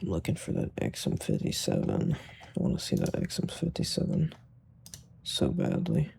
I'm looking for that XM57. I want to see that XM57 so badly.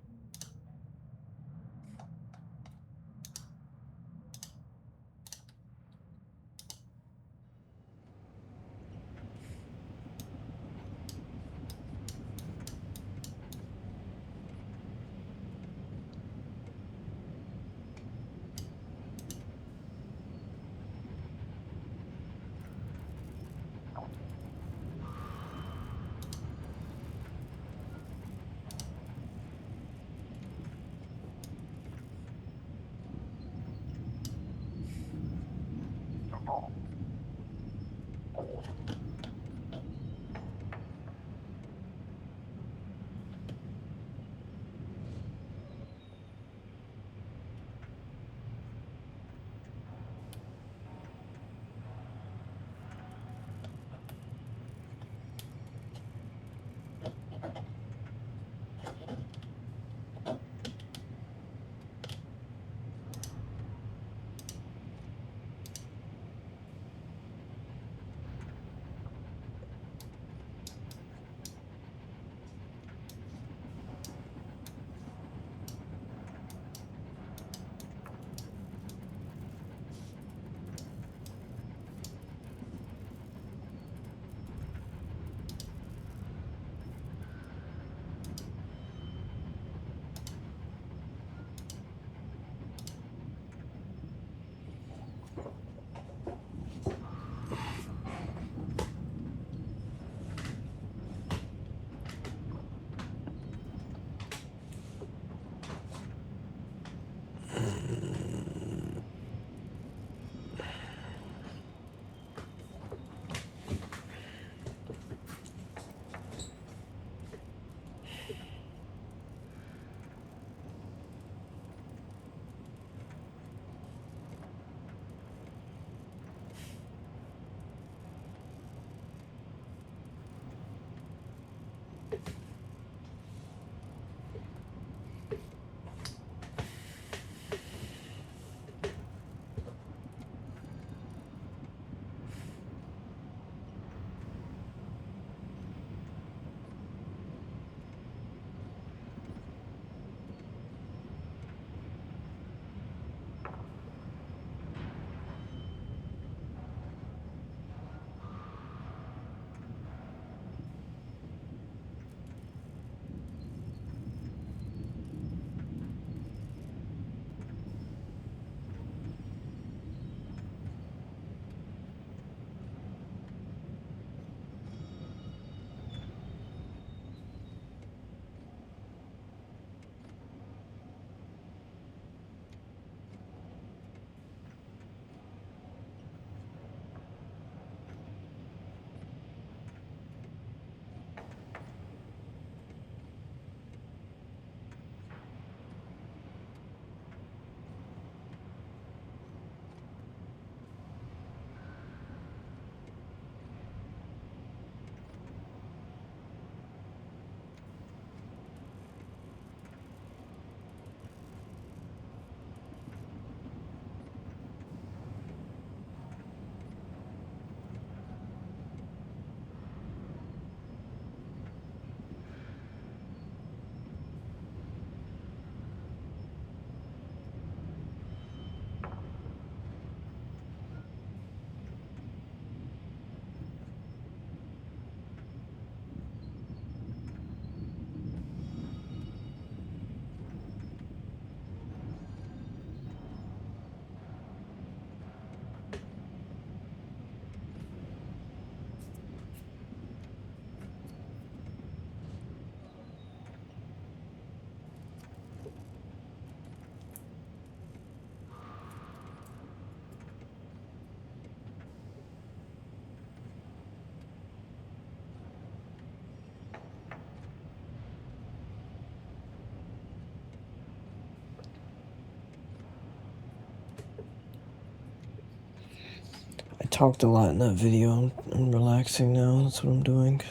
I talked a lot in that video. I'm relaxing now. That's what I'm doing.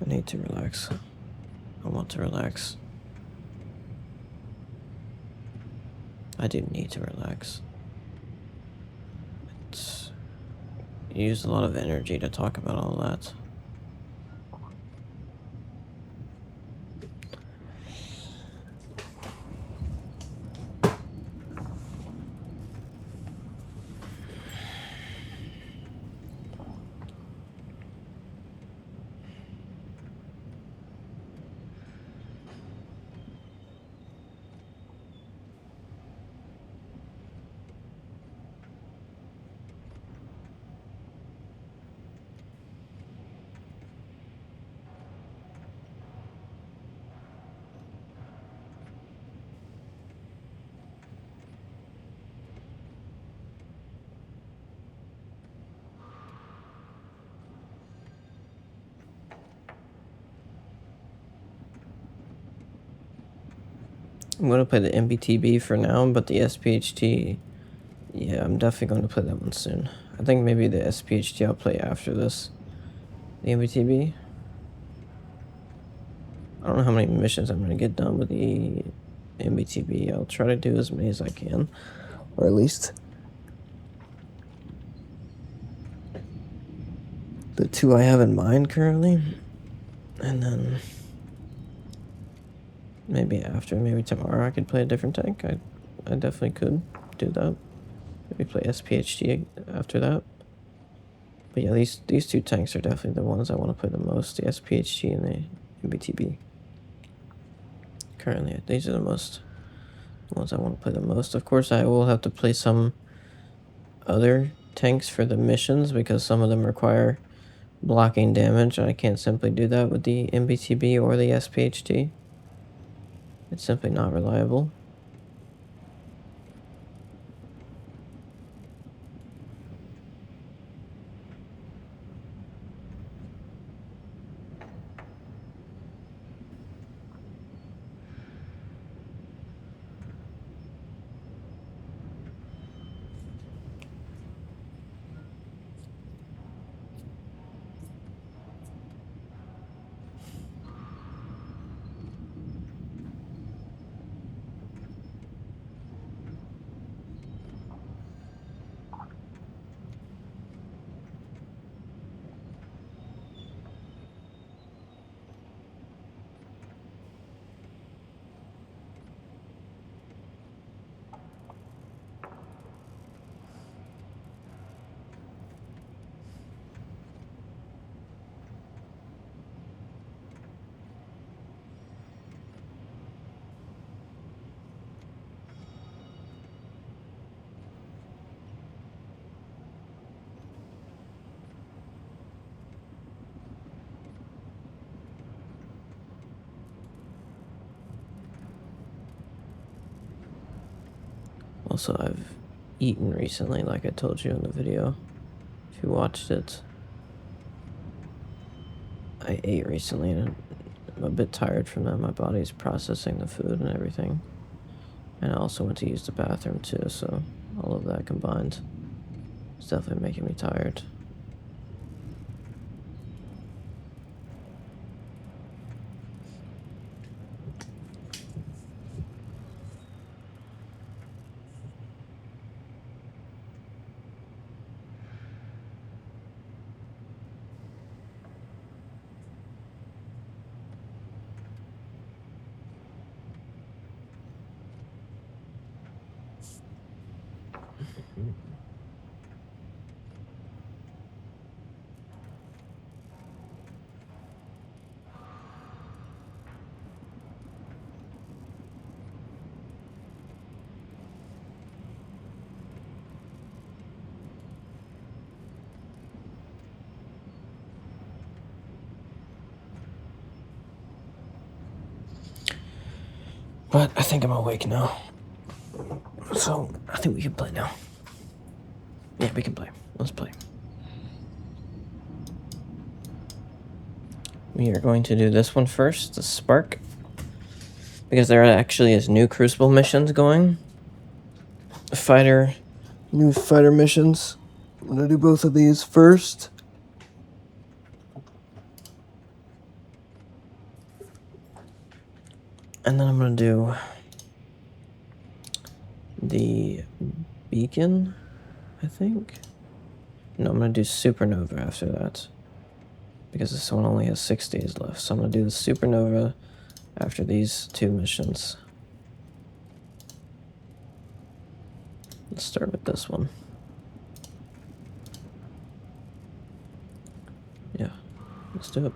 I need to relax. I want to relax. I didn't need to relax. used a lot of energy to talk about all that. I'm going to play the MBTB for now, but the SPHT, yeah, I'm definitely going to play that one soon. I think maybe the SPHT I'll play after this. The MBTB. I don't know how many missions I'm going to get done with the MBTB. I'll try to do as many as I can, or at least the 2 I have in mind currently. And then maybe tomorrow I could play a different tank. I definitely could do that. Maybe play SPHT after that. But yeah, these 2 tanks are definitely the ones I want to play the most. The SPHT and the MBTB. Currently, these are the ones I want to play the most. Of course, I will have to play some other tanks for the missions because some of them require blocking damage. I can't simply do that with the MBTB or the SPHT. It's simply not reliable. Also, I've eaten recently, like I told you in the video. If you watched it, I ate recently and I'm a bit tired from that. My body's processing the food and everything. And I also went to use the bathroom too, so all of that combined is definitely making me tired. But I think I'm awake now. So I think we can play now. Yeah, we can play. Let's play. We are going to do this one first, the Spark. Because there actually is new Crucible missions going. New fighter missions. I'm gonna do both of these first. And then I'm gonna do the Beacon, I think. No, I'm gonna do Supernova after that. Because this one only has 6 days left. So I'm gonna do the Supernova after these 2 missions. Let's start with this one. Yeah, let's do it.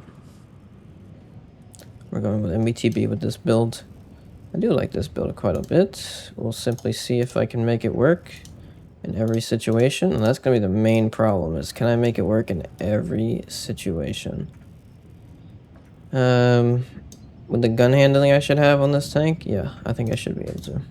We're going with MBTB with this build. I do like this build quite a bit. We'll simply see if I can make it work in every situation. And that's going to be the main problem, is can I make it work in every situation? With the gun handling I should have on this tank, yeah, I think I should be able to.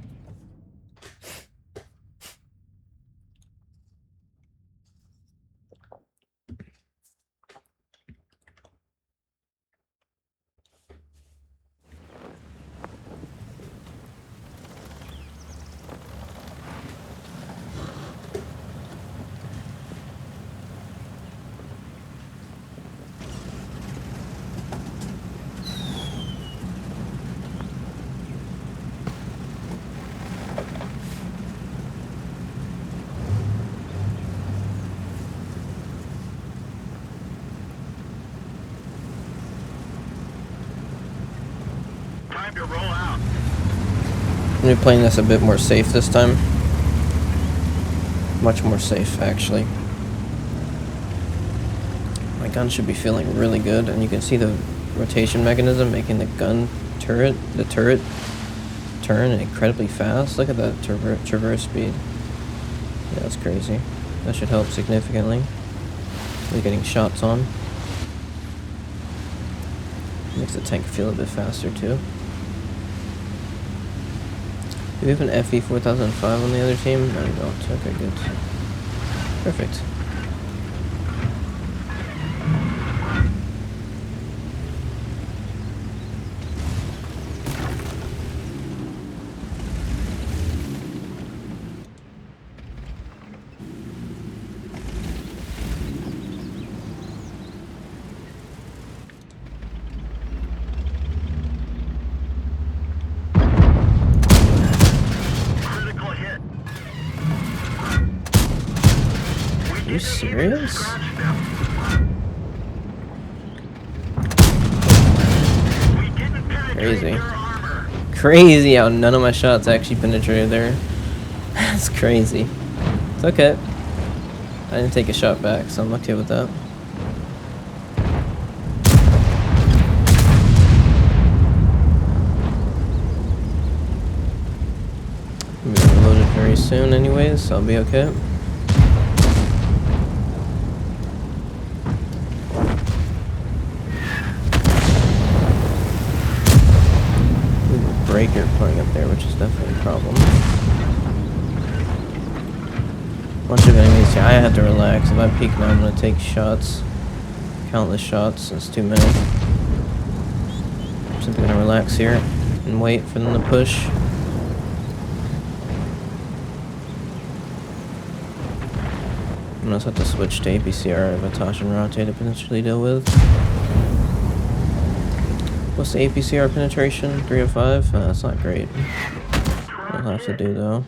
Time to roll out. I'm going to be playing this a bit more safe this time. Much more safe, actually. My gun should be feeling really good, and you can see the rotation mechanism making the gun turret, turn incredibly fast. Look at that traverse speed. Yeah, that's crazy. That should help significantly. We're getting shots on. Makes the tank feel a bit faster too. Do we have an FE 4005 on the other team? No, we don't. Okay, good. Perfect. Are you serious? Crazy. Crazy how none of my shots actually penetrated there. That's crazy. It's okay. I didn't take a shot back, so I'm okay with that. I'm gonna be reloaded very soon anyways, so I'll be okay. Breaker playing up there, which is definitely a problem. Bunch of enemies here. I have to relax. If I peek now, I'm gonna take shots. Countless shots. It's too many. I'm simply gonna relax here and wait for them to push. I'm gonna have to switch to APCR, Vatash and Rate to potentially deal with. What's the APCR penetration? 305? That's not great. I'll have to do though.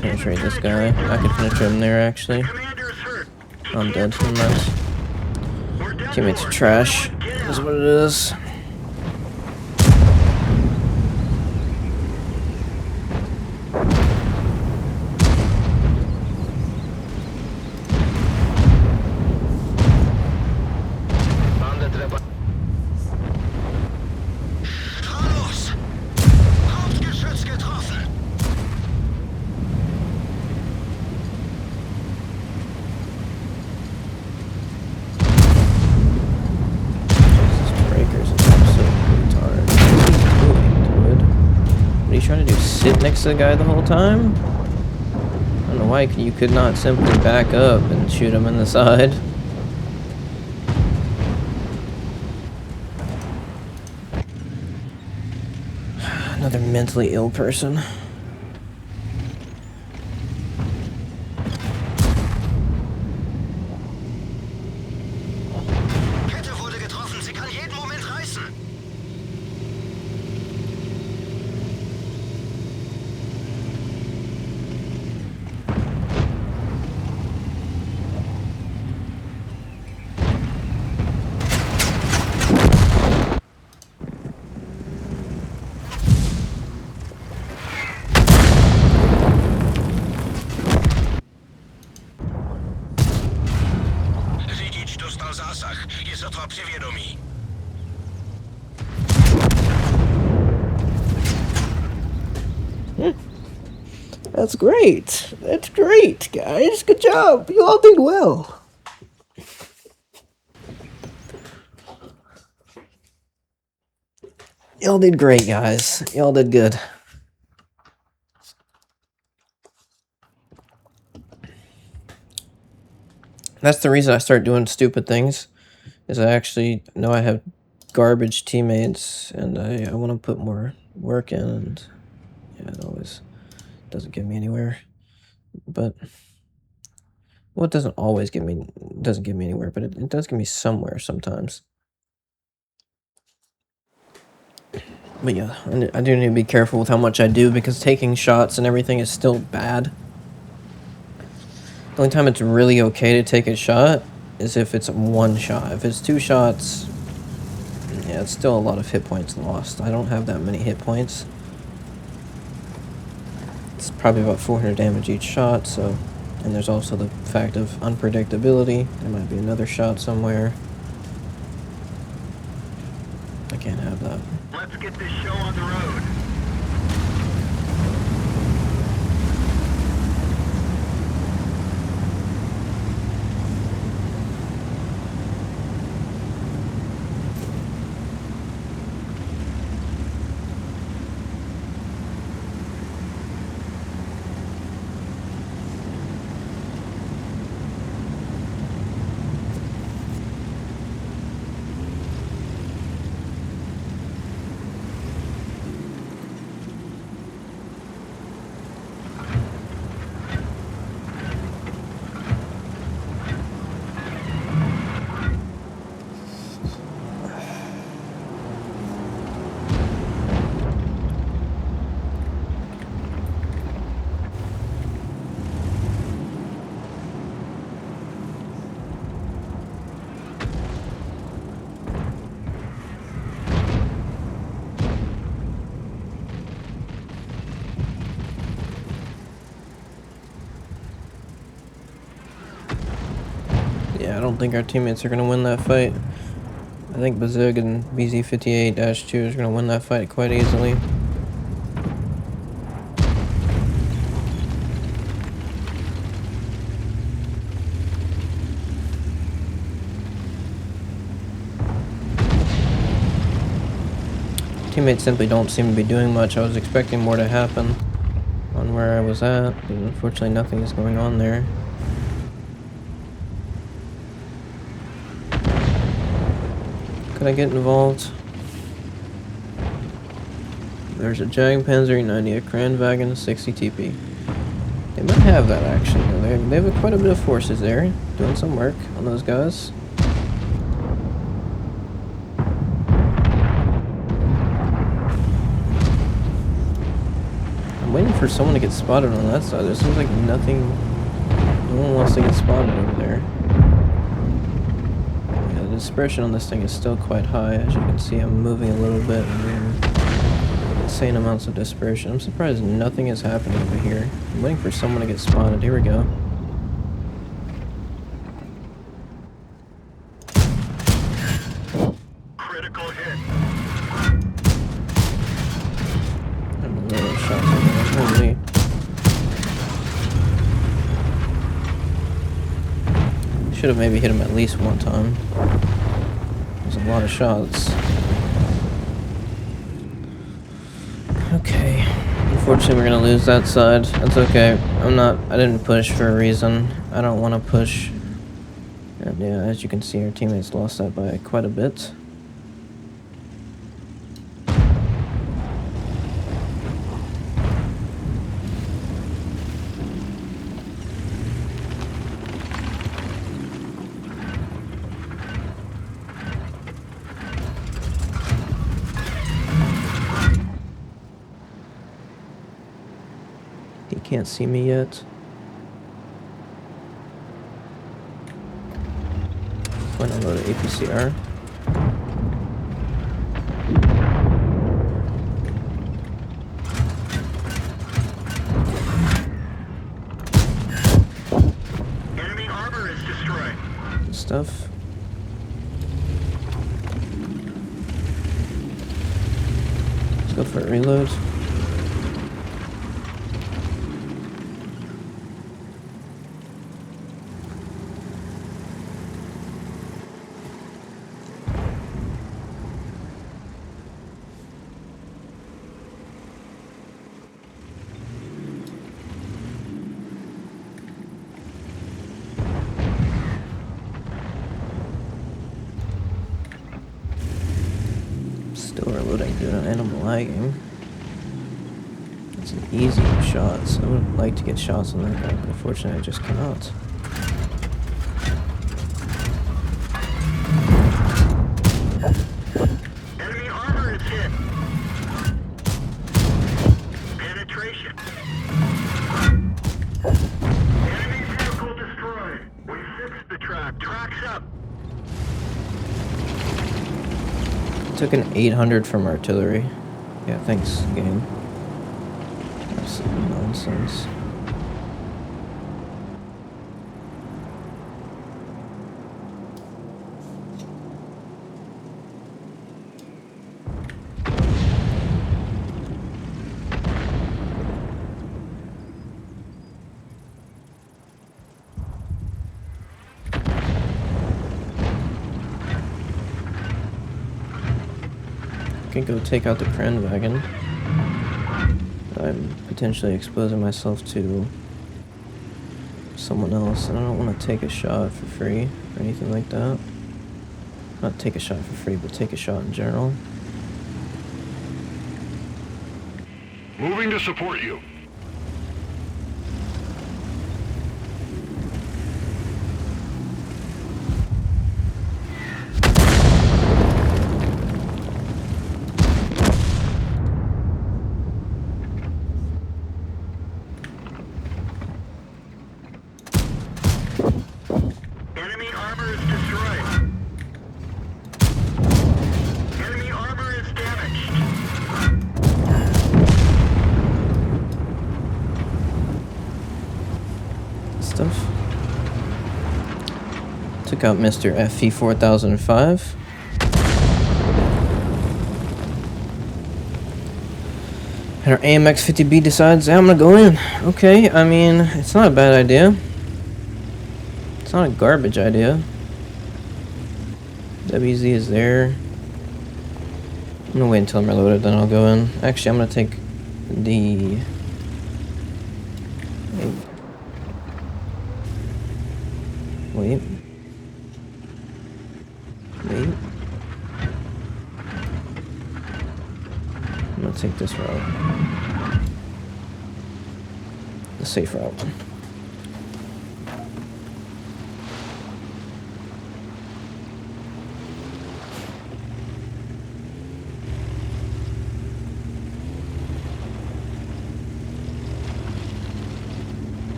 Penetrate this guy. I could penetrate him there actually. I'm dead from that. Teammates are trash. Is what it is. Breakers and trying to do? Sit next to the guy the whole time? I don't know why you could not simply back up and shoot him in the side. Another mentally ill person. Kette wurde getroffen. Sie kann jeden Moment reißen. Řidič dostal zásah. Je sotva při vědomí. That's great. That's great, guys. Good job. You all did well. Y'all did great, guys. Y'all did good. That's the reason I start doing stupid things, is I actually know I have garbage teammates, and I want to put more work in, and yeah, it always doesn't get me anywhere. But, well, it doesn't always get me, doesn't get me anywhere, but it does get me somewhere sometimes. But yeah, I do need to be careful with how much I do, because taking shots and everything is still bad. The only time it's really okay to take a shot is if it's one shot. If it's two shots, yeah, it's still a lot of hit points lost. I don't have that many hit points. It's probably about 400 damage each shot, so... And there's also the fact of unpredictability. There might be another shot somewhere. I can't have that. Let's get this show on the road. Yeah, I don't think our teammates are going to win that fight. I think Bazug and BZ58-2 is going to win that fight quite easily. Teammates simply don't seem to be doing much. I was expecting more to happen on where I was at, but unfortunately nothing is going on there. Could I get involved? There's a Jagdpanzer 90, a Kranwagen 60 TP. They might have that actually. They have quite a bit of forces there, doing some work on those guys. I'm waiting for someone to get spotted on that side. There seems like nothing. No one wants to get spotted over there. The dispersion on this thing is still quite high. As you can see, I'm moving a little bit and doing insane amounts of dispersion. I'm surprised nothing is happening over here. I'm waiting for someone to get spotted. Here we go. Critical hit. I'm a little shocked. Holy. Should have maybe hit him at least one time. There's a lot of shots. Okay. Unfortunately, we're gonna lose that side. That's okay. I didn't push for a reason. I don't want to push. And yeah, as you can see, our teammates lost that by quite a bit. He can't see me yet. When I load APCR. Enemy armor is destroyed. Good stuff. Let's go for a reload. Still reloading, dude, and I'm lagging. It's an easy shot, so I would like to get shots on that guy, but unfortunately I just cannot. Enemy armor is hit. Penetration. Enemy vehicle destroyed. We fixed the track. Track's up. Took an 800 from artillery. Yeah, thanks, game. Absolute nonsense. Can go take out the Kren wagon. I'm potentially exposing myself to someone else, and I don't want to take a shot for free or anything like that. Not take a shot for free, but take a shot in general. Moving to support you. Enemy armor is destroyed. Enemy armor is damaged. Stuff. Took out Mr. FE 4005. And our AMX 50B decides, yeah, I'm gonna go in. Okay, I mean, it's not a bad idea. It's not a garbage idea. WZ is there. I'm gonna wait until I'm reloaded, then I'll go in. Actually, I'm gonna take the... Wait. I'm gonna take this route. The safe route.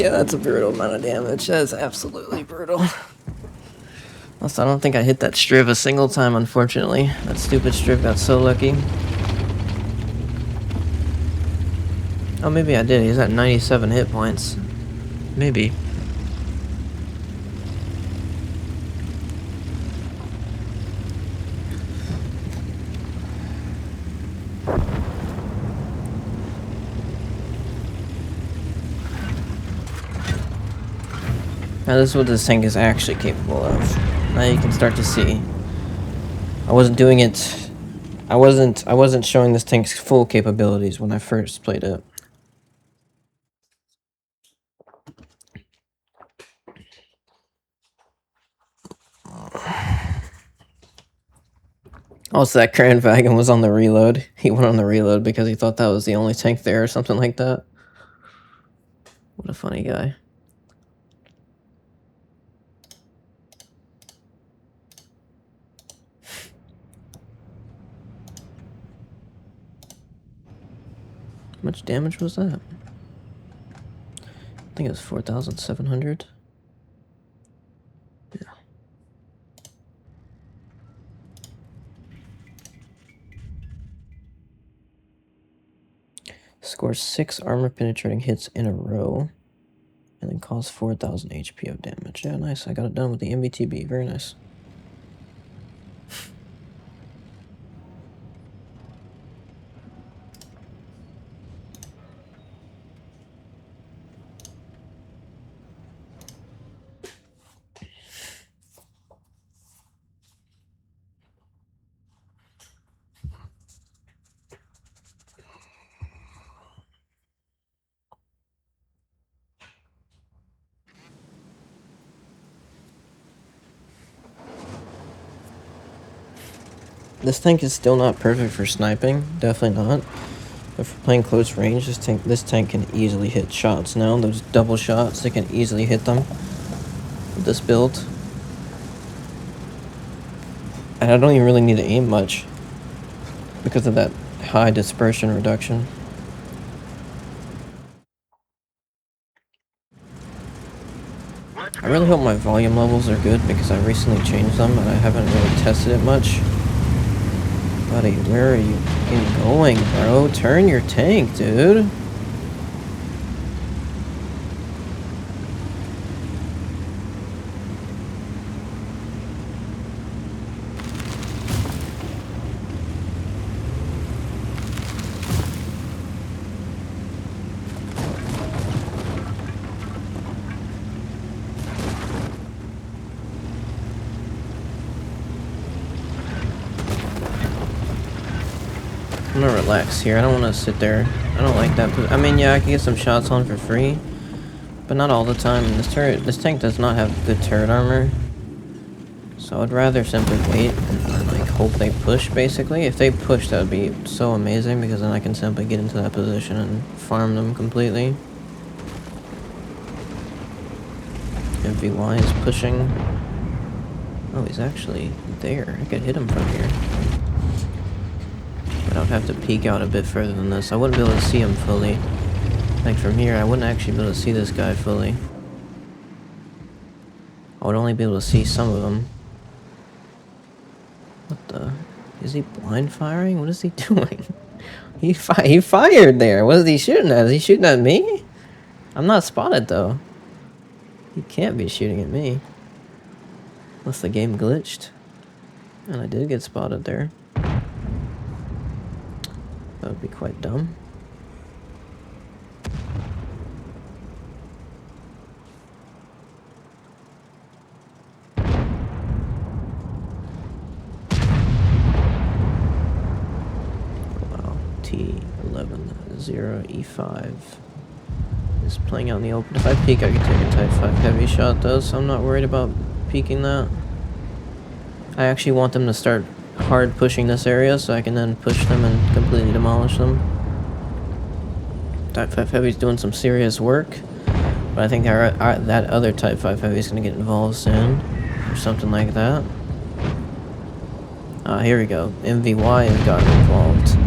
Yeah, that's a brutal amount of damage. That is absolutely brutal. Also, I don't think I hit that Striv a single time, unfortunately. That stupid Striv got so lucky. Oh, maybe I did. He's at 97 hit points. Maybe. Now this is what this tank is actually capable of. Now you can start to see. I wasn't doing it. I wasn't showing this tank's full capabilities when I first played it. Also, that Kranvagen was on the reload. He went on the reload because he thought that was the only tank there or something like that. What a funny guy. How much damage was that? I think it was 4,700. Yeah. Scores 6 armor penetrating hits in a row. And then cause 4,000 HP of damage. Yeah, nice. I got it done with the MBTB. Very nice. This tank is still not perfect for sniping. Definitely not. But for playing close range, this tank can easily hit shots now. Those double shots, they can easily hit them with this build. And I don't even really need to aim much because of that high dispersion reduction. I really hope my volume levels are good because I recently changed them and I haven't really tested it much. Buddy, where are you going, bro? Turn your tank, dude. I'm gonna relax here. I don't want to sit there. I don't like that. I mean, yeah, I can get some shots on for free, but not all the time. This tank does not have good turret armor, so I'd rather simply wait and like hope they push. Basically, if they push, that would be so amazing because then I can simply get into that position and farm them completely. MVY is pushing. Oh, he's actually there. I could hit him from here. But I would have to peek out a bit further than this. I wouldn't be able to see him fully. Like from here, I wouldn't actually be able to see this guy fully. I would only be able to see some of them. What the? Is he blind firing? What is he doing? He fired there. What is he shooting at? Is he shooting at me? I'm not spotted though. He can't be shooting at me. Unless the game glitched. And I did get spotted there. That would be quite dumb. Wow, T11-0E5 is playing out in the open. If I peek, I can take a Type 5 heavy shot though, so I'm not worried about peeking that. I actually want them to start hard pushing this area so I can then push them and completely demolish them. Type 5 Heavy's doing some serious work, but I think that other Type 5 Heavy is going to get involved soon, or something like that. Here we go. MVY has gotten involved.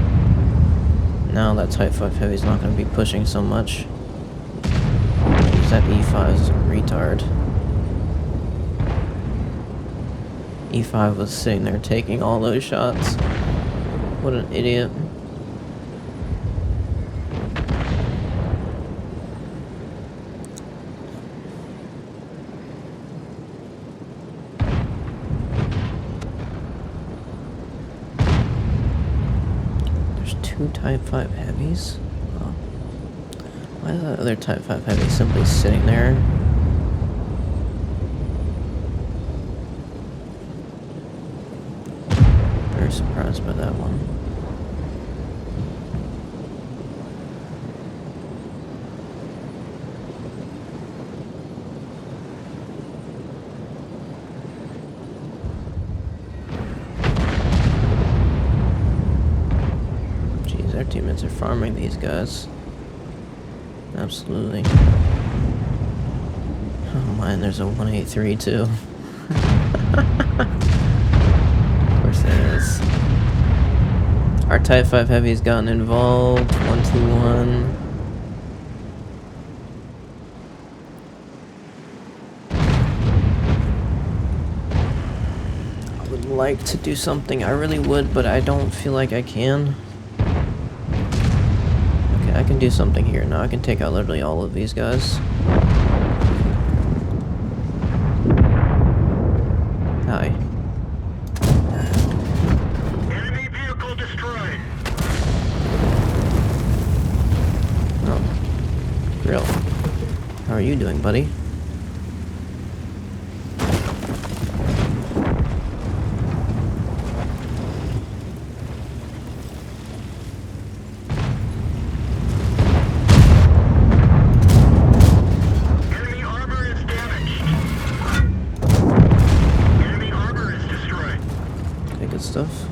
Now that Type 5 Heavy is not going to be pushing so much. Because that E5 is a retard. E5 was sitting there taking all those shots. What an idiot. There's 2 Type 5 heavies? Oh. Why is that other Type 5 heavy simply sitting there? Very surprised by that one. Jeez, our teammates are farming these guys. Absolutely. Oh man, there's a 183 too. Of course there is. Our Type 5 Heavy's gotten involved. 121. I would like to do something. I really would, but I don't feel like I can. Okay, I can do something here. Now I can take out literally all of these guys. Hi. Enemy vehicle destroyed. Oh. Grill. How are you doing, buddy? Enemy armor is damaged. Enemy armor is destroyed. Okay, good stuff.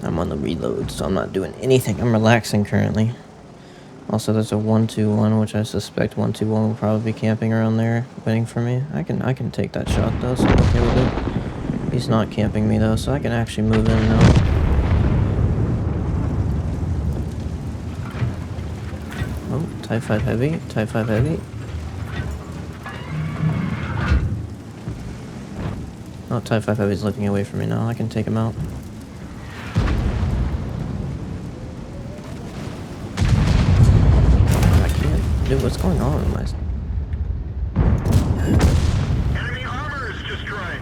I'm on the reload, so I'm not doing anything. I'm relaxing currently. Also, there's a 121, which I suspect 121 will probably be camping around there, waiting for me. I can take that shot though, so I'm okay with it. He's not camping me though, so I can actually move in now. Oh, Type 5 Heavy, Type 5 Heavy. Oh, Type 5 Heavy's looking away from me now. I can take him out. I can't. Dude, what's going on with my... Enemy armor is destroyed.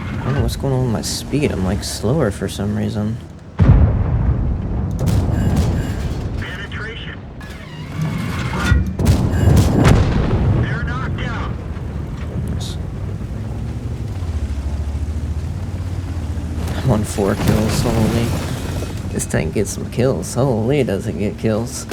I don't know what's going on with my speed. I'm like slower for some reason. Penetration. They're knocked out. Nice. I'm on 4 kills, holy. This tank gets some kills. Holy, does it get kills.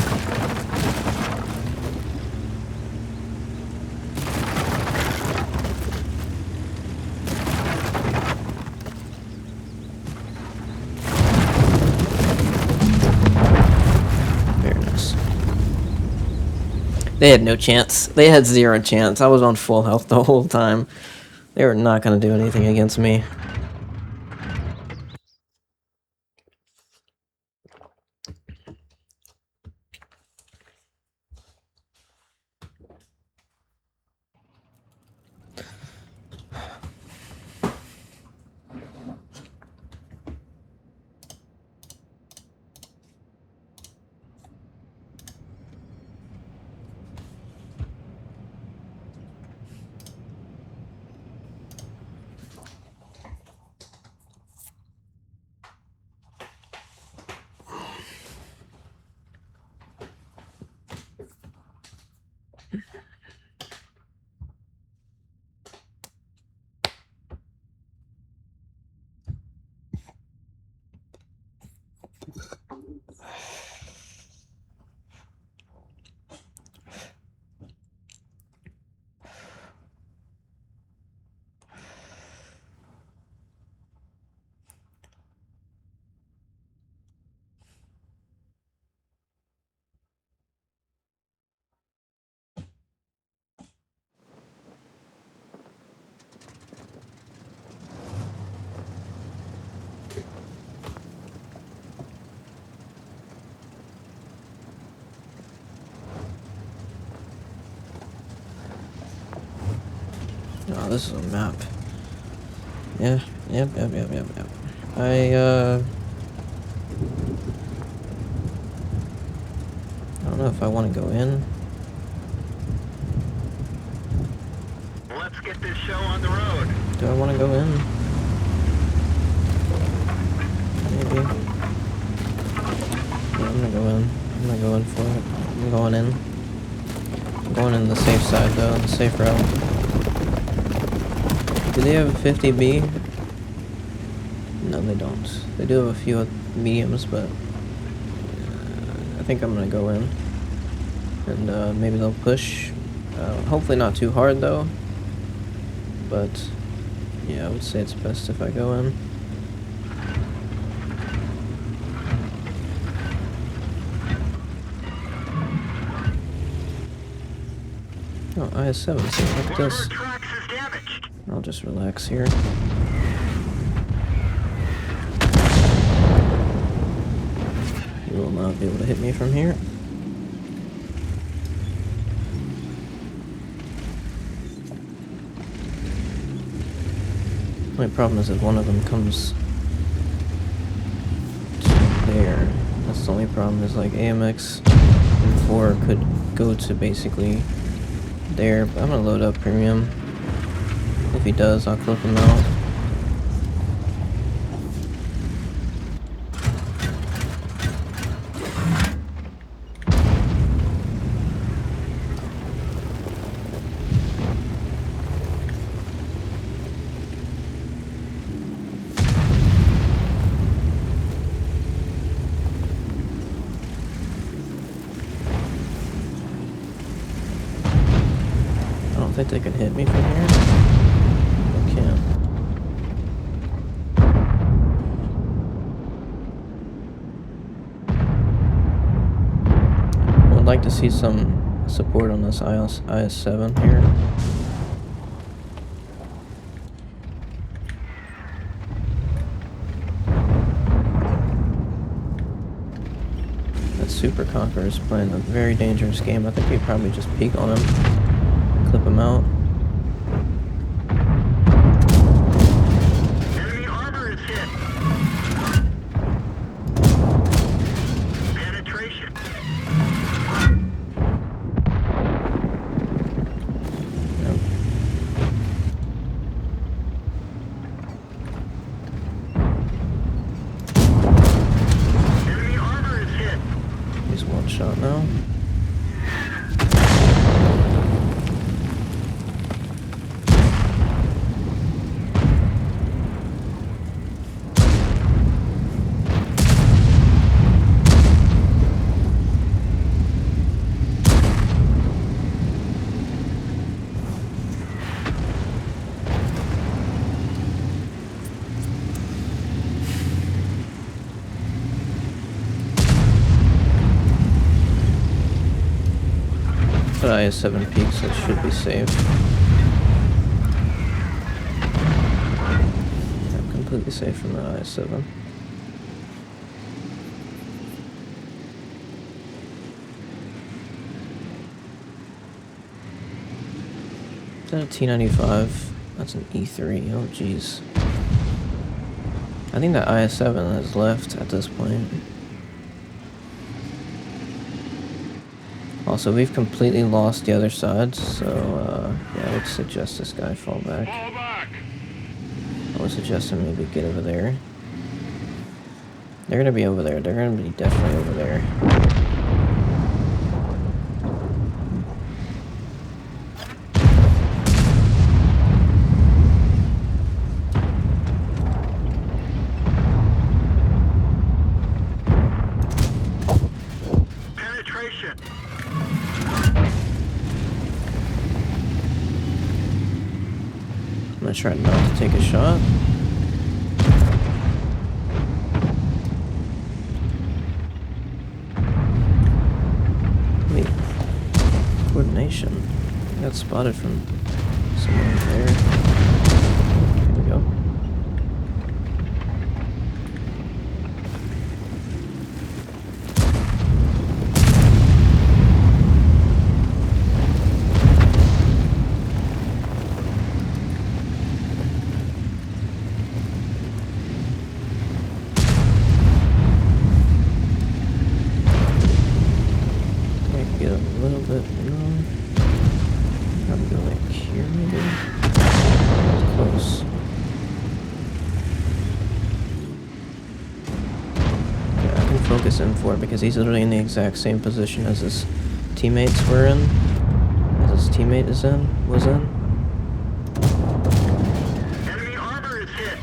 Very nice. They had no chance. They had 0 chance. I was on full health the whole time. They were not going to do anything against me. this is a map. Yeah, yep. I don't know if I want to go in. Let's get this show on the road. Do I want to go in? Maybe. Yeah, I'm gonna go in. I'm gonna go in for it. I'm going in. I'm going in the safe side though, the safe route. Do they have a 50B? No, they don't. They do have a few mediums, but I think I'm gonna go in. And maybe they'll push. Hopefully not too hard though. But yeah, I would say it's best if I go in. Oh, IS-7, so look at this. Tracks is damaged. I'll just relax here. You will not be able to hit me from here. My problem is that one of them comes to there. That's the only problem, is like AMX M4 could go to basically there. But I'm gonna load up premium. If he does, I'll clip him out. I don't think they can hit me from here. They can. I would like to see some support on this IS-7 here. That Super Conqueror is playing a very dangerous game. I think we probably just peek on him, clip him out. Enemy armor is hit. Penetration. Yep. Enemy armor is hit. He's one shot now. But IS-7 peaks, so it should be safe. I'm completely safe from that IS-7. Is that a T95? That's an E3. Oh, jeez. I think that IS-7 is left at this point. Also, we've completely lost the other side, so yeah, I would suggest this guy fall back. Fall back. I would suggest him maybe get over there. They're gonna be over there. They're gonna be definitely over there. Penetration. I'm gonna try not to take a shot. Wait. Coordination. I got spotted from somewhere there. Here we go. little bit, no. Probably go like here, maybe? Close. Yeah, I can focus M4 because he's literally in the exact same position as his teammates were in. As his teammate was in. Enemy armor is hit.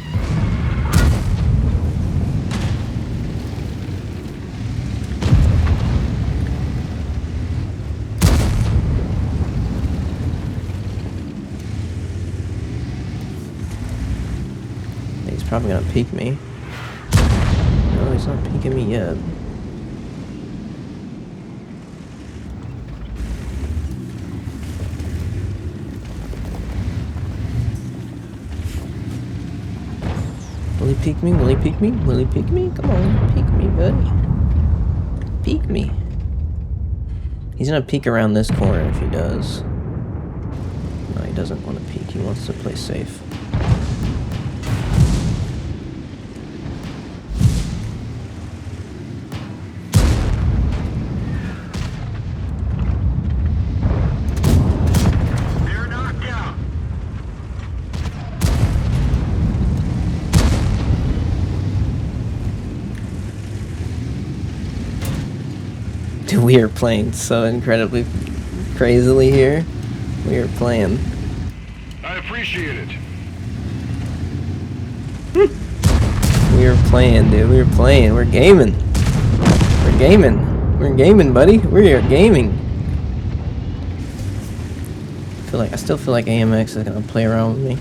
He's probably gonna peek me. No, he's not peeking me yet. Will he peek me? Will he peek me? Will he peek me? Come on, peek me, buddy. Peek me. He's gonna peek around this corner if he does. No, he doesn't want to peek. He wants to play safe. They're knocked out. Dude, we are playing so incredibly crazily here. We are playing. I appreciate it. We are playing, dude. We are playing. We're gaming. We're gaming. We're gaming, buddy. We are gaming. I still feel like AMX is gonna play around with me.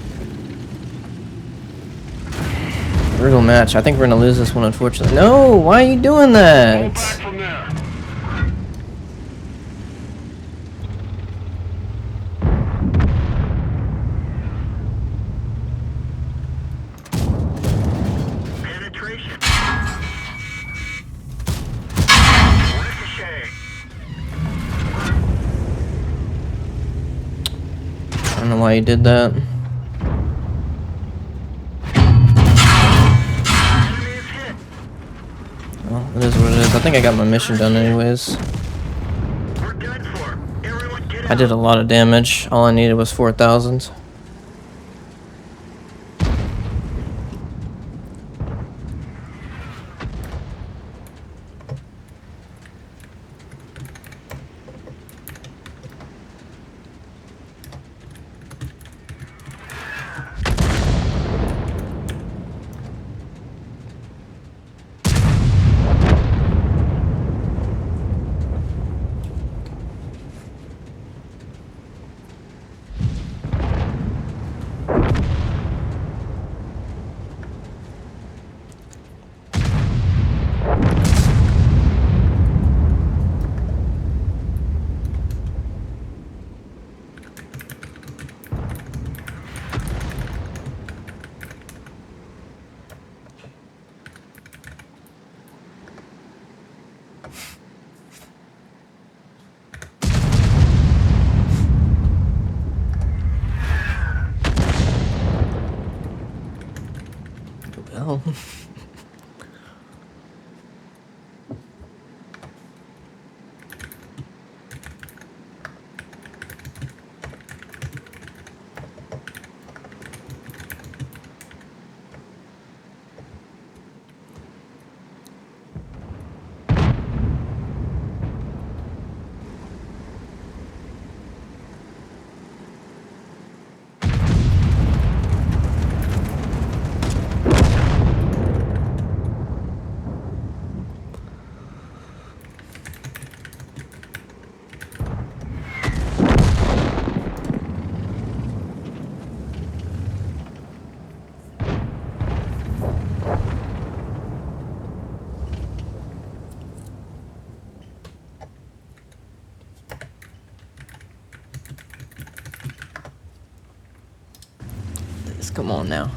Brutal match. I think we're gonna lose this one, unfortunately. No, why are you doing Pull that? back from there. Penetration. Ricochet. I don't know why you did that. Enemy is hit. Well, it is what it is. I think I got my mission done anyways. We're done for. Everyone get out. I did a lot of damage. All I needed was 4,000. Well. Come on now.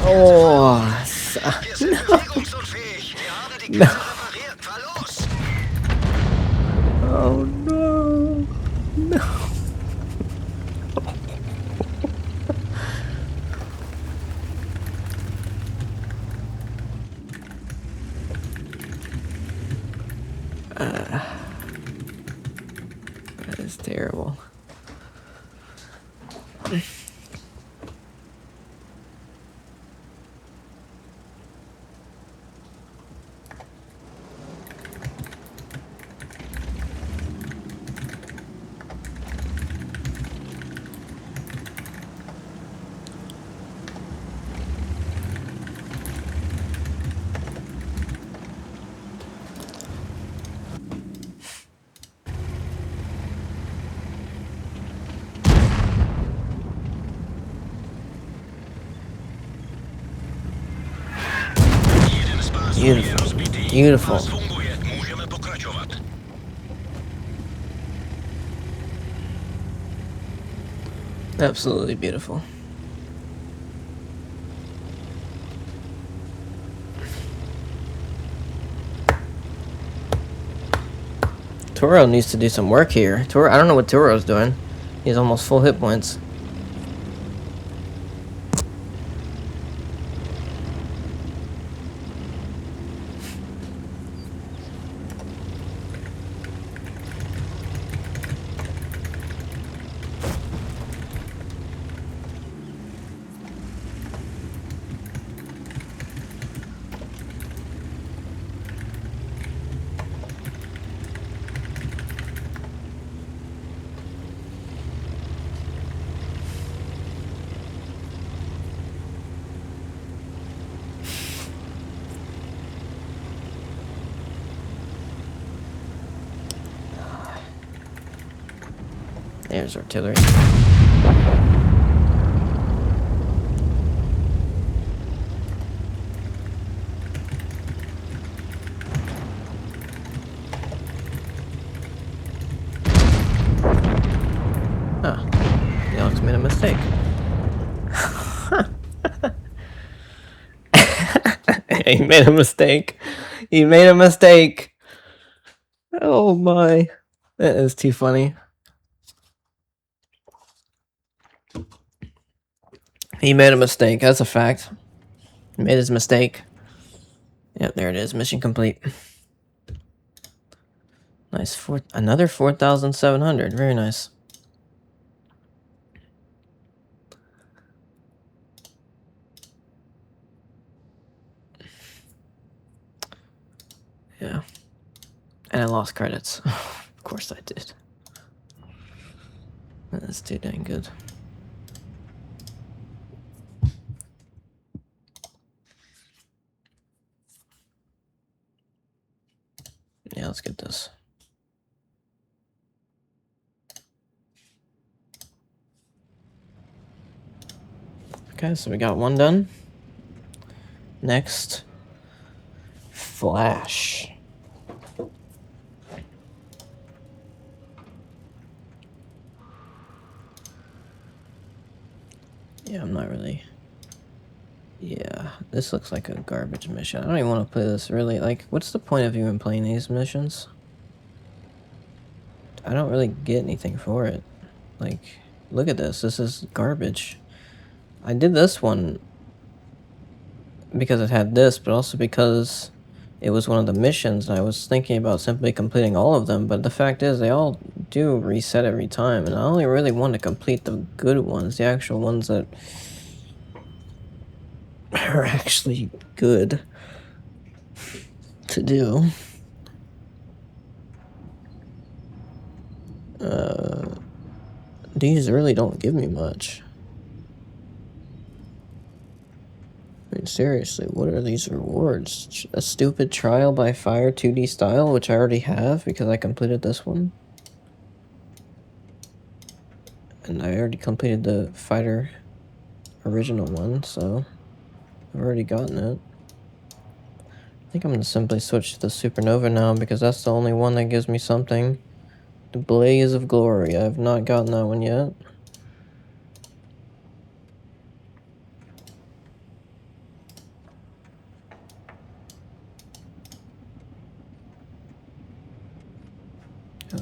Oh, Wir sind bewegungsunfähig. Wir haben die No. Kette repariert. Fahr los! Oh no. No. That is terrible. Beautiful. Beautiful. Můžeme pokračovat. Absolutely beautiful. Toro needs to do some work here. Toro, I don't know what Toro's doing. He's almost full hit points. There's artillery. Ah, Alex made a mistake. He made a mistake. He made a mistake. Oh my. That is too funny. He made a mistake. That's a fact. He made his mistake. Yep, there it is. Mission complete. Nice. Another 4,700. Very nice. Yeah. And I lost credits. Of course I did. That's too dang good. Yeah, let's get this. Okay, so we got one done. Next, Flash. Yeah, I'm not really... Yeah, this looks like a garbage mission. I don't even want to play this, really. Like, what's the point of even playing these missions? I don't really get anything for it. Like, look at this. This is garbage. I did this one because it had this, but also because it was one of the missions, and I was thinking about simply completing all of them, but the fact is they all do reset every time, and I only really want to complete the good ones, the actual ones that are actually good to do. These really don't give me much. I mean, seriously, what are these rewards? A stupid trial by fire 2D style, which I already have because I completed this one. And I already completed the fighter original one, so I've already gotten it. I think I'm going to simply switch to the Supernova now because that's the only one that gives me something. The Blaze of Glory. I have not gotten that one yet.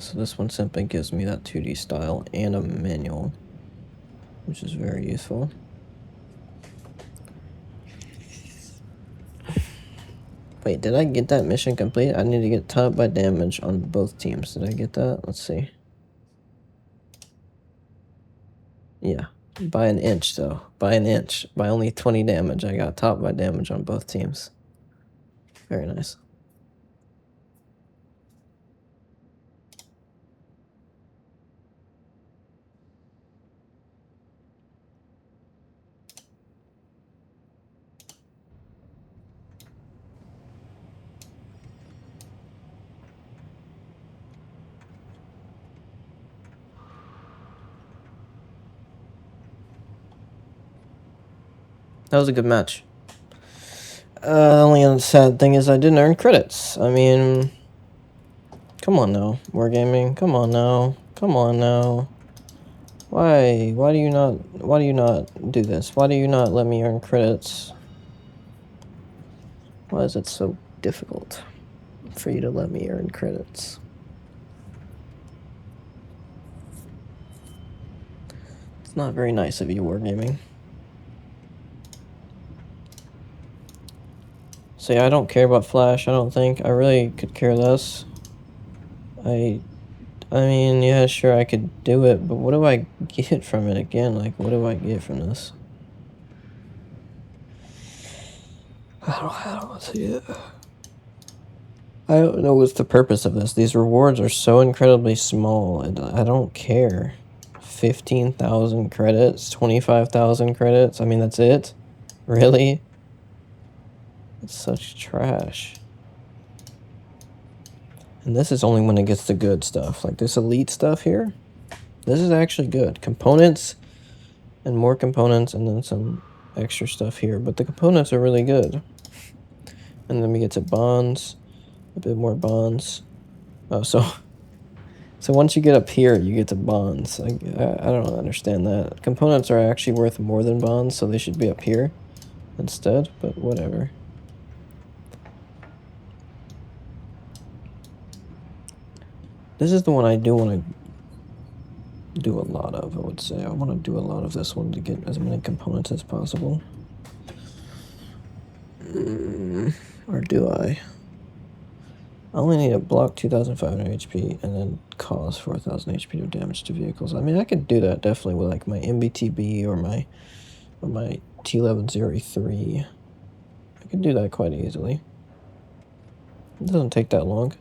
So this one simply gives me that 2D style and a manual, which is very useful. Wait, did I get that mission complete? I need to get top by damage on both teams. Did I get that? Let's see. Yeah, by an inch though. By an inch. By only 20 damage, I got top by damage on both teams. Very nice. That was a good match. Only sad thing is I didn't earn credits. I mean, come on now, Wargaming. Come on now. Come on now. Why do you not do this? Why do you not let me earn credits? Why is it so difficult for you to let me earn credits? It's not very nice of you, Wargaming. So yeah, I don't care about Flash, I don't think. I really could care less. I mean, yeah, sure, I could do it, but what do I get from it again? Like, what do I get from this? I don't see it. I don't know what's the purpose of this. These rewards are so incredibly small, and I don't care. 15,000 credits, 25,000 credits. I mean, that's it? Really? It's such trash. And this is only when it gets the good stuff. Like this elite stuff here. This is actually good. Components and more components and then some extra stuff here. But the components are really good. And then we get to bonds. A bit more bonds. Oh, so once you get up here, you get to bonds. I don't understand that. Components are actually worth more than bonds, so they should be up here instead. But whatever. This is the one I do want to do a lot of, I would say. I want to do a lot of this one to get as many components as possible. Or do I? I only need to block 2,500 HP and then cause 4,000 HP of damage to vehicles. I mean, I could do that definitely with like my MBTB or my T1103. I could do that quite easily. It doesn't take that long.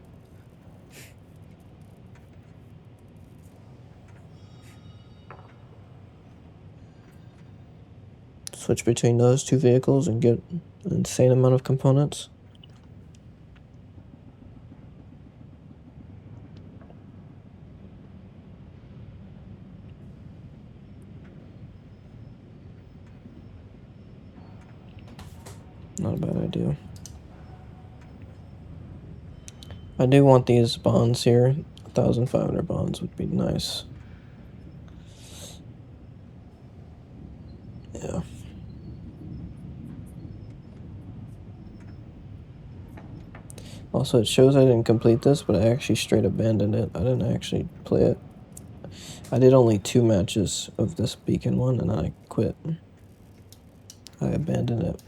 Switch between those two vehicles and get an insane amount of components. Not a bad idea. I do want these bonds here. 1,500 bonds would be nice. Yeah. Also, it shows I didn't complete this, but I actually straight abandoned it. I didn't actually play it. I did only 2 matches of this beacon one, and then I quit. I abandoned it.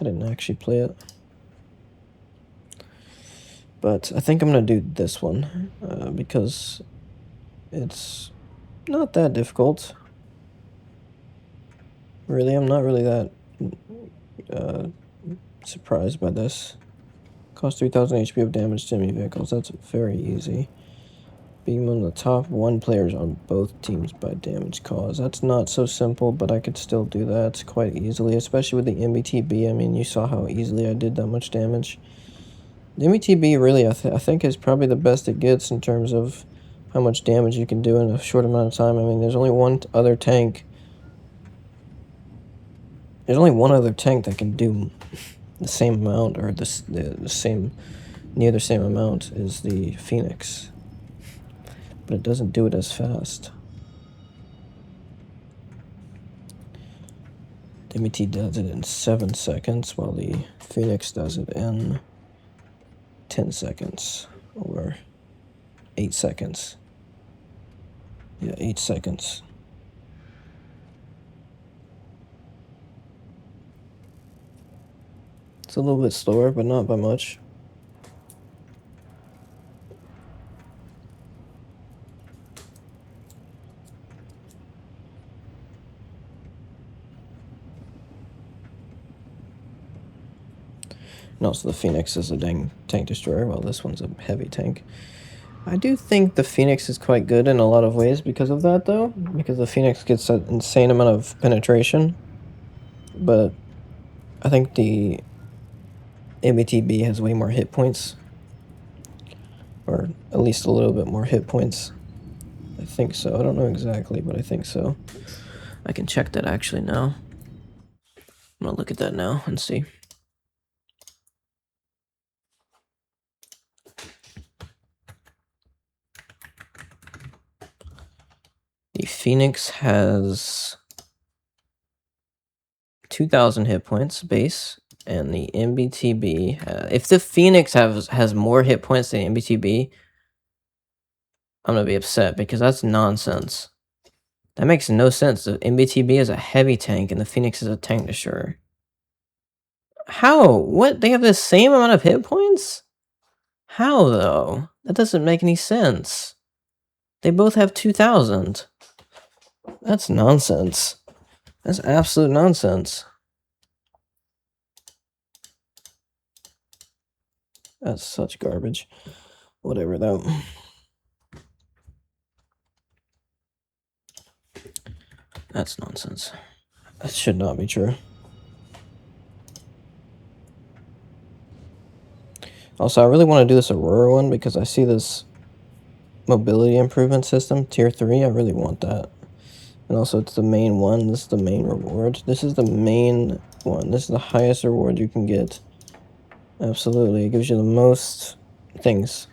I didn't actually play it. But I think I'm going to do this one, because it's not that difficult. Really, I'm not really that surprised by this. Cost 3,000 HP of damage to enemy vehicles. That's very easy. Being one of the top 1 players on both teams by damage caused. That's not so simple, but I could still do that quite easily, especially with the MBTB. I mean, you saw how easily I did that much damage. The MBTB really, I think, is probably the best it gets in terms of how much damage you can do in a short amount of time. I mean, there's only one other tank. There's only one other tank that can do the same amount, or the same, near the same amount as the Phoenix. But it doesn't do it as fast. The MT does it in 7 seconds, while the Phoenix does it in 10 seconds. Or 8 seconds. Yeah, 8 seconds. It's a little bit slower, but not by much. And also the Phoenix is a dang tank destroyer, while this one's a heavy tank. I do think the Phoenix is quite good in a lot of ways because of that, though. Because the Phoenix gets an insane amount of penetration. But I think the MBTB has way more hit points. Or at least a little bit more hit points. I think so. I don't know exactly, but I think so. I can check that actually now. I'm gonna look at that now and see. The Phoenix has 2,000 hit points base, and the MBTB, if the Phoenix has more hit points than MBTB, I'm gonna be upset because that's nonsense. That makes no sense. The MBTB is a heavy tank and the Phoenix is a tank destroyer. How? What? They have the same amount of hit points? How, though? That doesn't make any sense. They both have 2,000. That's nonsense. That's absolute nonsense. That's such garbage. Whatever, though. That's nonsense. That should not be true. Also, I really want to do this Aurora one because I see this mobility improvement system, tier 3. I really want that. And also, it's the main one. This is the main reward. This is the main one. This is the highest reward you can get. Absolutely. It gives you the most things.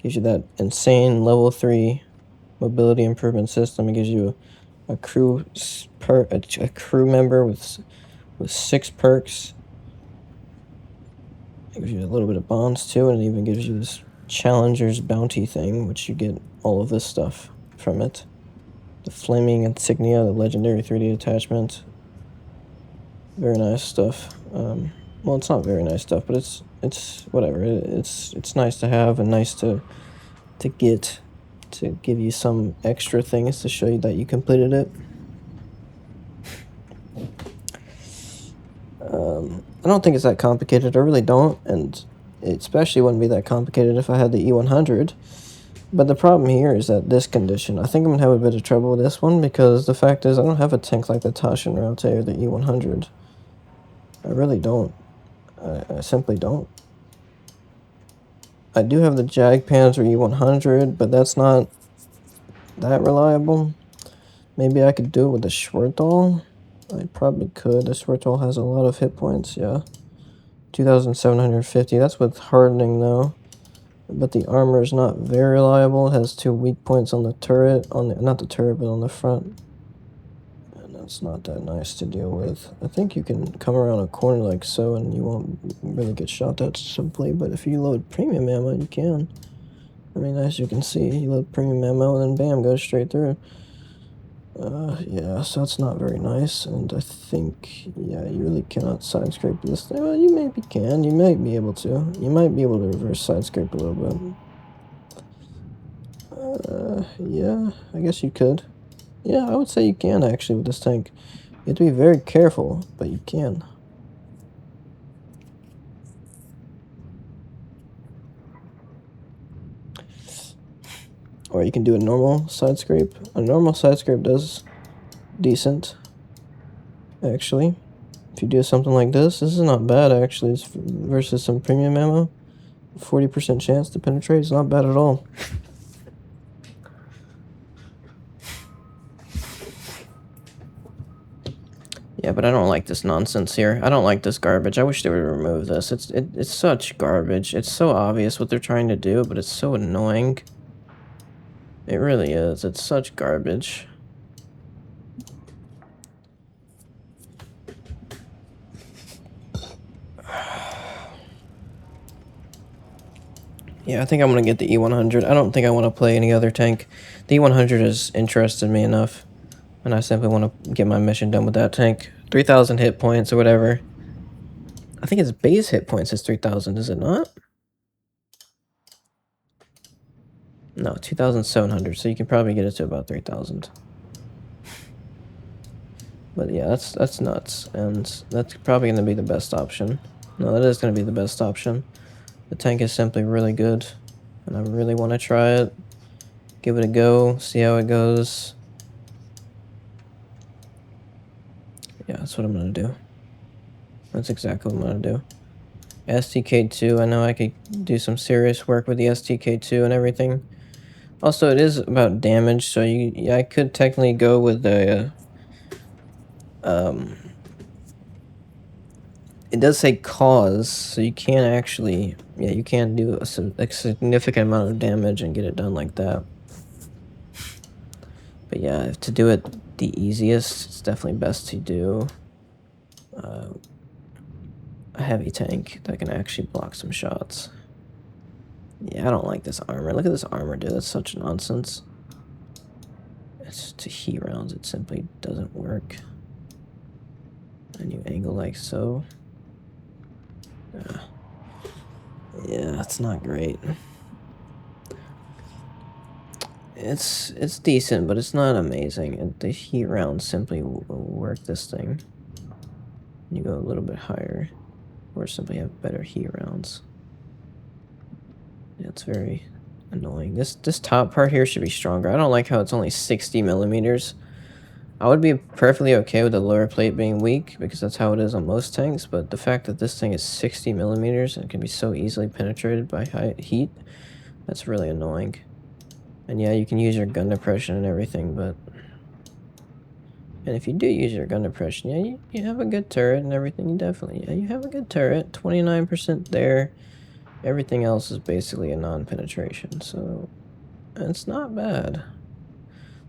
Gives you that insane level 3 mobility improvement system. It gives you a crew a crew member with 6 perks. It gives you a little bit of bonds too, and it even gives you this Challenger's Bounty thing, which you get all of this stuff from it. The Flaming Insignia, the Legendary 3D attachment. Very nice stuff. Well, it's not very nice stuff, but it's whatever. It's nice to have and nice to get, to give you some extra things to show you that you completed it. I don't think it's that complicated. I really don't, and it especially wouldn't be that complicated if I had the E100. But the problem here is that this condition, I think I'm gonna have a bit of trouble with this one because the fact is I don't have a tank like the Tashin Raute or the E100. I really don't. I simply don't. I do have the Jagdpanzer E100, but that's not that reliable. Maybe I could do it with the Schwertal. I probably could. The Schwertal has a lot of hit points, yeah. 2,750. That's with hardening, though. But the armor is not very reliable. It has 2 weak points on the turret. Not the turret, but on the front. And that's not that nice to deal with. I think you can come around a corner like so, and you won't really get shot that simply. But if you load premium ammo, you can. I mean, as you can see, you load premium ammo, and then bam, goes straight through. Yeah, so it's not very nice, and I think, yeah, you really cannot side scrape this thing. Well, you maybe can. You might be able to. You might be able to reverse side scrape a little bit. Yeah, I guess you could. Yeah, I would say you can, actually, with this tank. You have to be very careful, but you can. Or you can do a normal side scrape. A normal side scrape does decent, actually. If you do something like this is not bad, actually. It's versus some premium ammo. 40% chance to penetrate is not bad at all. Yeah, but I don't like this nonsense here. I don't like this garbage. I wish they would remove this. It's such garbage. It's so obvious what they're trying to do, but it's so annoying. It really is. It's such garbage. Yeah, I think I'm gonna get the E100. I don't think I want to play any other tank. The E100 has interested me enough, and I simply want to get my mission done with that tank. 3,000 hit points or whatever. I think its base hit points is 3,000, is it not? No, 2,700, so you can probably get it to about 3,000. But yeah, that's nuts, and that's probably going to be the best option. No, that is going to be the best option. The tank is simply really good, and I really want to try it. Give it a go, see how it goes. Yeah, that's what I'm going to do. That's exactly what I'm going to do. STK2, I know I could do some serious work with the STK2 and everything. Also, it is about damage, so yeah, I could technically go with the it does say cause, so you can actually, yeah, you can do a significant amount of damage and get it done like that. But yeah, to do it the easiest, it's definitely best to do a heavy tank that can actually block some shots. Yeah, I don't like this armor. Look at this armor, dude. That's such nonsense. It's to heat rounds. It simply doesn't work. And you angle like so. Yeah, that's not great. It's decent, but it's not amazing. And the heat rounds simply will work this thing. You go a little bit higher, or simply have better heat rounds. Yeah, it's very annoying. This top part here should be stronger. I don't like how it's only 60 millimeters. I would be perfectly okay with the lower plate being weak, because that's how it is on most tanks, but the fact that this thing is 60 millimeters and can be so easily penetrated by high heat, that's really annoying. And yeah, you can use your gun depression and everything, but... And if you do use your gun depression, yeah, you have a good turret and everything, you definitely, yeah, you have a good turret, 29% there. Everything else is basically a non-penetration, so it's not bad.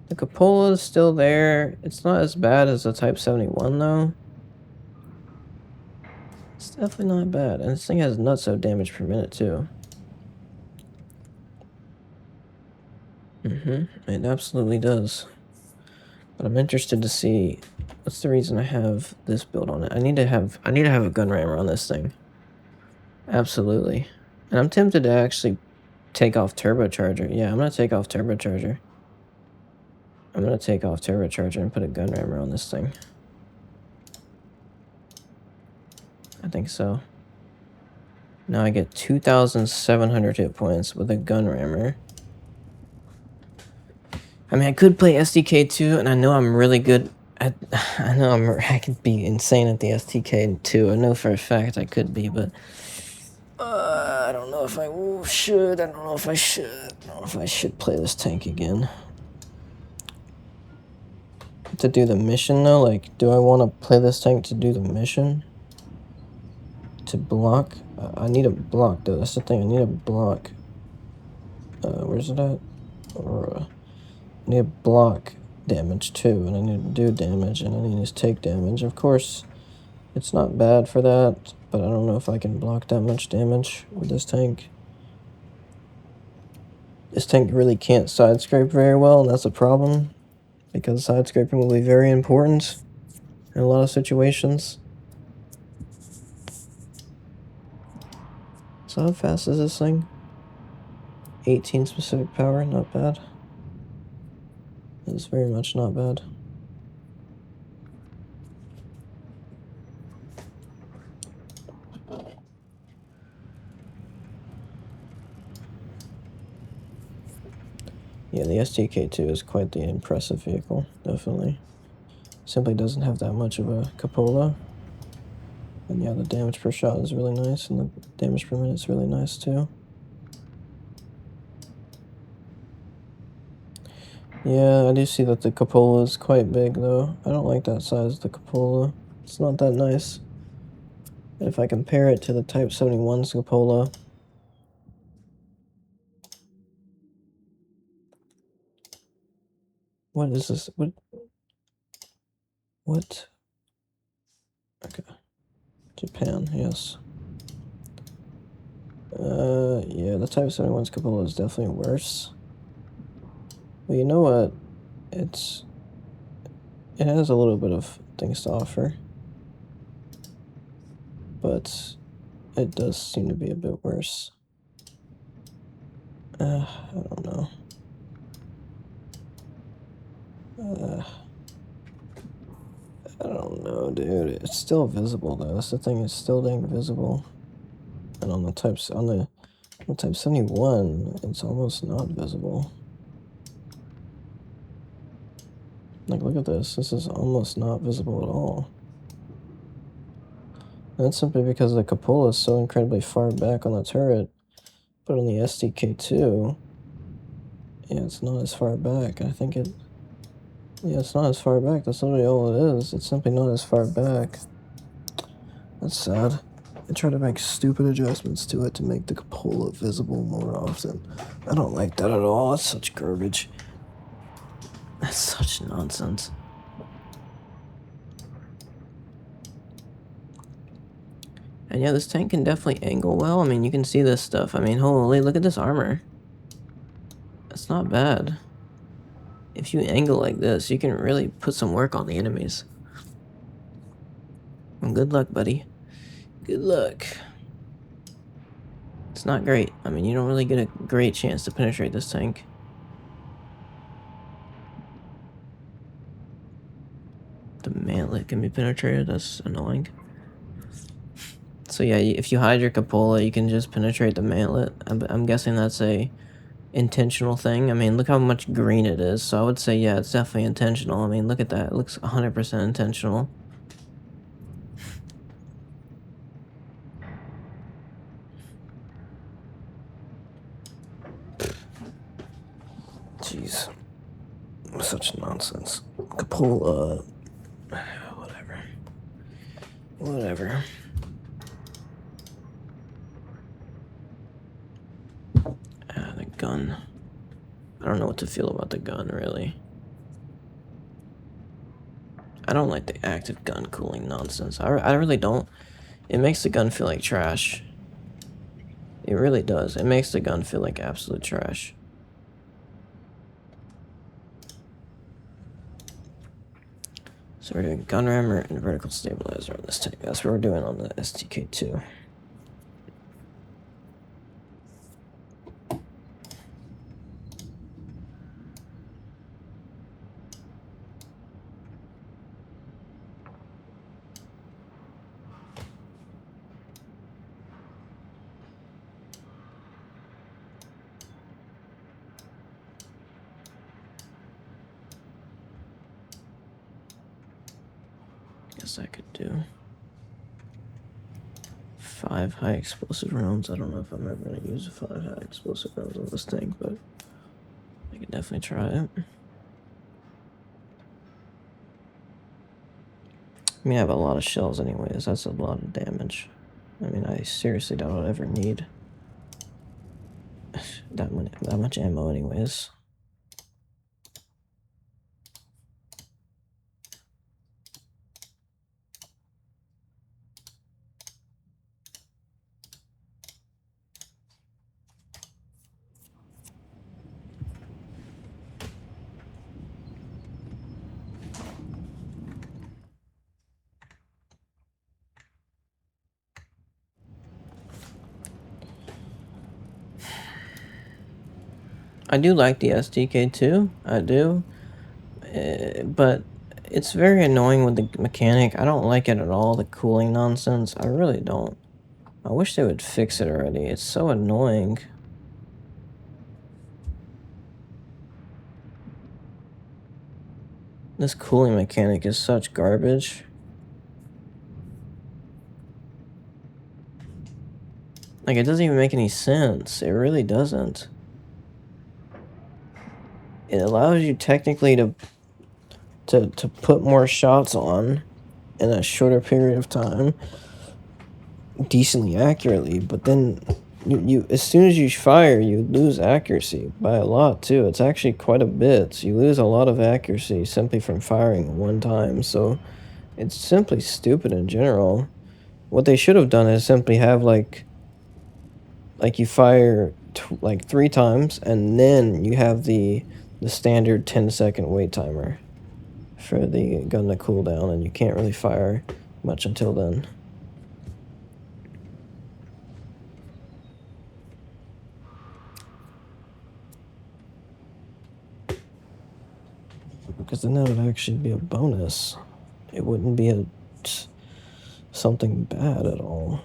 The cupola is still there. It's not as bad as the Type 71, though. It's definitely not bad. And this thing has nuts of damage per minute, too. It absolutely does. But I'm interested to see what's the reason I have this build on it. I need to have a gun rammer on this thing. Absolutely. And I'm tempted to actually take off turbocharger. Yeah, I'm gonna take off turbocharger. I'm gonna take off turbocharger and put a gun rammer on this thing. I think so. Now I get 2,700 hit points with a gun rammer. I mean, I could play STK2, and I know I'm really good at... I could be insane at the STK2. I know for a fact I could be, but... I don't know if I should. I don't know if I should. I don't know if I should play this tank again. To do the mission, though? Like, do I want to play this tank to do the mission? To block? I need a block, though. That's the thing. I need a block. Where's it at? I need to block damage, too. And I need to do damage, and I need to take damage. Of course, it's not bad for that, but I don't know if I can block that much damage with this tank. This tank really can't side scrape very well, and that's a problem, because side scraping will be very important in a lot of situations. So how fast is this thing? 18 specific power, not bad. It's very much not bad. Yeah, the STK2 is quite the impressive vehicle, definitely. Simply doesn't have that much of a cupola. And yeah, the damage per shot is really nice, and the damage per minute is really nice too. Yeah, I do see that the cupola is quite big though. I don't like that size of the cupola. It's not that nice. And if I compare it to the Type 71's cupola, what is this? What? Okay. Japan, yes. Yeah, the Type 71's cupola is definitely worse. But you know what? It has a little bit of things to offer. But it does seem to be a bit worse. I don't know. I don't know, dude. It's still visible though. That's the thing. It's still dang visible. And on the Type 71, it's almost not visible. Like, look at this. This is almost not visible at all. And that's simply because the cupola is so incredibly far back on the turret. But on the STK2, yeah, it's not as far back. I think it... Yeah, it's not as far back. That's literally all it is. It's simply not as far back. That's sad. I try to make stupid adjustments to it to make the cupola visible more often. I don't like that at all. That's such garbage. That's such nonsense. And yeah, this tank can definitely angle well. I mean, you can see this stuff. I mean, holy, look at this armor. That's not bad. If you angle like this, you can really put some work on the enemies. And good luck, buddy. Good luck. It's not great. I mean, you don't really get a great chance to penetrate this tank. The mantlet can be penetrated. That's annoying. So yeah, if you hide your cupola, you can just penetrate the mantlet. I'm guessing that's a intentional thing. I mean, look how much green it is. So I would say, yeah, it's definitely intentional. I mean, look at that. It looks 100% intentional. Jeez. Such nonsense. Cupola. Whatever. The gun. I don't know what to feel about the gun, really. I don't like the active gun cooling nonsense. I really don't. It makes the gun feel like trash. It really does. It makes the gun feel like absolute trash. So we're doing gun rammer and vertical stabilizer on this tank. That's what we're doing on the STK2. Guess I could do 5 high explosive rounds. I don't know if I'm ever going to use 5 high explosive rounds on this thing, but I can definitely try it. I mean, I have a lot of shells anyways. That's a lot of damage. I mean, I seriously doubt I'll ever need that much ammo anyways. I do like the STK2, I do, but it's very annoying with the mechanic. I don't like it at all, the cooling nonsense. I really don't. I wish they would fix it already. It's so annoying. This cooling mechanic is such garbage. Like, it doesn't even make any sense. It really doesn't. It allows you technically to put more shots on in a shorter period of time, decently accurately, but then you as soon as you fire, you lose accuracy by a lot too. It's actually quite a bit. So you lose a lot of accuracy simply from firing one time. So it's simply stupid in general. What they should have done is simply have like like you fire like 3 times, and then you have the standard 10-second wait timer for the gun to cool down, and you can't really fire much until then. Because then that would actually be a bonus. It wouldn't be something bad at all.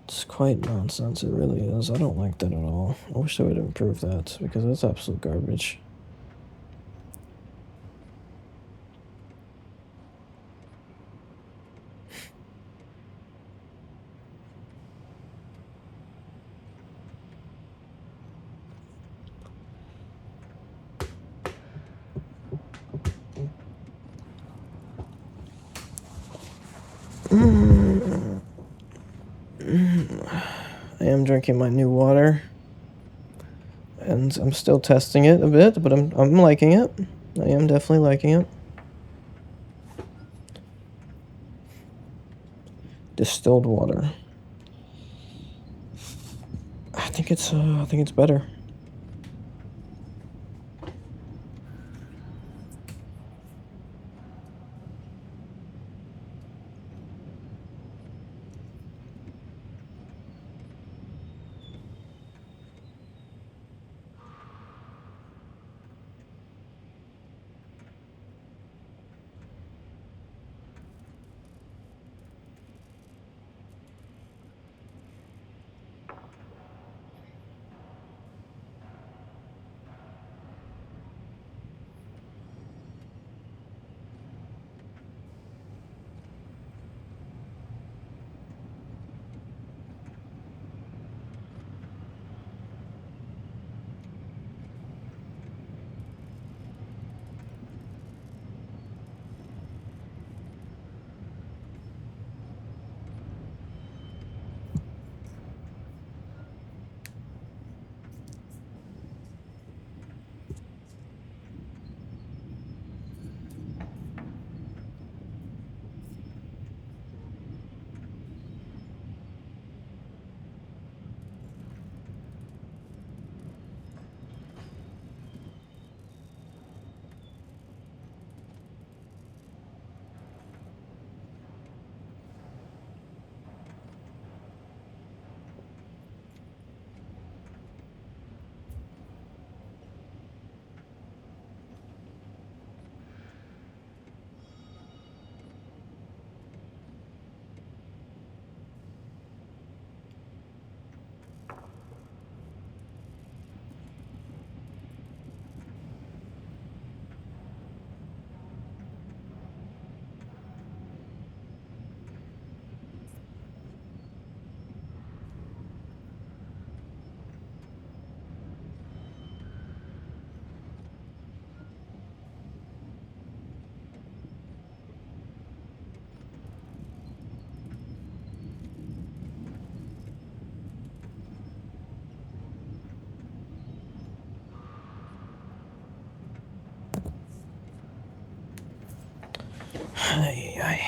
It's quite nonsense, it really is. I don't like that at all. I wish they would improve that, because that's absolute garbage. I am drinking my new water, and I'm still testing it a bit, but I'm liking it. I am definitely liking it. Distilled water. I think it's better. Ay, ay.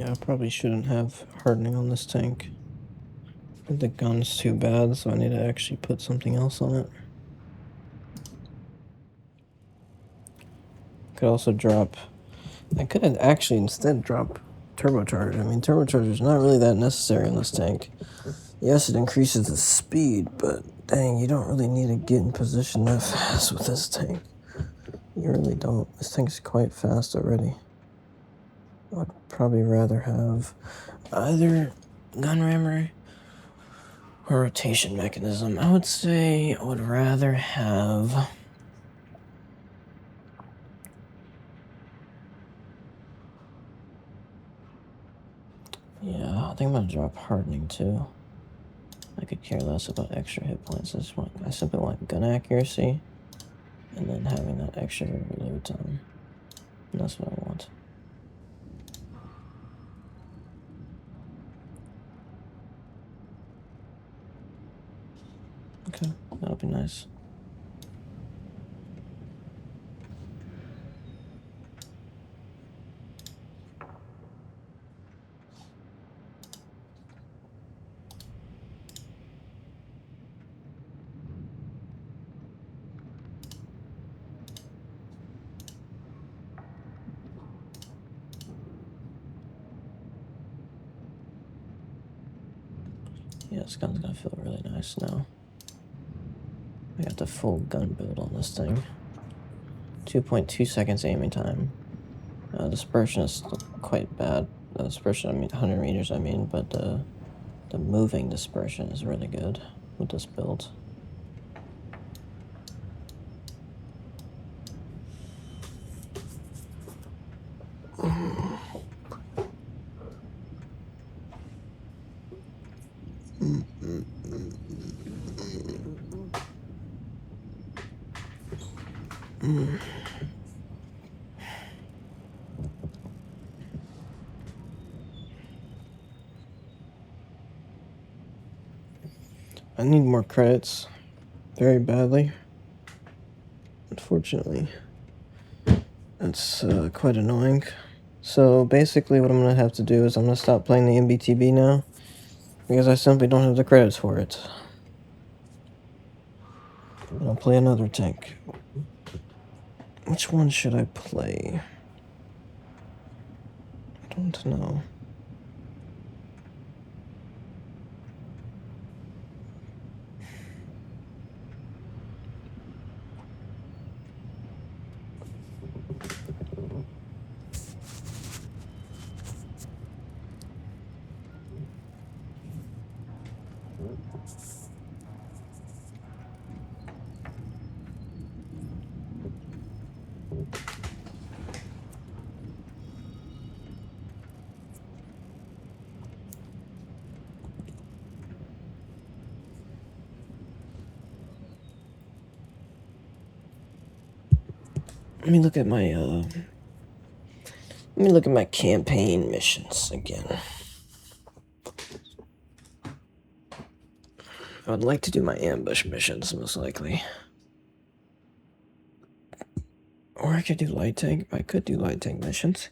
Yeah, I probably shouldn't have hardening on this tank. The gun's too bad, so I need to actually put something else on it. Could also drop... I could have actually instead drop turbocharger. I mean, turbocharger is not really that necessary in this tank. Yes, it increases the speed, but dang, you don't really need to get in position that fast with this tank. You really don't. This tank's quite fast already. I'd probably rather have either gun rammer or rotation mechanism. I would say I would rather have... Yeah, I think I'm gonna drop hardening too. I could care less about extra hit points. I simply want gun accuracy and then having that extra reload time. And that's what I want. Okay, that'll be nice. Yeah, this gun's gonna feel really nice now. I got the full gun build on this thing. 2.2 seconds aiming time. Dispersion is still quite bad. Dispersion, I mean 100 meters, I mean, but the moving dispersion is really good with this build. I need more credits very badly. Unfortunately, that's quite annoying. So basically what I'm going to have to do is I'm going to stop playing the MBTB now because I simply don't have the credits for it. And I'll play another tank. Which one should I play? I don't know. Let me look at my campaign missions again. I would like to do my ambush missions, most likely. Or I could do light tank. I could do light tank missions.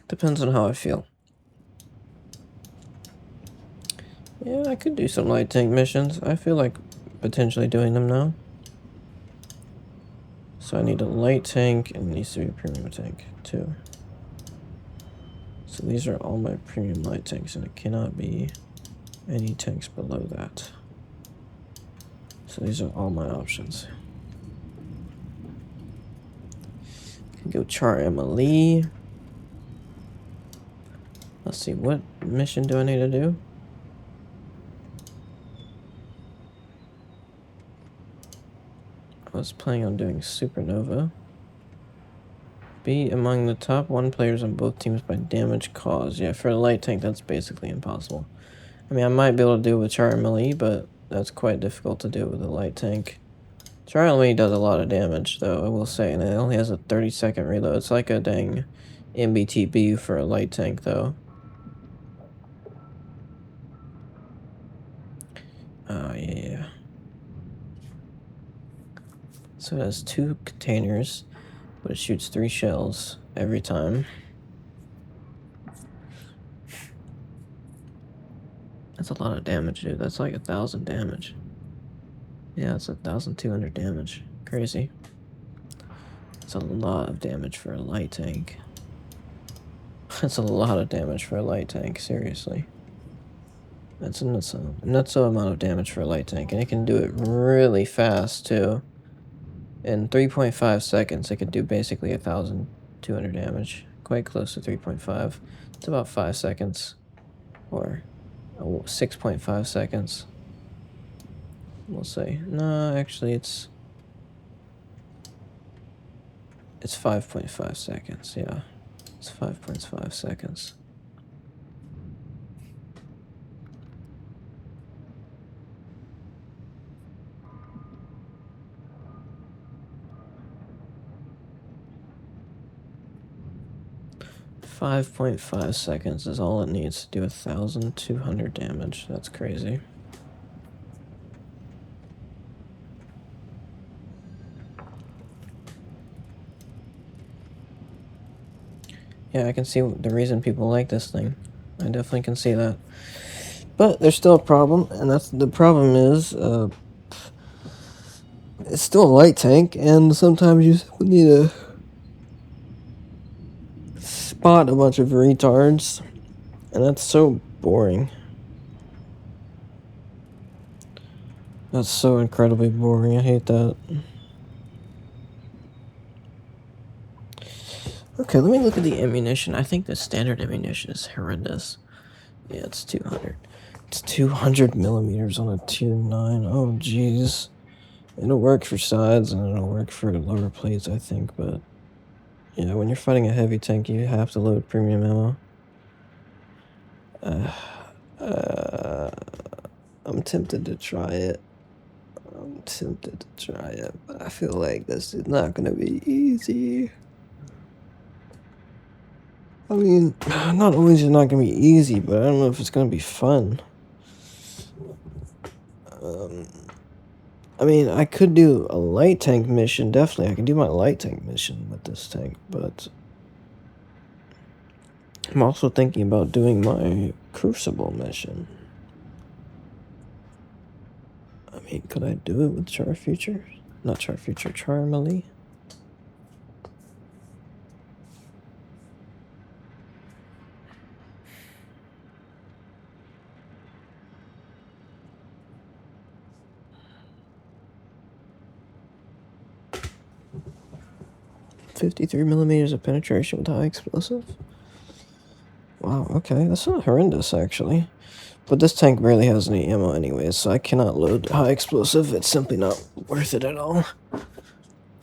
Depends on how I feel. Yeah, I could do some light tank missions. I feel like potentially doing them now. So I need a light tank, and it needs to be a premium tank, too. So these are all my premium light tanks, and it cannot be any tanks below that. So these are all my options. I can go Char Emily. Let's see, what mission do I need to do? I was planning on doing Supernova. Be among the top 1 players on both teams by damage caused. Yeah, for a light tank, that's basically impossible. I mean, I might be able to do it with Char Emily, but that's quite difficult to do with a light tank. Char Emily does a lot of damage, though, I will say, and it only has a 30-second reload. It's like a dang MBTB for a light tank, though. Yeah. So it has 2 containers, but it shoots 3 shells every time. That's a lot of damage, dude. That's like 1,000 damage. Yeah, it's 1,200 damage. Crazy. That's a lot of damage for a light tank. That's a lot of damage for a light tank, seriously. That's a nutso amount of damage for a light tank, and it can do it really fast, too. In 3.5 seconds, it could do basically 1,200 damage. Quite close to 3.5. It's about 5 seconds. Or 6.5 seconds. We'll say. No, actually, it's 5.5 seconds, yeah. It's 5.5 seconds. .5 seconds is all it needs to do 1,200 damage. That's crazy. Yeah, I can see the reason people like this thing. I definitely can see that. But there's still a problem, and that's the problem is it's still a light tank, and sometimes you need to spot a bunch of retards, and that's so boring. That's so incredibly boring. I hate that. Okay, let me look at the ammunition. I think the standard ammunition is horrendous. Yeah, it's 200. It's 200 millimeters on a tier 9. Oh, jeez. It'll work for sides and it'll work for lower plates, I think, but yeah, when you're fighting a heavy tank, you have to load premium ammo. I'm tempted to try it. But I feel like this is not gonna be easy. I mean, not only is it not gonna be easy, but I don't know if it's gonna be fun. I mean, I could do a light tank mission, definitely. I can do my light tank mission with this tank, but I'm also thinking about doing my Crucible mission. I mean, could I do it with Char Future? Not Char Future, Charmely. .53 millimeters of penetration with high explosive. Wow, okay, that's not horrendous, actually. But this tank barely has any ammo anyways, so I cannot load high explosive. It's simply not worth it at all.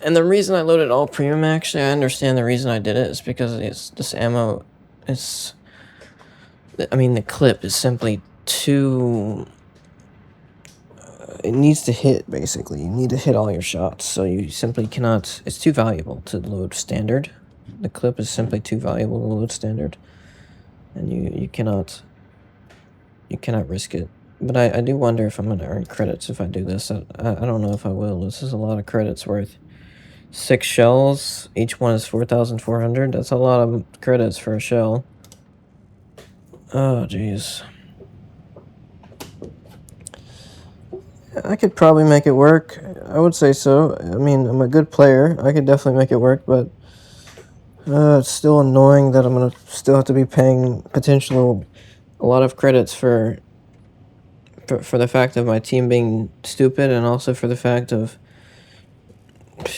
And the reason I loaded all premium, actually, I understand the reason I did it is because this ammo is... I mean, the clip is simply too... it needs to hit, basically. You need to hit all your shots, so you simply cannot... it's too valuable to load standard. The clip is simply too valuable to load standard. And you cannot risk it. But I do wonder if I'm going to earn credits if I do this. I don't know if I will. This is a lot of credits worth. 6 shells. Each one is 4,400. That's a lot of credits for a shell. Oh, jeez. I could probably make it work. I would say so. I mean, I'm a good player. I could definitely make it work, but it's still annoying that I'm going to still have to be paying potentially a lot of credits for the fact of my team being stupid, and also for the fact of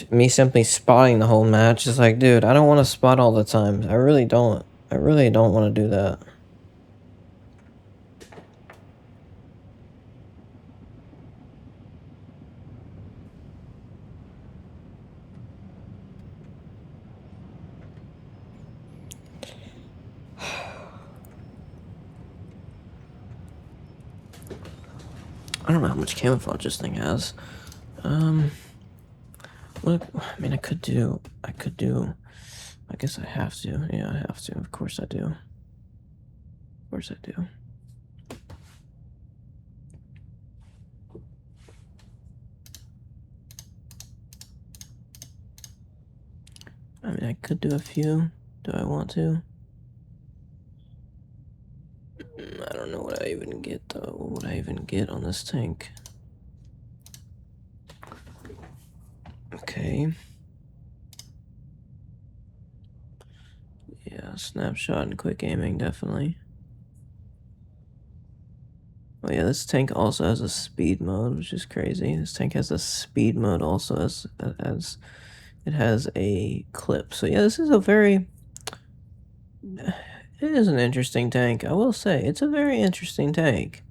me simply spotting the whole match. It's like, dude, I don't want to spot all the time. I really don't. I really don't want to do that. I don't know how much camouflage this thing has. Look, I mean, I could do, I guess I have to. Yeah, I have to. Of course I do. Of course I do. I mean, I could do a few. Do I want to? I don't know what I even get, though. What would I even get on this tank? Okay. Yeah, snapshot and quick aiming, definitely. Oh yeah, this tank also has a speed mode, which is crazy. This tank has a speed mode also as it has a clip. So yeah, this is a very... It is an interesting tank, I will say. It's a very interesting tank.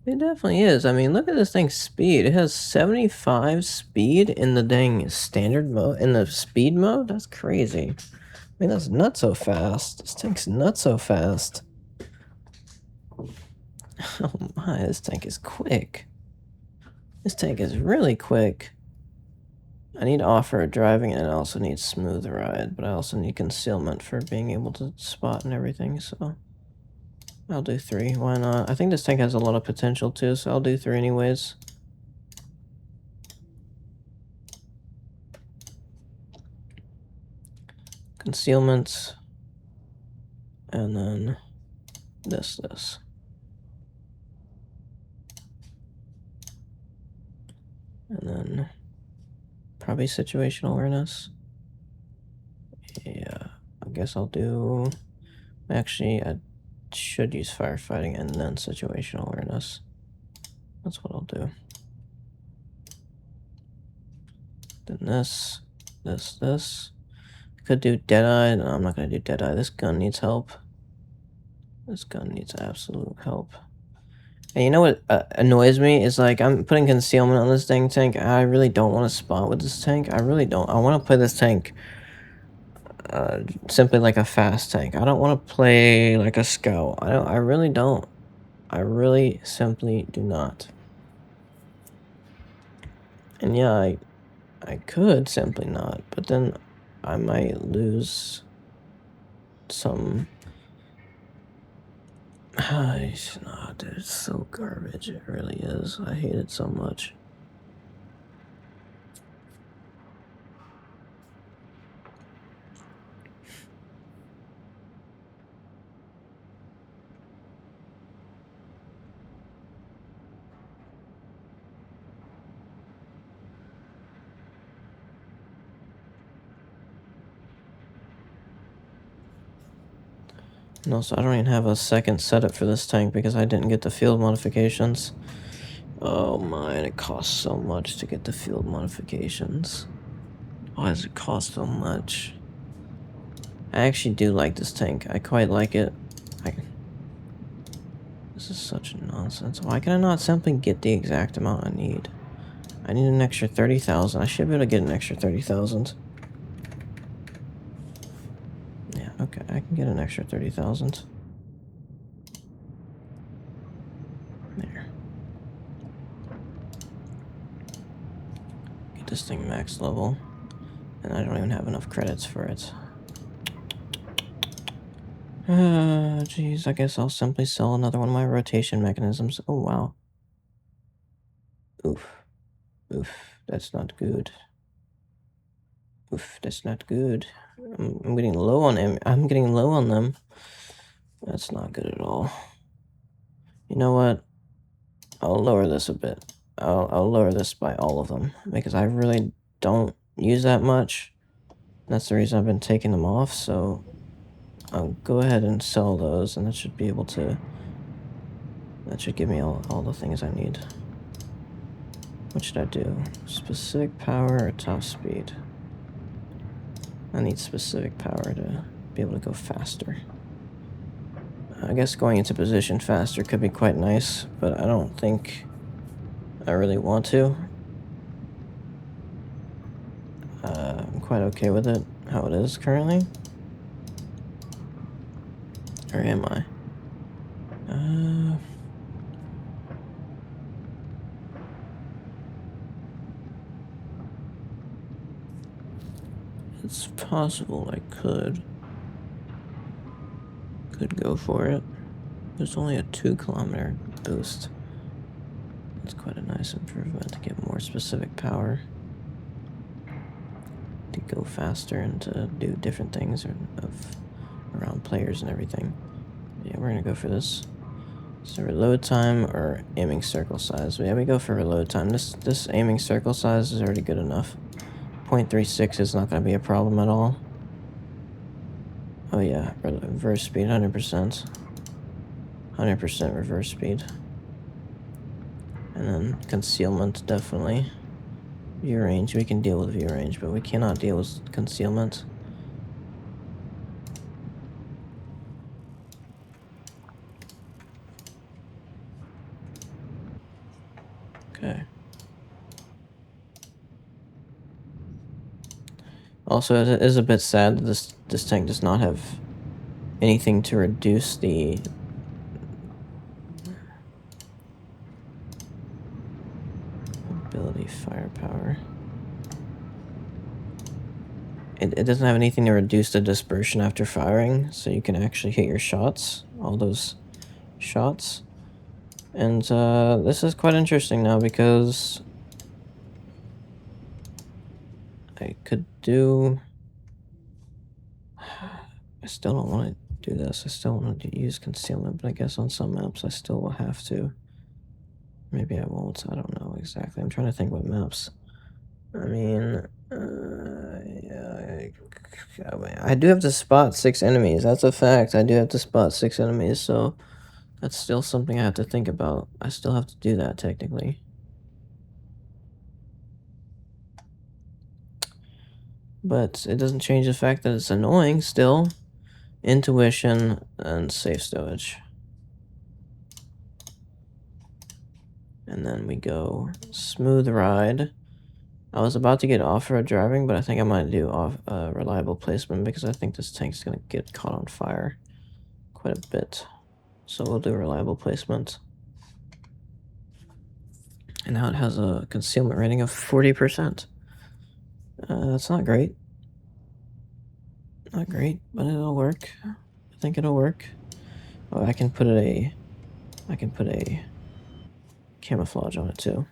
It definitely is. I mean, look at this thing's speed. It has 75 speed in the dang standard mode, in the speed mode? That's crazy. I mean, that's not so fast. This tank's not so fast. Oh my, this tank is quick. This tank is really quick. I need off-road driving and I also need smooth ride, but I also need concealment for being able to spot and everything, so I'll do 3. Why not? I think this tank has a lot of potential too, so I'll do 3 anyways. Concealment, and then this. And then probably situational awareness. Yeah, I guess I'll do... Actually, I should use firefighting and then situational awareness. That's what I'll do. Then this. I could do Deadeye. No, I'm not going to do Deadeye. This gun needs help. This gun needs absolute help. And you know what annoys me is, like, I'm putting concealment on this dang tank. I really don't want to spot with this tank. I really don't. I want to play this tank simply like a fast tank. I don't want to play like a scout. I really don't. I really simply do not. And yeah, I could simply not, but then I might lose some... It's not, dude. It's so garbage. It really is. I hate it so much. And also, I don't even have a second setup for this tank because I didn't get the field modifications. Oh man, it costs so much to get the field modifications. Why does it cost so much? I actually do like this tank. I quite like it. This is such nonsense. Why can I not simply get the exact amount I need? I need an extra 30,000. I should be able to get an extra 30,000. Yeah, okay, I can get an extra 30,000. There. Get this thing max level. And I don't even have enough credits for it. Jeez, I guess I'll simply sell another one of my rotation mechanisms. Oh, wow. Oof. Oof, that's not good. Oof, that's not good. I'm getting low on them. I'm getting low on them. That's not good at all. You know what? I'll lower this a bit. I'll lower this by all of them because I really don't use that much. That's the reason I've been taking them off, so I'll go ahead and sell those, and that should be able to... That should give me all the things I need. What should I do? Specific power or top speed? I need specific power to be able to go faster. I guess going into position faster could be quite nice, but I don't think I really want to. I'm quite okay with it, how it is currently. Or am I? It's possible I could go for it. There's only a 2-kilometer boost. That's quite a nice improvement to get more specific power. go faster and to do different things around players and everything. Yeah, we're gonna go for this. So reload time or aiming circle size. Yeah, we go for reload time. This aiming circle size is already good enough. 0.36 is not gonna be a problem at all. Oh yeah, reverse speed, 100%. 100% reverse speed. And then concealment, definitely. View range, we can deal with view range, but we cannot deal with concealment. Okay. Also, it is a bit sad that this tank does not have anything to reduce the ability firepower. It doesn't have anything to reduce the dispersion after firing, so you can actually hit your shots, all those shots. And this is quite interesting now because I could do... I still don't want to do this. I still want to use concealment, but I guess on some maps I still will have to. Maybe I won't. I don't know exactly. I'm trying to think what maps. I mean, yeah, I do have to spot 6 enemies. That's a fact. I do have to spot 6 enemies, so that's still something I have to think about. I still have to do that, technically. But it doesn't change the fact that it's annoying still. Intuition and safe stowage. And then we go smooth ride. I was about to get off-road driving, but I think I might do reliable placement because I think this tank's gonna get caught on fire quite a bit. So we'll do reliable placement. And now it has a concealment rating of 40%. That's not great. Not great, but it'll work. I think it'll work. Oh, I can put a camouflage on it too.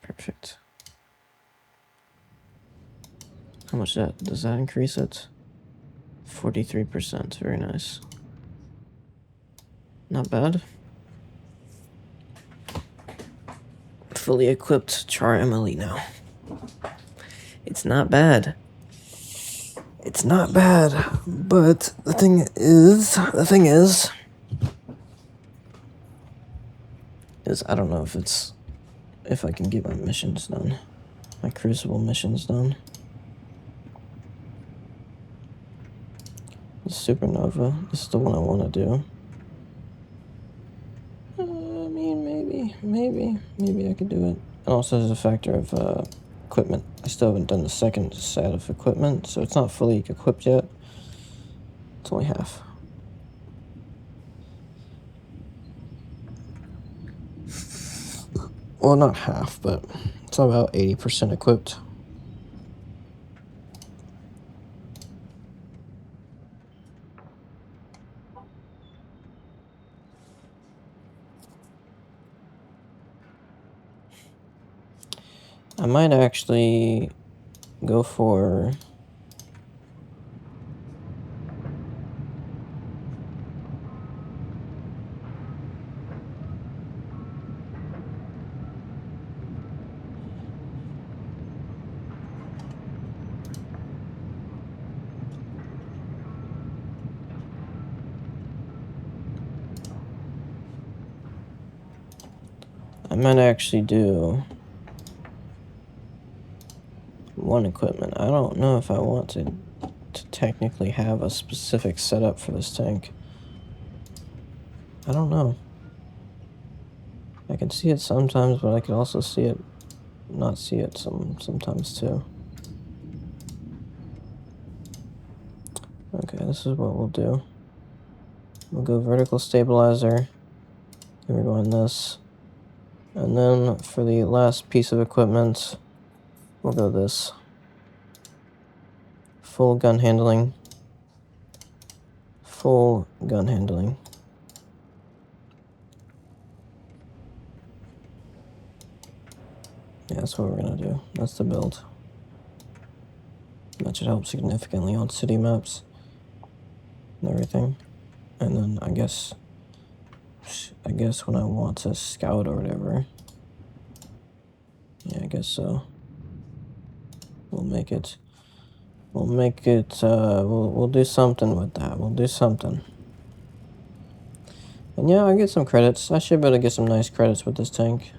Perfect. How much does that increase it? 43%. Very nice. Not bad. Fully equipped Char Emily now. It's not bad. It's not bad, but the thing is I don't know if I can get my missions done, my Crucible missions done. The Supernova, this is the one I want to do. I mean, maybe I could do it. And also there's a factor of equipment. I still haven't done the second set of equipment, so it's not fully equipped yet. It's only half. Well, not half, but it's about 80% equipped. I might actually go for... I might actually do one equipment. I don't know if I want to technically have a specific setup for this tank. I don't know. I can see it sometimes, but I can also see it, not see it sometimes too. Okay, this is what we'll do. We'll go vertical stabilizer. Then we're going this. And then for the last piece of equipment, we'll go this. full gun handling. Full gun handling. Yeah, that's what we're gonna do. That's the build. That should help significantly on city maps and everything. And then I guess when I want to scout or whatever, yeah, I guess so. We'll make it. We'll do something with that. We'll do something. And yeah, I get some credits. I should be able to get some nice credits with this tank.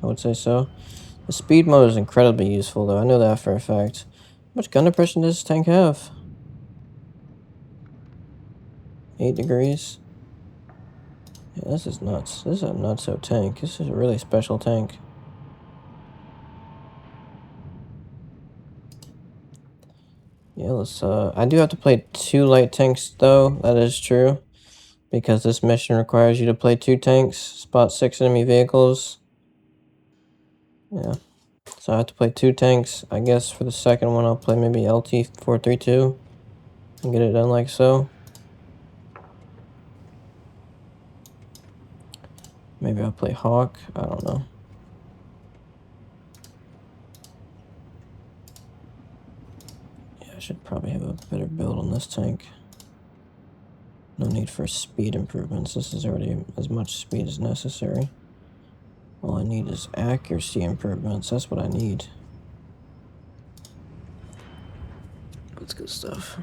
I would say so. The speed mode is incredibly useful, though. I know that for a fact. How much gun depression does this tank have? 8 degrees. Yeah, this is nuts. This is a nutso tank. This is a really special tank. Yeah, let's, I do have to play 2 light tanks, though. That is true. Because this mission requires you to play 2 tanks, spot 6 enemy vehicles. Yeah. So I have to play 2 tanks. I guess for the second one, I'll play maybe LT-432 and get it done like so. Maybe I'll play Hawk. I don't know. Yeah, I should probably have a better build on this tank. No need for speed improvements. This is already as much speed as necessary. All I need is accuracy improvements. That's what I need. That's good stuff.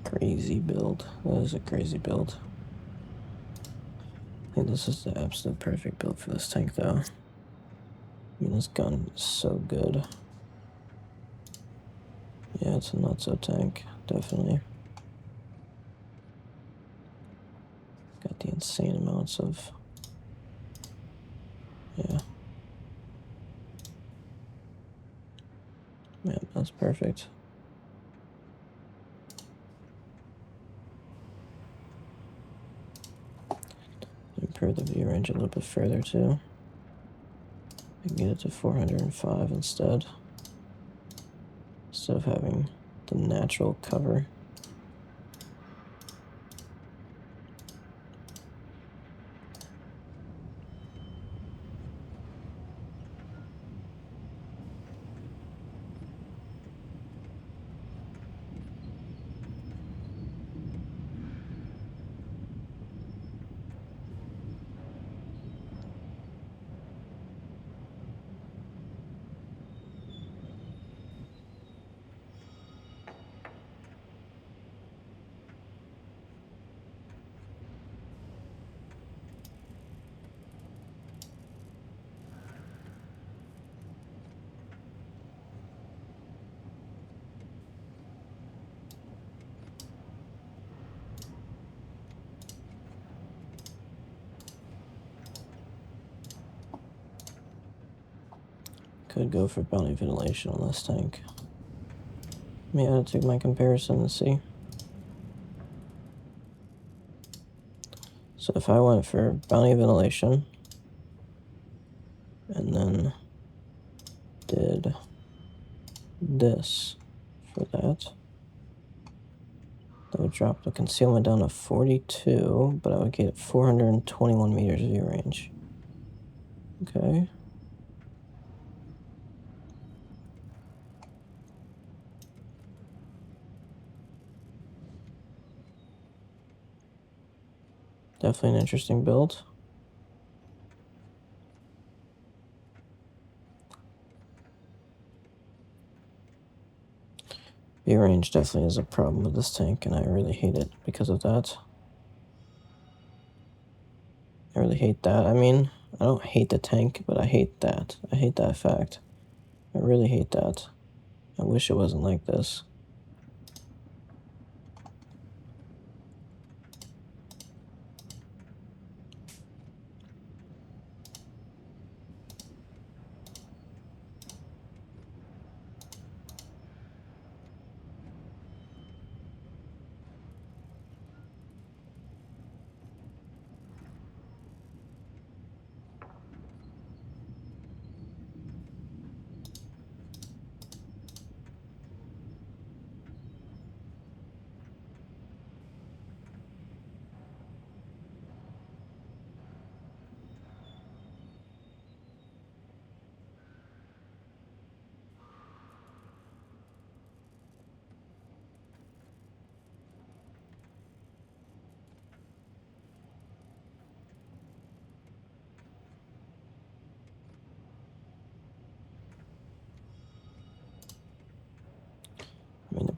Crazy build. That is a crazy build. I think this is the absolute perfect build for this tank, though. I mean, this gun is so good. Yeah, it's a nutso tank, definitely. Got the insane amounts of... Yeah. Man, that's perfect. Improve the view range a little bit further, too. I can get it to 405 instead of having the natural cover. Could go for bounty ventilation on this tank. Let me add it to my comparison and see. So if I went for bounty ventilation and then did this for that, that would drop the concealment down to 42, but I would get 421 meters view range. Okay. Definitely an interesting build. View range definitely is a problem with this tank, and I really hate it because of that. I really hate that. I mean, I don't hate the tank, but I hate that. I hate that fact. I really hate that. I wish it wasn't like this.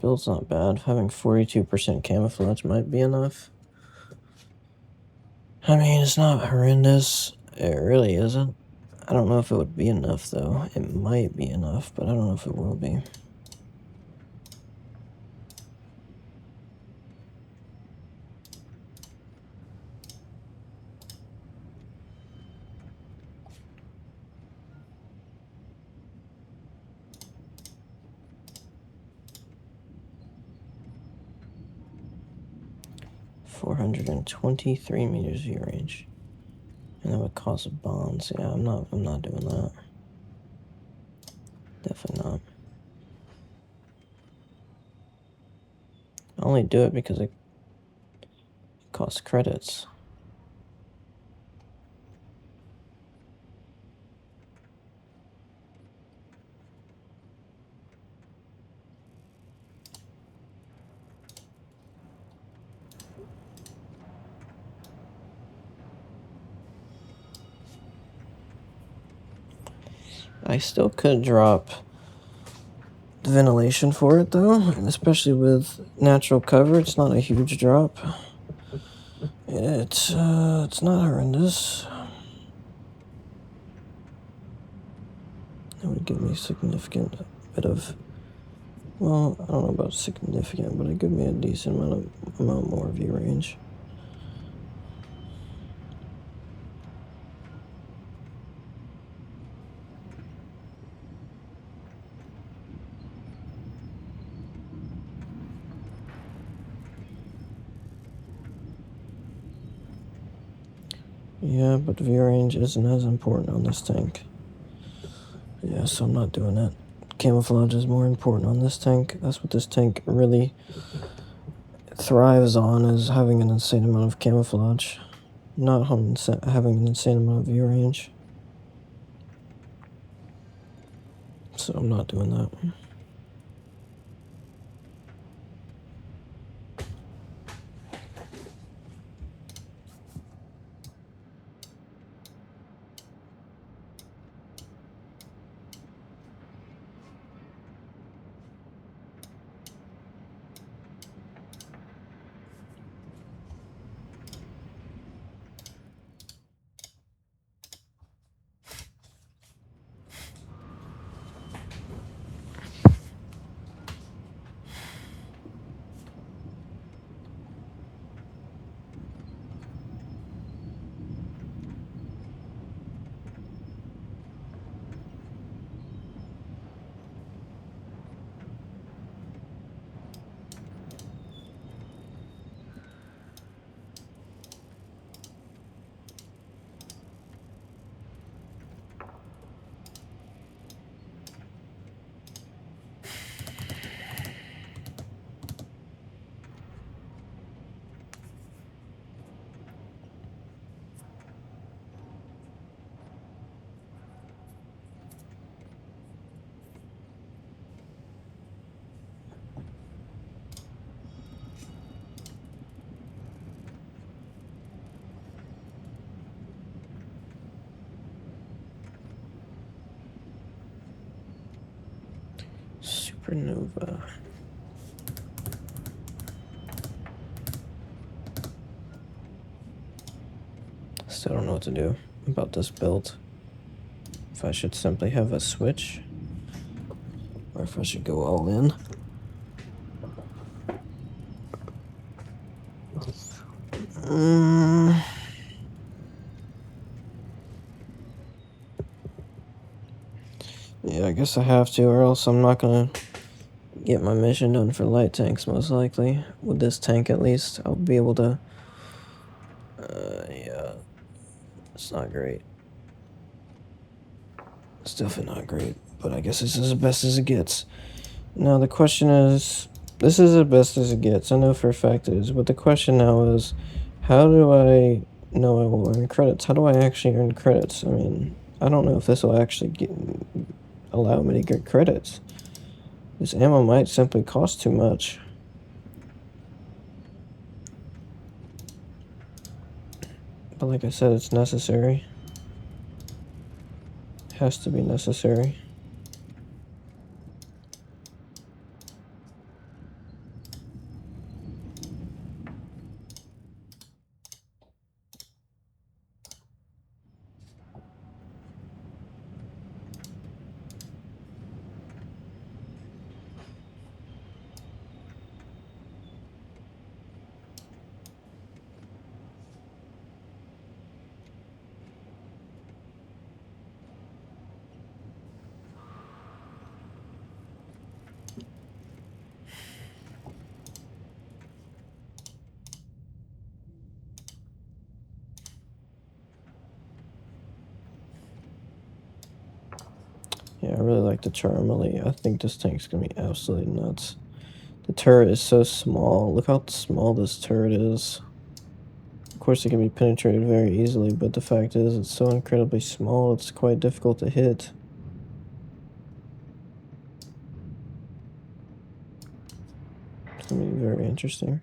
build's not bad. Having 42% camouflage might be enough. I mean, it's not horrendous. It really isn't. I don't know if it would be enough, though. It might be enough, but I don't know if it will be. $423 meters view range. And that would cause bonds. Yeah, I'm not doing that. Definitely not. I only do it because it costs credits. I still could drop the ventilation for it, though, and especially with natural cover, it's not a huge drop. It's not horrendous. It would give me a significant bit of, well, I don't know about significant, but it give me a decent amount more view range. Yeah, but view range isn't as important on this tank. Yeah, so I'm not doing it. Camouflage is more important on this tank. That's what this tank really thrives on, is having an insane amount of camouflage, not having an insane amount of view range. So I'm not doing that. Supernova. Still don't know what to do about this build. If I should simply have a switch, or if I should go all in. Yeah, I guess I have to, or else I'm not gonna get my mission done for light tanks, most likely. With this tank, at least, I'll be able to. Yeah. It's not great. It's definitely not great, but I guess this is the best as it gets. Now, the question is, this is the best as it gets. I know for a fact it is, but the question now is, how do I know I will earn credits? How do I actually earn credits? I mean, I don't know if this will actually allow me to get credits. This ammo might simply cost too much. But like I said, it's necessary. It has to be necessary. Yeah, I really like the Charmely. I think this tank's gonna be absolutely nuts. The turret is so small. Look how small this turret is. Of course, it can be penetrated very easily, but the fact is, it's so incredibly small, it's quite difficult to hit. It's gonna be very interesting.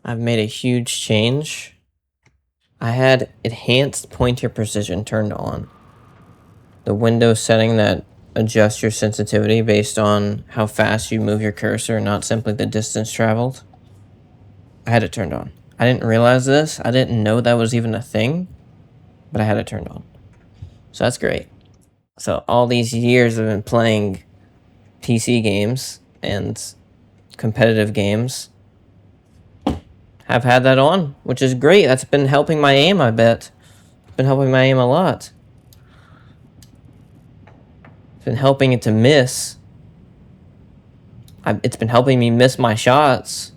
I've made a huge change. I had enhanced pointer precision turned on. The window setting that adjusts your sensitivity based on how fast you move your cursor, not simply the distance traveled. I had it turned on. I didn't realize this. I didn't know that was even a thing, but I had it turned on. So that's great. So all these years I've been playing PC games and competitive games, have had that on, which is great. That's been helping my aim, I bet. It's been helping my aim a lot. It's been helping it to miss. It's been helping me miss my shots.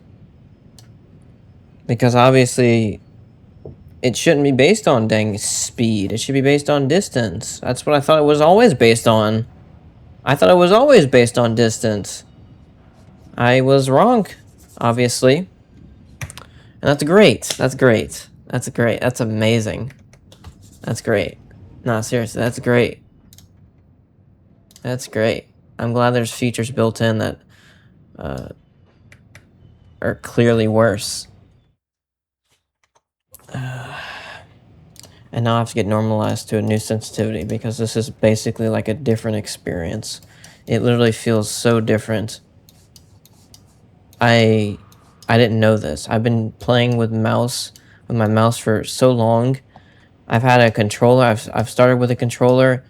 Because obviously, it shouldn't be based on dang speed. It should be based on distance. That's what I thought it was always based on. I thought it was always based on distance. I was wrong, obviously. And that's great. That's great. That's great. That's amazing. That's great. No, seriously, that's great. That's great. I'm glad there's features built in that are clearly worse. And now I have to get normalized to a new sensitivity because this is basically like a different experience. It literally feels so different. I didn't know this. I've been playing with my mouse for so long. I've had a controller. I've started with a controller,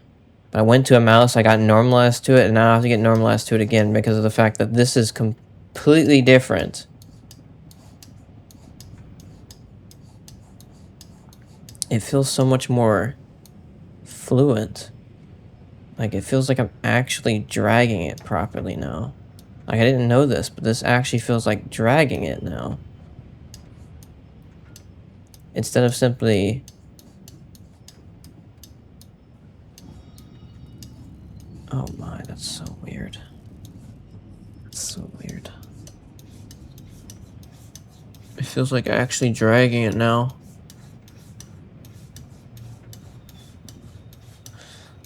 but I went to a mouse. I got normalized to it, and now I have to get normalized to it again because of the fact that this is completely different. It feels so much more fluent. Like, it feels like I'm actually dragging it properly now. Like, I didn't know this, but this actually feels like dragging it now. Instead of simply... Oh my, that's so weird. That's so weird. It feels like actually dragging it now.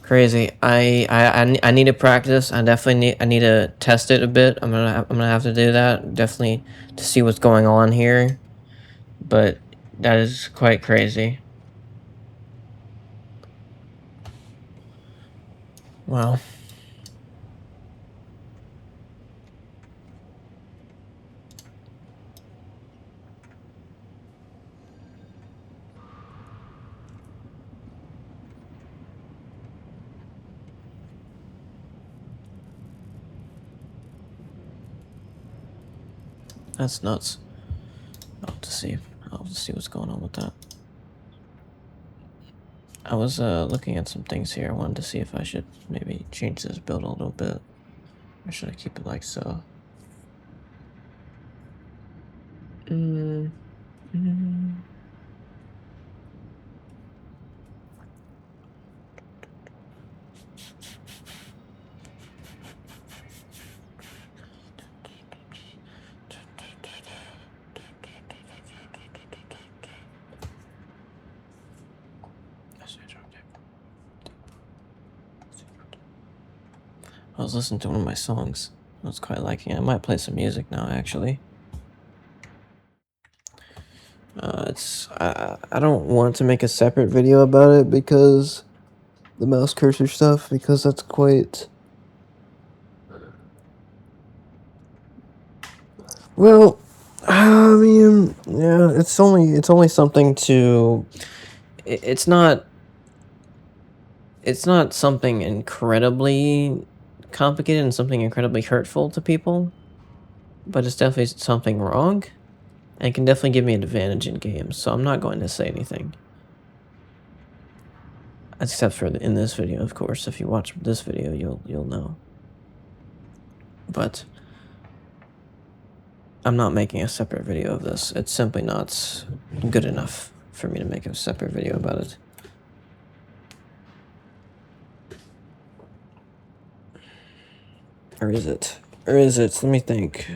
Crazy. I need to practice. I need to test it a bit. I'm gonna have to do that definitely to see what's going on here. But that is quite crazy. Wow. That's nuts. I'll have to see. I'll have to see what's going on with that. I was looking at some things here. I wanted to see if I should maybe change this build a little bit. Or should I keep it like so? I was listening to one of my songs. I was quite liking it. I might play some music now, actually. I don't want to make a separate video about it because the mouse cursor stuff, because that's quite... Well, I mean, yeah, it's only something to... It's not something incredibly complicated and something incredibly hurtful to people, but it's definitely something wrong, and it can definitely give me an advantage in games, so I'm not going to say anything. Except for in this video, of course. If you watch this video, you'll know. But I'm not making a separate video of this. It's simply not good enough for me to make a separate video about it. Or is it? Or is it? Let me think.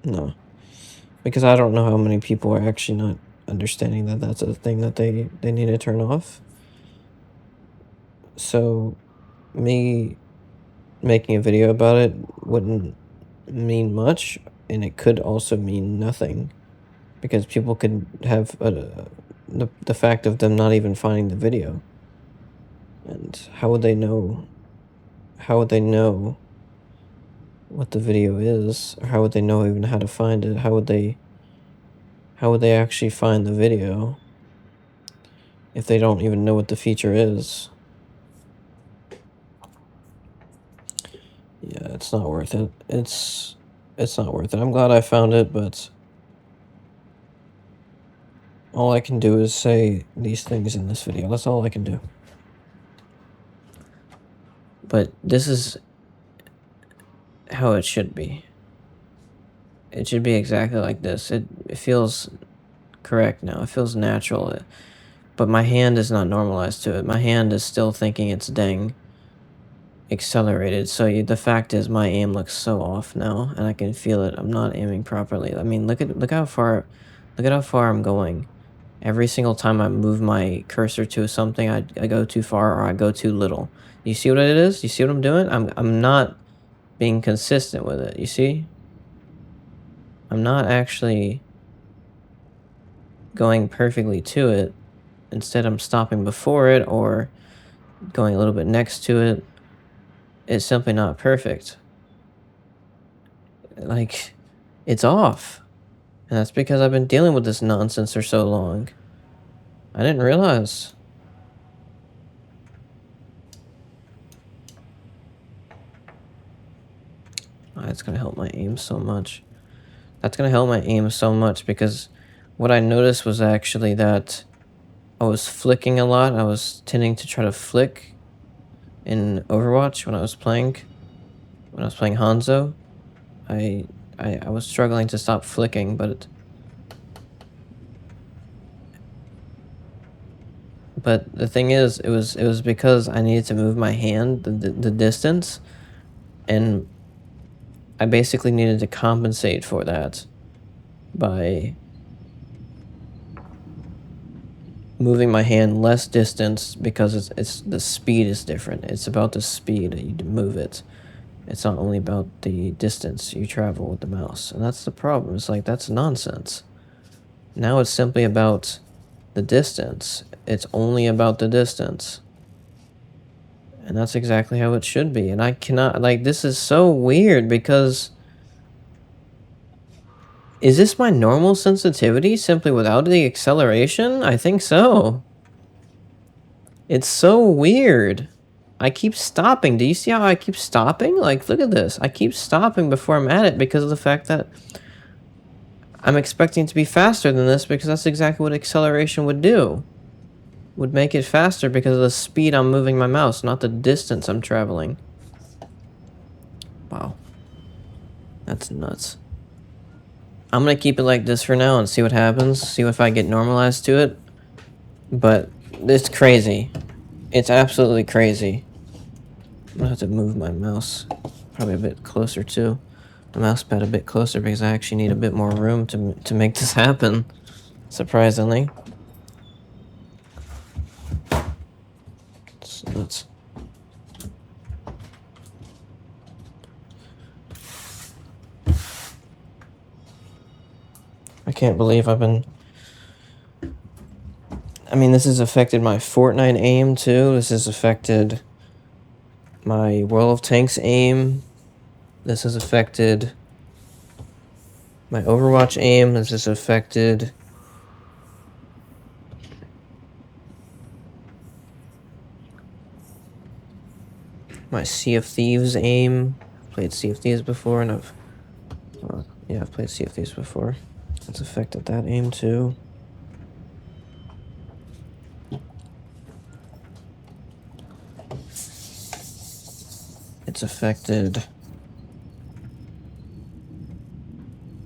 No. Because I don't know how many people are actually not understanding that that's a thing that they need to turn off. So, me making a video about it wouldn't mean much, and it could also mean nothing. Because people could have the fact of them not even finding the video. And how would they know? How would they know what the video is? Or how would they know even how to find it? How would they actually find the video if they don't even know what the feature is? Yeah, it's not worth it. It's not worth it. I'm glad I found it, but all I can do is say these things in this video. That's all I can do. But this is how it should be. It should be exactly like this. It feels correct now. It feels natural. But my hand is not normalized to it. My hand is still thinking it's dang accelerated. So the fact is my aim looks so off now, and I can feel it. I'm not aiming properly. I mean, look at how far I'm going. Every single time I move my cursor to something, I go too far or I go too little. You see what it is? You see what I'm doing? I'm not being consistent with it. You see? I'm not actually going perfectly to it. Instead, I'm stopping before it or going a little bit next to it. It's simply not perfect. Like, it's off. And that's because I've been dealing with this nonsense for so long. I didn't realize. It's going to help my aim so much. That's going to help my aim so much because what I noticed was actually that I was flicking a lot. I was tending to try to flick in Overwatch when I was playing Hanzo. I was struggling to stop flicking, but the thing is, it was because I needed to move my hand the distance, and I basically needed to compensate for that by moving my hand less distance because it's the speed is different. It's about the speed that you move it. It's not only about the distance you travel with the mouse, and that's the problem. It's like that's nonsense. Now it's simply about the distance. It's only about the distance. And that's exactly how it should be. And I cannot, like, this is so weird because is this my normal sensitivity simply without the acceleration? I think so. It's so weird. I keep stopping. Do you see how I keep stopping? Like, look at this. I keep stopping before I'm at it because of the fact that I'm expecting to be faster than this because that's exactly what acceleration would do. Would make it faster because of the speed I'm moving my mouse, not the distance I'm traveling. Wow. That's nuts. I'm gonna keep it like this for now and see what happens. See if I get normalized to it. But it's crazy. It's absolutely crazy. I'm gonna have to move my mouse probably a bit closer too. The mouse pad a bit closer because I actually need a bit more room to make this happen. Surprisingly. It's nuts. I can't believe I've been... I mean, this has affected my Fortnite aim too. This has affected my World of Tanks aim. This has affected my Overwatch aim. This has affected my Sea of Thieves aim. I've played Sea of Thieves before, and I've played Sea of Thieves before. It's affected that aim too. It's affected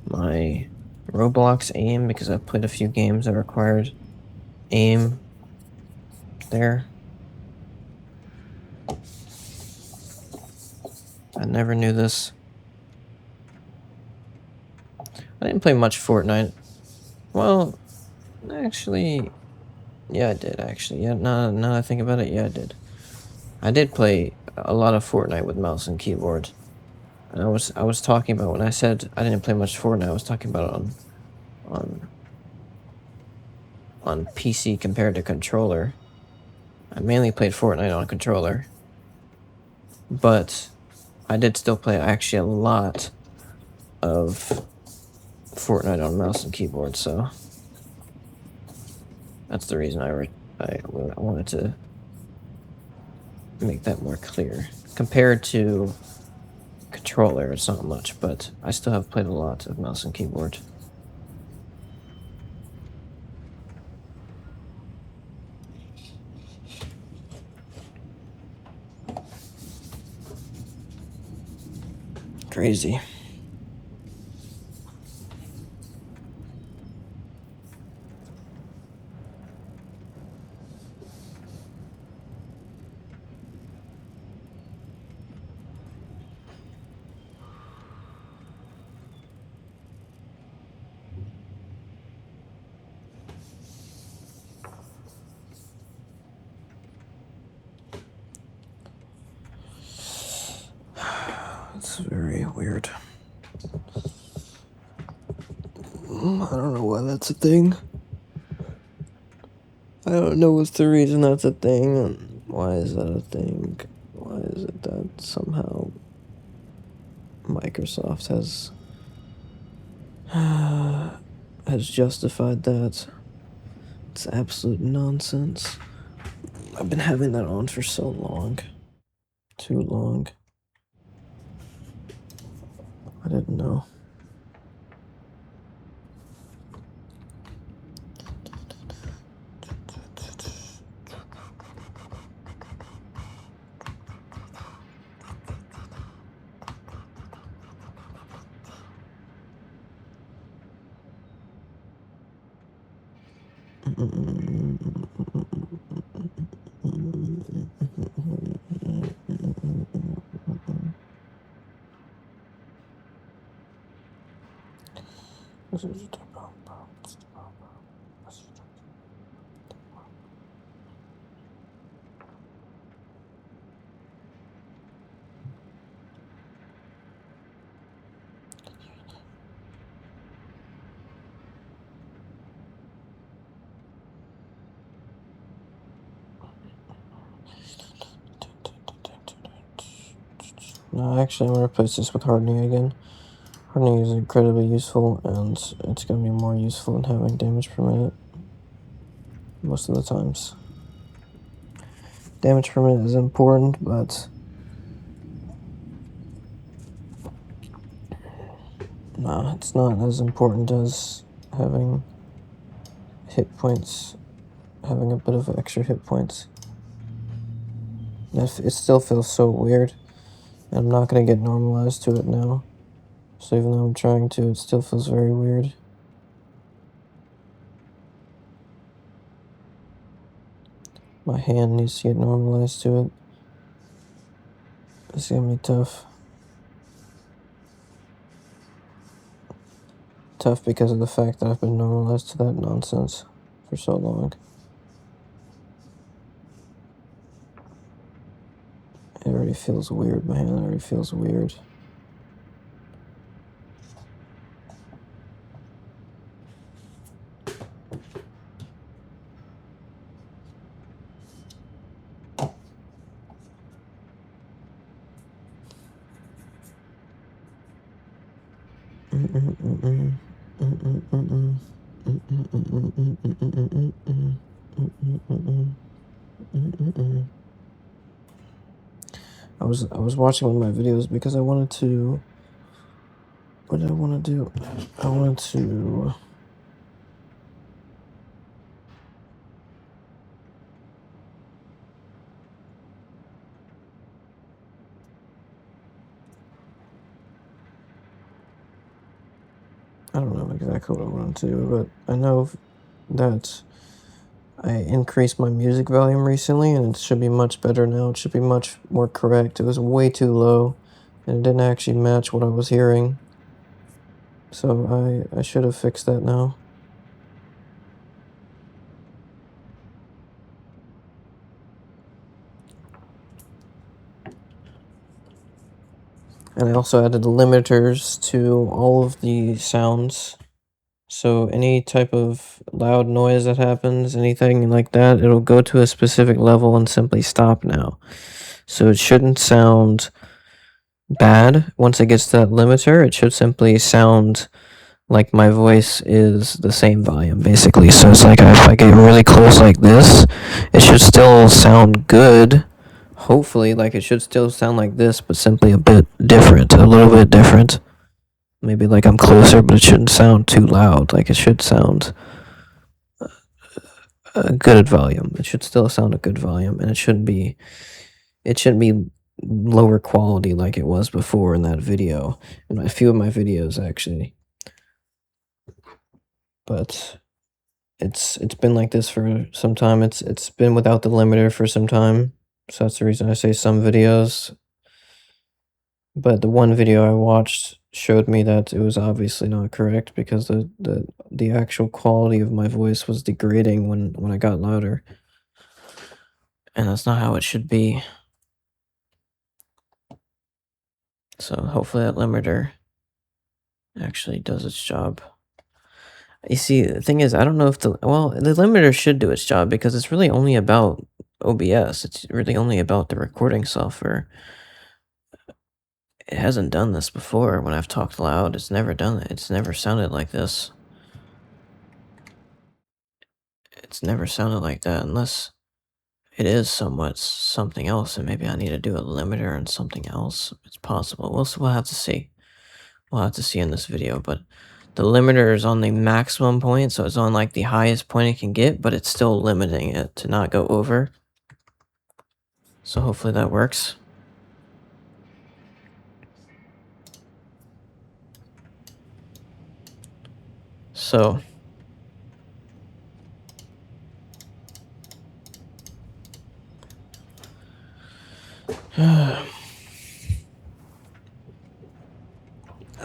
my Roblox aim because I've played a few games that required aim there. I never knew this. I didn't play much Fortnite. Well, actually, yeah, I did, actually. Yeah, now that I think about it, yeah, I did. I did play a lot of Fortnite with mouse and keyboard. And I was talking about, when I said I didn't play much Fortnite, I was talking about it on PC compared to controller. I mainly played Fortnite on controller. But I did still play actually a lot of Fortnite on mouse and keyboard, so that's the reason I wanted to make that more clear. Compared to controller, it's not much, but I still have played a lot of mouse and keyboard. Crazy. It's very weird. I don't know why that's a thing. I don't know what's the reason that's a thing, and why is that a thing? Why is it that somehow Microsoft has justified that? It's absolute nonsense. I've been having that on for so long. Too long. I didn't know. No, actually, I'm going to replace this with hardening again. Hardening is incredibly useful, and it's going to be more useful than having damage per minute. Most of the times. Damage per minute is important, but no, it's not as important as having hit points, having a bit of extra hit points. It still feels so weird, and I'm not going to get normalized to it now. So even though I'm trying to, it still feels very weird. My hand needs to get normalized to it. It's gonna be tough. Tough because of the fact that I've been normalized to that nonsense for so long. It already feels weird. My hand already feels weird. I was watching one of my videos because I wanted to. What did I want to do? I wanted to. I don't know exactly what I wanted to do, but I know that I increased my music volume recently, and it should be much better now. It should be much more correct. It was way too low, and it didn't actually match what I was hearing. So I should have fixed that now. And I also added limiters to all of the sounds. So any type of loud noise that happens, anything like that, it'll go to a specific level and simply stop now. So it shouldn't sound bad once it gets to that limiter. It should simply sound like my voice is the same volume, basically. So it's like if I get really close like this, it should still sound good. Hopefully, like it should still sound like this, but simply a bit different, a little bit different. Maybe like I'm closer, but it shouldn't sound too loud. Like it should sound a good volume. It should still sound a good volume, and it shouldn't be lower quality like it was before in that video, in a few of my videos actually. But it's been like this for some time. It's been without the limiter for some time, so that's the reason I say some videos. But the one video I watched showed me that it was obviously not correct because the actual quality of my voice was degrading when I got louder. And that's not how it should be. So hopefully that limiter actually does its job. You see, the thing is, I don't know if the limiter should do its job because it's really only about OBS. It's really only about the recording software. It hasn't done this before when I've talked loud. It's never done it. It's never sounded like this. It's never sounded like that unless it is somewhat something else, and maybe I need to do a limiter and something else. It's possible. We'll have to see. We'll have to see in this video, but the limiter is on the maximum point, so it's on like the highest point it can get, but it's still limiting it to not go over. So hopefully that works. So I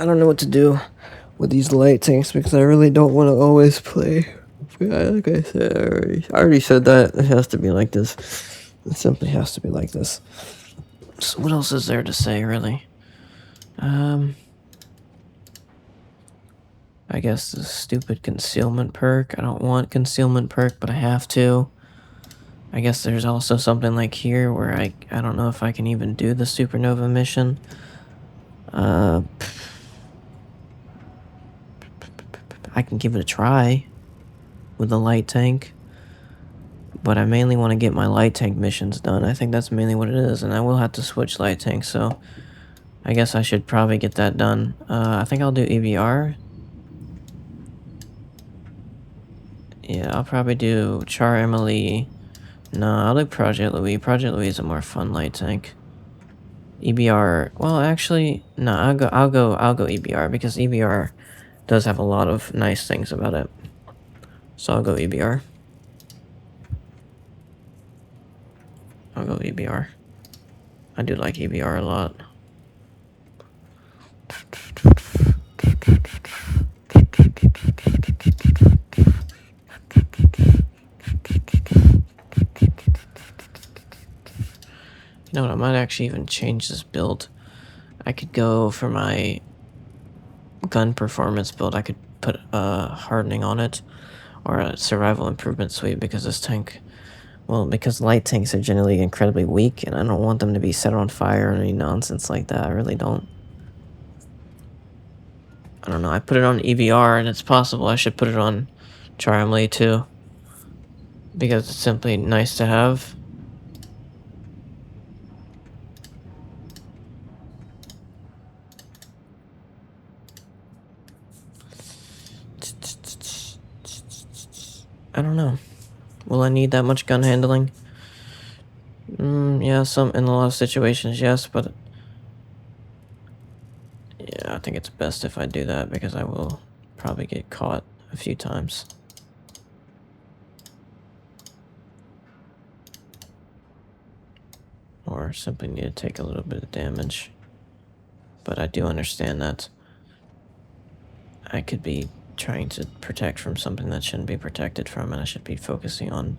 don't know what to do with these light tanks because I really don't want to always play. Like I said, I already said that. It has to be like this. It simply has to be like this. So what else is there to say, really? I guess the stupid concealment perk. I don't want concealment perk, but I have to. I guess there's also something like here where I don't know if I can even do the supernova mission. I can give it a try with the light tank, but I mainly want to get my light tank missions done. I think that's mainly what it is, and I will have to switch light tanks, so I guess I should probably get that done. I think I'll do EBR. Yeah, I'll probably do Char Emily. No, I'll do Project Louis. Project Louis is a more fun light tank. EBR. Well, actually, no. I'll go EBR because EBR does have a lot of nice things about it. So I'll go EBR. I'll go EBR. I do like EBR a lot. You know what, I might actually even change this build. I could go for my gun performance build, I could put hardening on it, or a survival improvement suite, because this tank, well, because light tanks are generally incredibly weak, and I don't want them to be set on fire or any nonsense like that. I really don't. I don't know, I put it on EBR, and it's possible I should put it on Char Emily too, because it's simply nice to have. I don't know. Will I need that much gun handling? Yeah, in a lot of situations, yes, but yeah, I think it's best if I do that because I will probably get caught a few times. Or simply need to take a little bit of damage. But I do understand that I could be trying to protect from something that shouldn't be protected from, and I should be focusing on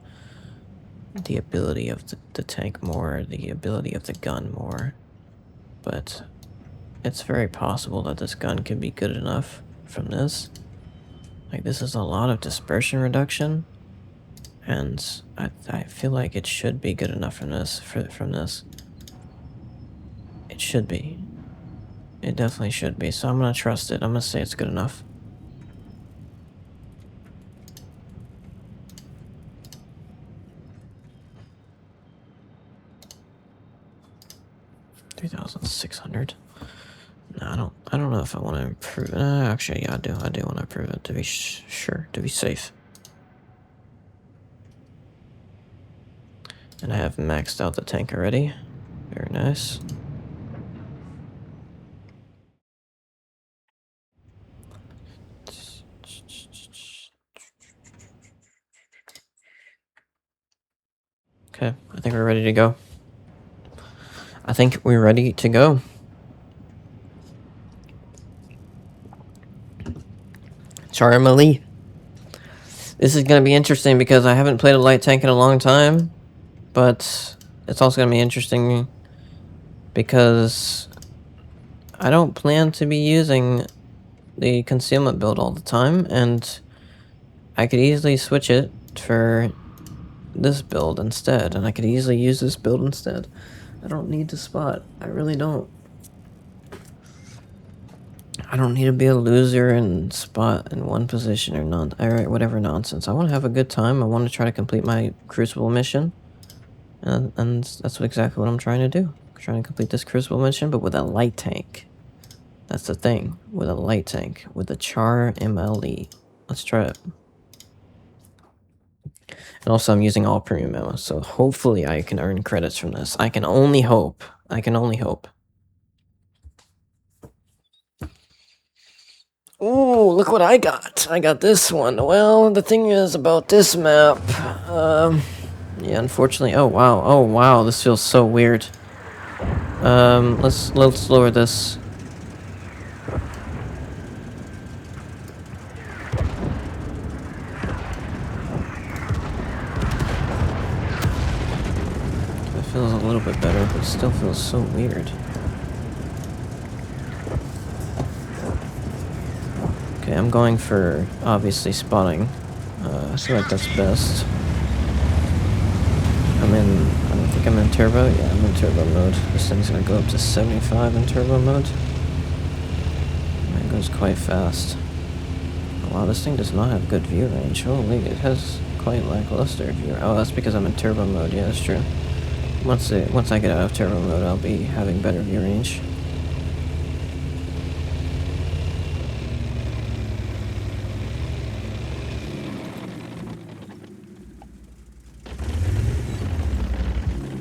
the ability of the tank more, the ability of the gun more. But it's very possible that this gun could be good enough from this. Like, this is a lot of dispersion reduction, and I feel like it should be good enough from this. It should be. It definitely should be. So I'm gonna trust it. I'm gonna say it's good enough. $3,600. No, I don't know if I want to improve. Actually, yeah, I do. I do want to improve it to be sure, to be safe. And I have maxed out the tank already. Very nice. Okay, I think we're ready to go. I think we're ready to go. Charlie. This is going to be interesting because I haven't played a light tank in a long time, but it's also going to be interesting because I don't plan to be using the concealment build all the time, and I could easily switch it for this build instead, and I could easily use this build instead. I don't need to spot. I really don't. I don't need to be a loser and spot in one position or not. Alright, whatever nonsense. I want to have a good time. I want to try to complete my Crucible mission. And that's exactly what I'm trying to do. I'm trying to complete this Crucible mission, but with a light tank. That's the thing. With a light tank. With the Char MLE. Let's try it. And also, I'm using all premium ammo, so hopefully I can earn credits from this. I can only hope. I can only hope. Ooh, look what I got. I got this one. Well, the thing is about this map, yeah, unfortunately, oh wow, this feels so weird. Let's lower this. It feels a little bit better, but it still feels so weird. Okay, I'm going for, obviously, spotting. I feel like that's best. I don't think I'm in turbo. Yeah, I'm in turbo mode. This thing's gonna go up to 75 in turbo mode. And it goes quite fast. Wow, this thing does not have good view range. Holy, it has quite lackluster view. Oh, that's because I'm in turbo mode. Yeah, that's true. Once I get out of turbo mode, I'll be having better view range.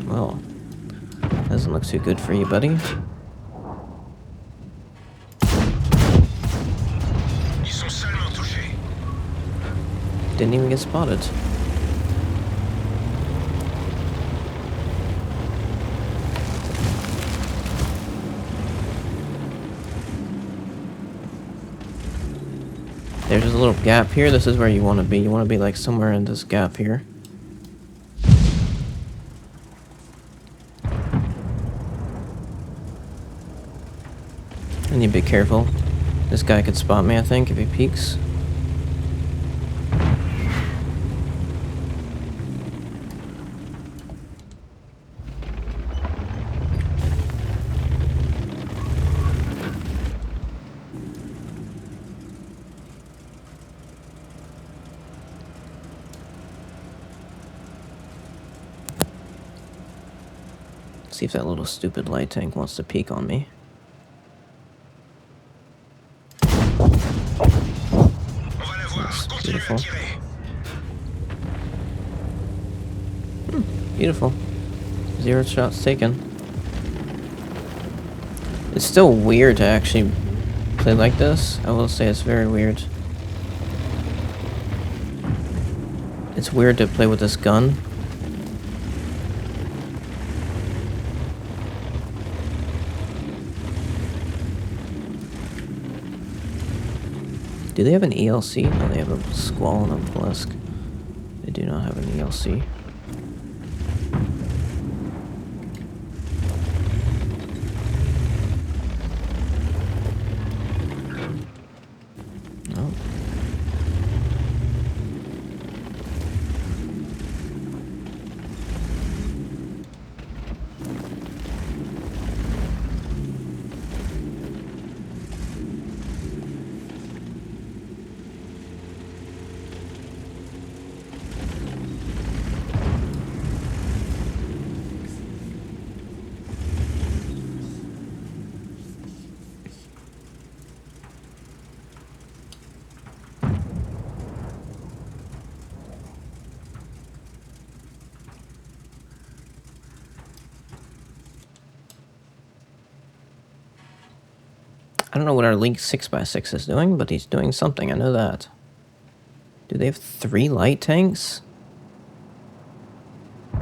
Well, doesn't look too good for you, buddy. Ils sont seulement touchés. Didn't even get spotted. There's a little gap here. This is where you want to be. You want to be like somewhere in this gap here. And you be careful. This guy could spot me, I think, if he peeks. See if that little stupid light tank wants to peek on me. That's beautiful. Beautiful. 0 shots taken. It's still weird to actually play like this. I will say it's very weird. It's weird to play with this gun. Do they have an ELC? No, they have a Squall and a Plesk. They do not have an ELC. No. I don't know what our Link 6x6 is doing, but he's doing something, I know that. Do they have 3 light tanks? Oh,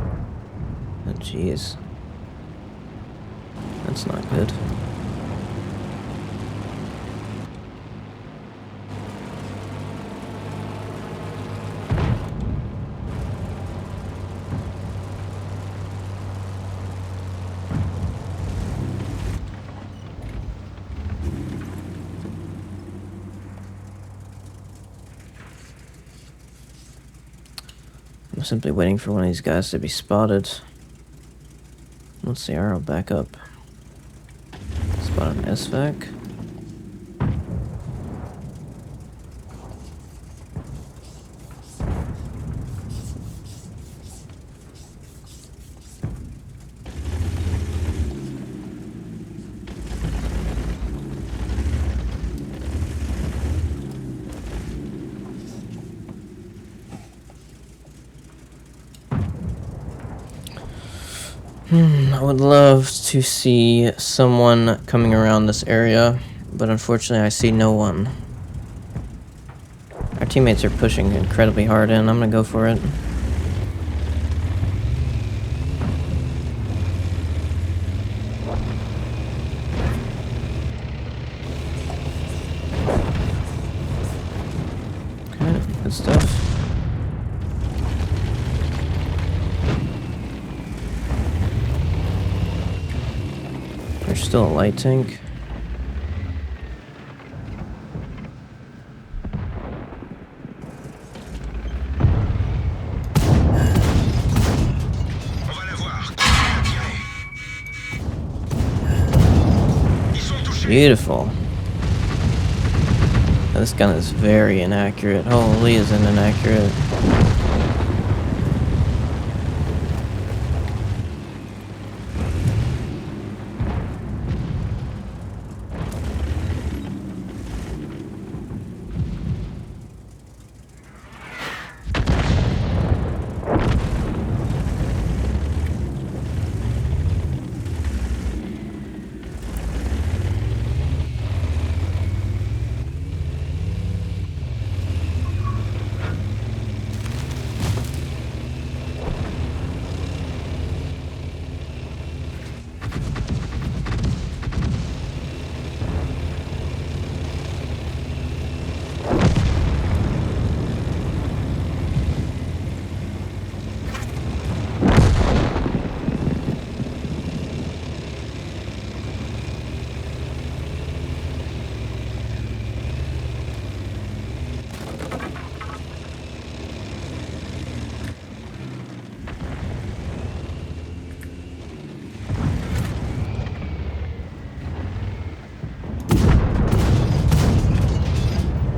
jeez. That's not good. I'm simply waiting for one of these guys to be spotted. Let's see, I'll back up. Spot an SVAC. I would love to see someone coming around this area, but unfortunately I see no one. Our teammates are pushing incredibly hard in. I'm gonna go for it. Okay, good stuff. There's still a light tank. On va la voir. Tirez. Ils sont touchés. Beautiful. This gun is very inaccurate. Holy, is it inaccurate.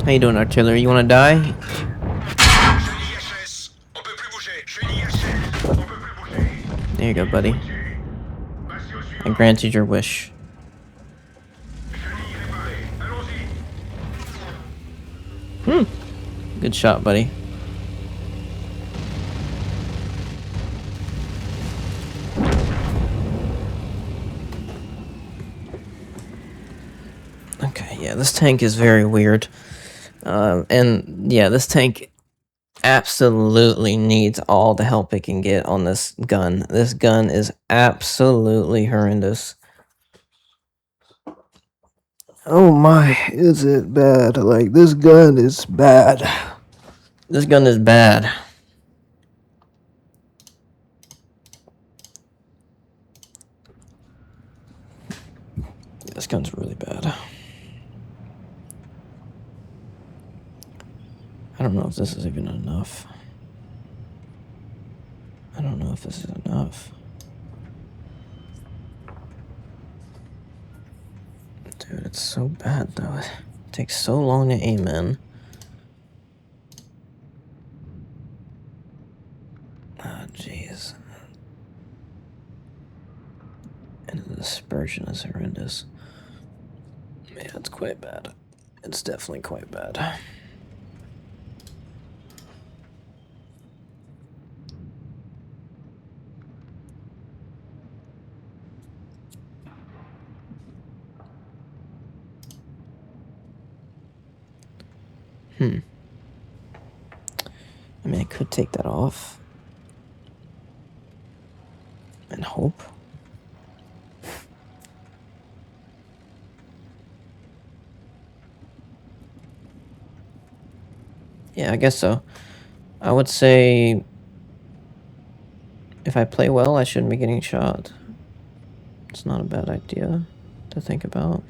How you doing, artillery? You wanna die? Je lis HS. On peut plus bouger. Je lis HS. On peut plus bouger. There you go, buddy. Passez au I suivant. granted your wish. Chenille réparée. Allons-y. Good shot, buddy. Okay, yeah, this tank is very weird. And yeah, this tank absolutely needs all the help it can get on this gun. This gun is absolutely horrendous. Oh my, is it bad? Like, this gun is bad. This gun is bad. This gun's really bad. I don't know if this is even enough. I don't know if this is enough. Dude, it's so bad though. It takes so long to aim in. Oh, jeez. And the dispersion is horrendous. Yeah, it's quite bad. It's definitely quite bad. I mean, I could take that off and hope. Yeah, I guess so. I would say if I play well, I shouldn't be getting shot. It's not a bad idea to think about.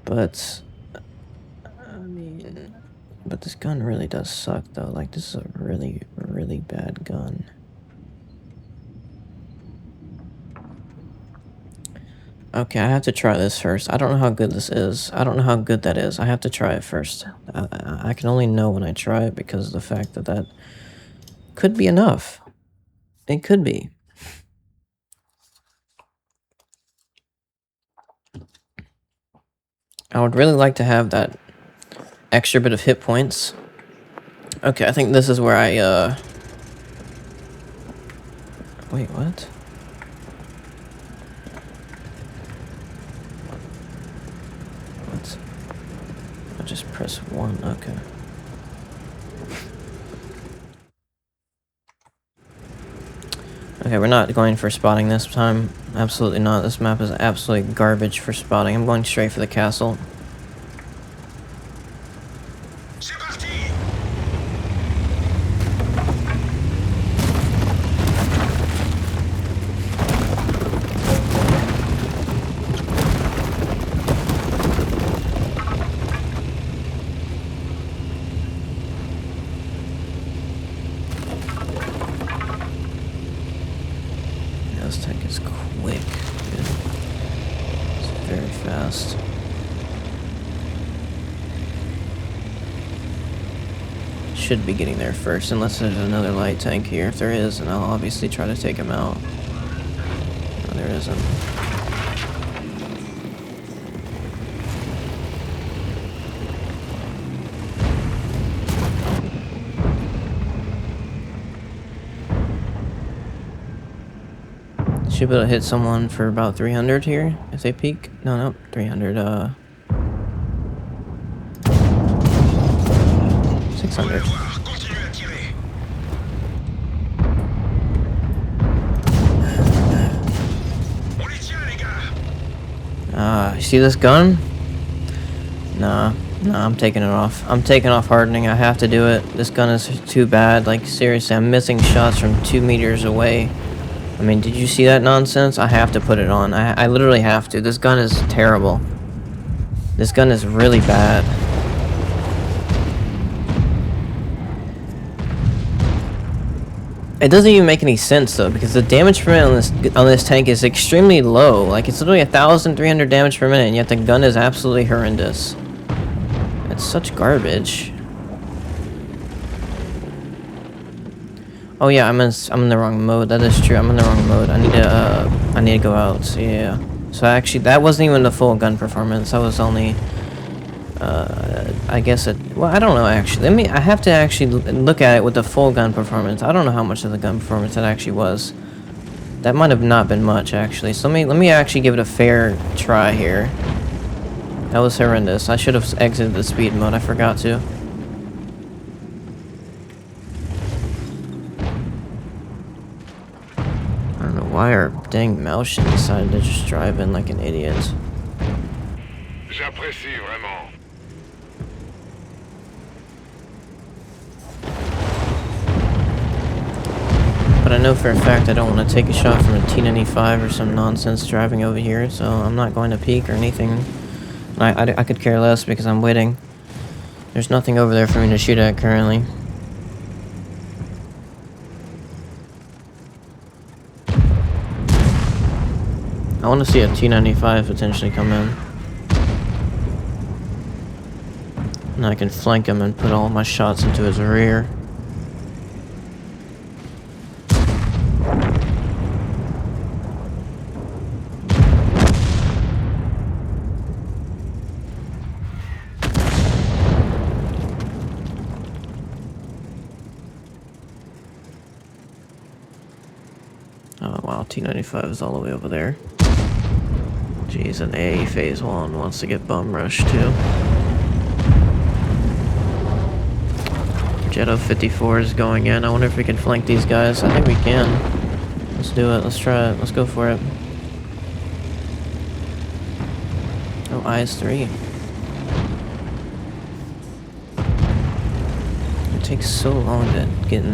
But, I mean, but this gun really does suck, though. Like, this is a really, really bad gun. Okay, I have to try this first. I don't know how good this is. I don't know how good that is. I have to try it first. I can only know when I try it because of the fact that that could be enough. It could be. I would really like to have that extra bit of hit points. Okay, I think this is where I, Wait, what? What? I just press 1, okay. Okay, we're not going for spotting this time. Absolutely not. This map is absolutely garbage for spotting. I'm going straight for the castle. C'est parti. Yeah, this tank is quick, dude. It's very fast. Should be getting there first, unless there's another light tank here. If there is, and I'll obviously try to take him out. No, there isn't. Should be able to hit someone for about 300 here, if they peek. No, 300, 600. Voir, continuez à tirer. On les tient, les gars. You see this gun? Nah, I'm taking it off. I'm taking off hardening. I have to do it. This gun is too bad. Like, seriously, I'm missing shots from 2 meters away. I mean, did you see that nonsense? I have to put it on. I literally have to. This gun is terrible. This gun is really bad. It doesn't even make any sense though, because the damage per minute on this tank is extremely low. Like, it's literally 1,300 damage per minute, and yet the gun is absolutely horrendous. It's such garbage. Oh yeah, I'm in the wrong mode. That is true. I'm in the wrong mode. I need to go out. So yeah. So actually, that wasn't even the full gun performance. That was only, I guess it. Well, I don't know actually. I have to actually look at it with the full gun performance. I don't know how much of the gun performance it actually was. That might have not been much actually. So let me actually give it a fair try here. That was horrendous. I should have exited the speed mode. I forgot to. I don't know why our dang Malshin decided to just drive in like an idiot. J'apprécie vraiment. But I know for a fact I don't want to take a shot from a T95 or some nonsense driving over here, so I'm not going to peek or anything. I could care less because I'm waiting. There's nothing over there for me to shoot at currently. I want to see a T95 potentially come in. And I can flank him and put all my shots into his rear. Oh wow, T95 is all the way over there. Jeez, an A phase 1 wants to get bum rushed too. Jetto 54 is going in. I wonder if we can flank these guys. I think we can. Let's do it. Let's try it. Let's go for it. Oh, IS-3. It takes so long to get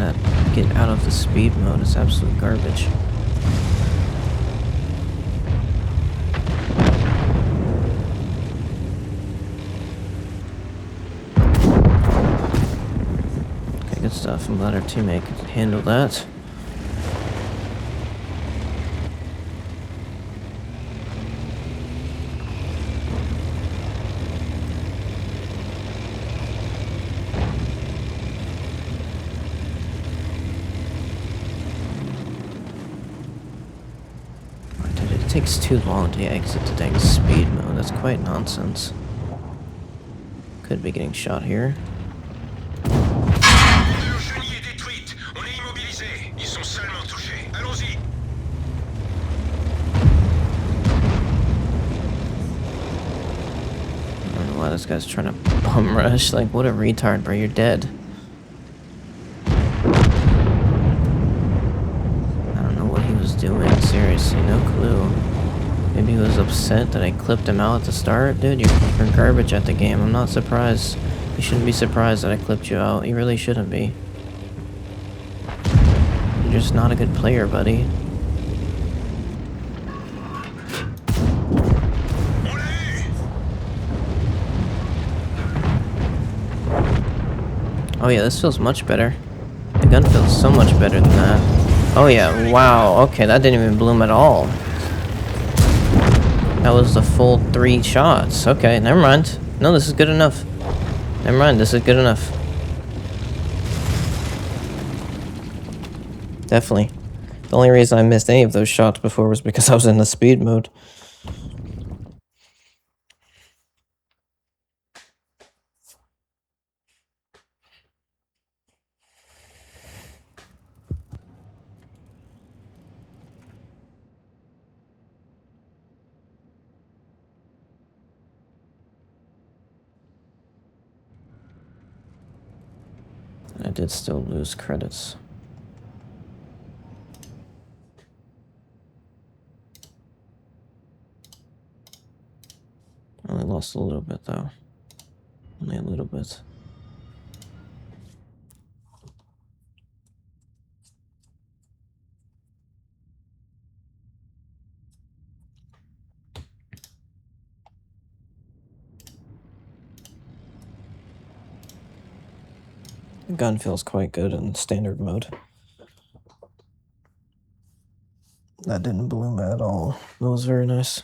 out of the speed mode. It's absolute garbage. Good stuff. I'm glad our teammate could handle that. It takes too long to exit the dang speed mode. That's quite nonsense. Could be getting shot here. Why this guy's trying to bum rush? Like, what a retard, bro. You're dead. I don't know what he was doing. Seriously, no clue. Maybe he was upset that I clipped him out at the start. Dude, you're garbage at the game. I'm not surprised. You shouldn't be surprised that I clipped you out. You really shouldn't be. You're just not a good player, buddy. Oh yeah, this feels much better. The gun feels so much better than that. Oh yeah, wow, okay, that didn't even bloom at all. That was the full 3 shots. Okay, never mind. No, this is good enough. Never mind, this is good enough. Definitely. The only reason I missed any of those shots before was because I was in the speed mode. I did still lose credits. I only lost a little bit though. Only a little bit. The gun feels quite good in standard mode. That didn't bloom at all. That was very nice.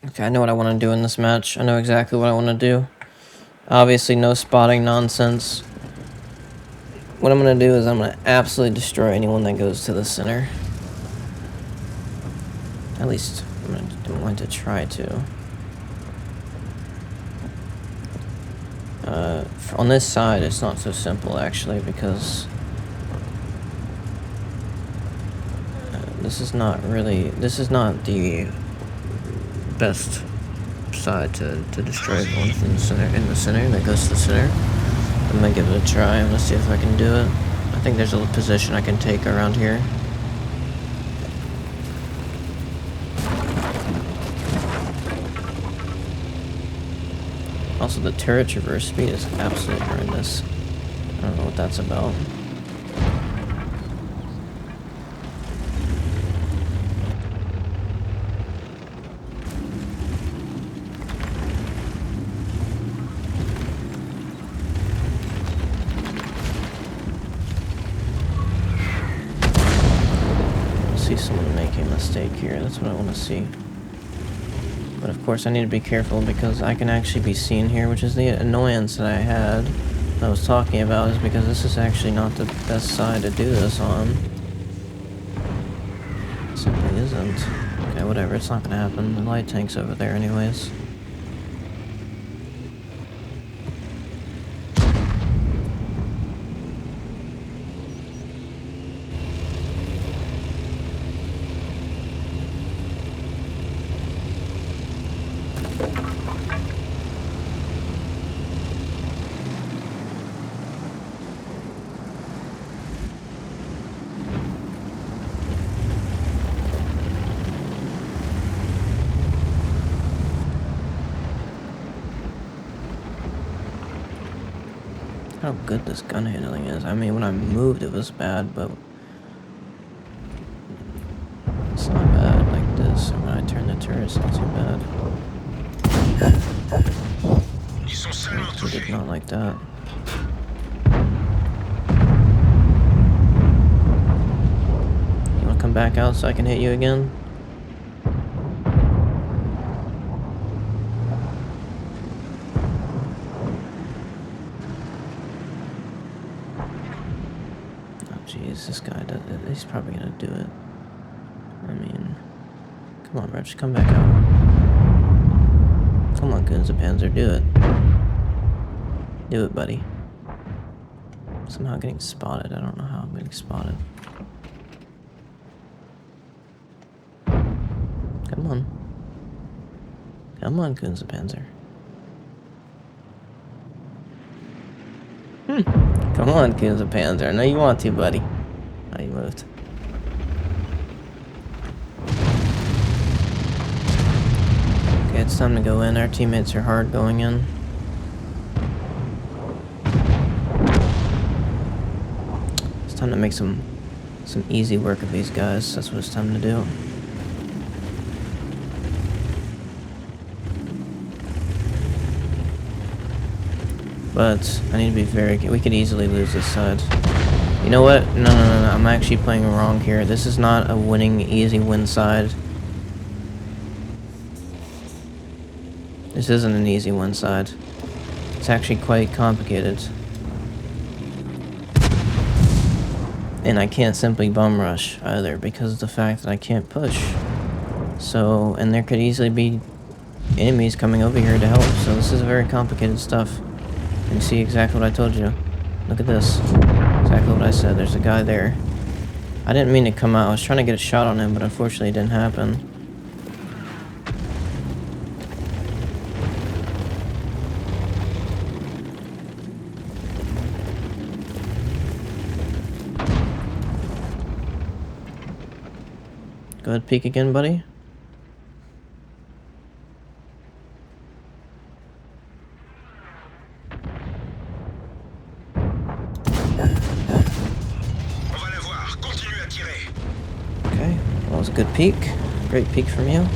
Okay, I know what I want to do in this match. I know exactly what I want to do. Obviously, no spotting nonsense. what I'm gonna do is I'm gonna absolutely destroy anyone that goes to the center. At least I'm going to try to. On this side, it's not so simple actually, because this is not the best side to destroy everyone from the center that goes to the center. I'm gonna give it a try. I'm gonna see if I can do it. I think there's a position I can take around here. Also, the turret traverse speed is absolutely horrendous. I don't know what that's about. See someone making a mistake here. That's what I want to see. But of course I need to be careful because I can actually be seen here, which is the annoyance that I had that I was talking about, is because this is actually not the best side to do this on. It simply isn't. Okay, whatever, it's not gonna happen. The light tank's over there anyways. How good this gun handling is. I mean, when I moved it was bad, but it's not bad like this. And when I turn the turret, it's not too bad. Ils sont seulement It's touchés. not like that. You wanna come back out so I can hit you again? Jeez, this guy does it. He's probably gonna do it. I mean, come on, bro, just come back out. Come on, Guns of Panzer, do it. Do it, buddy. I'm somehow getting spotted. I don't know how I'm getting spotted. Come on. Come on, Guns of Panzer. Come on, Guns of Panzer. I know you want to, buddy. Oh, you moved. Okay, it's time to go in. Our teammates are hard going in. It's time to make some easy work of these guys. That's what it's time to do. But I need to be very... We could easily lose this side. You know what? No. I'm actually playing wrong here. This is not a winning, easy win side. This isn't an easy win side. It's actually quite complicated. And I can't simply bum rush either because of the fact that I can't push. So, and there could easily be enemies coming over here to help. So this is very complicated stuff. And you see exactly what I told you. Look at this. Exactly what I said. There's a guy there. I didn't mean to come out. I was trying to get a shot on him, but unfortunately it didn't happen. Go ahead, peek again, buddy. Okay, well, that was a good peek. Great peek from you.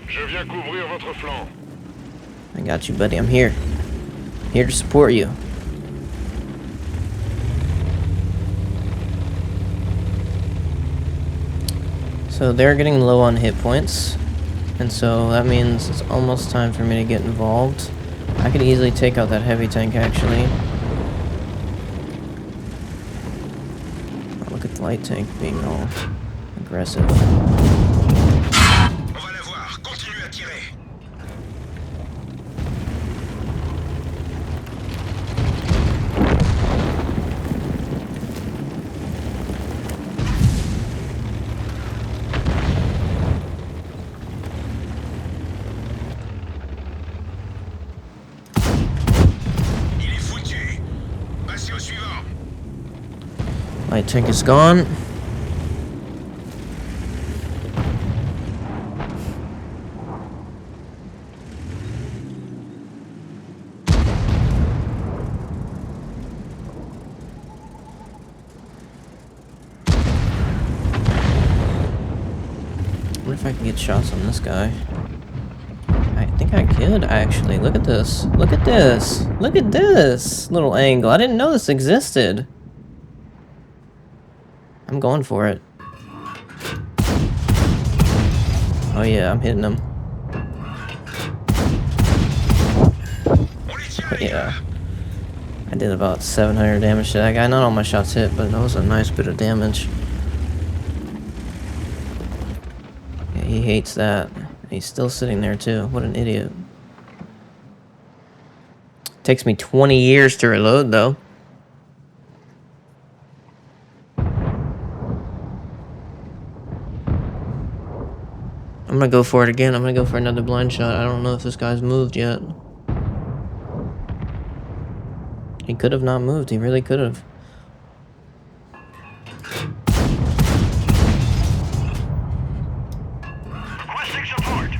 Je viens couvrir votre flanc. I got you, buddy. I'm here. Here to support you. So they're getting low on hit points, and so that means it's almost time for me to get involved. I could easily take out that heavy tank, actually. Oh, look at the light tank being all aggressive. On va l'avoir. Continue à tirer. Il est foutu. Passez au suivant. Light tank is gone. I wonder if I can get shots on this guy. I think I could, actually. Look at this. Look at this. Look at this little angle. I didn't know this existed. I'm going for it. Oh yeah, I'm hitting him. On les tient, les Yeah. gars. I did about 700 damage to that guy. Not all my shots hit, but that was a nice bit of damage. Yeah, he hates that. He's still sitting there too. What an idiot. Takes me 20 years to reload though. I'm gonna go for it again. I'm gonna go for another blind shot. I don't know if this guy's moved yet. He could have not moved. He really could have. Requesting support.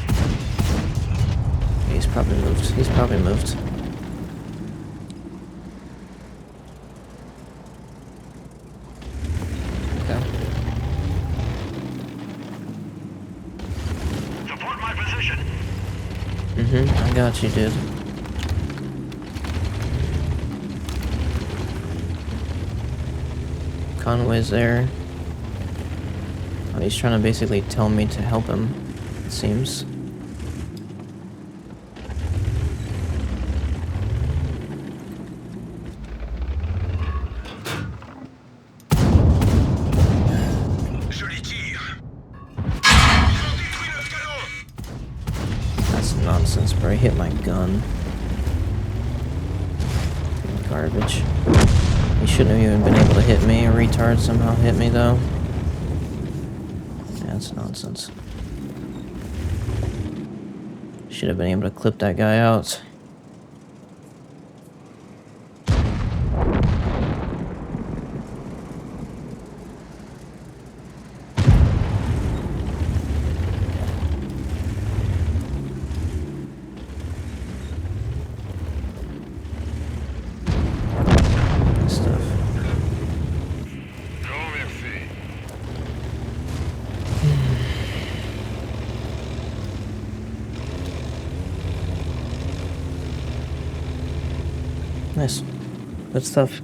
He's probably moved. He's probably moved. Okay. Support my position. I got you, dude. Conway's there. Oh, he's trying to basically tell me to help him, it seems. Joli tir. Ils ont détruit notre canon. That's nonsense, bro. He hit my gun. Garbage. He shouldn't have even been able to hit me. A retard somehow hit me, though. That's nonsense. Should have been able to clip that guy out. Stuff. Non, merci. Nice. Good stuff.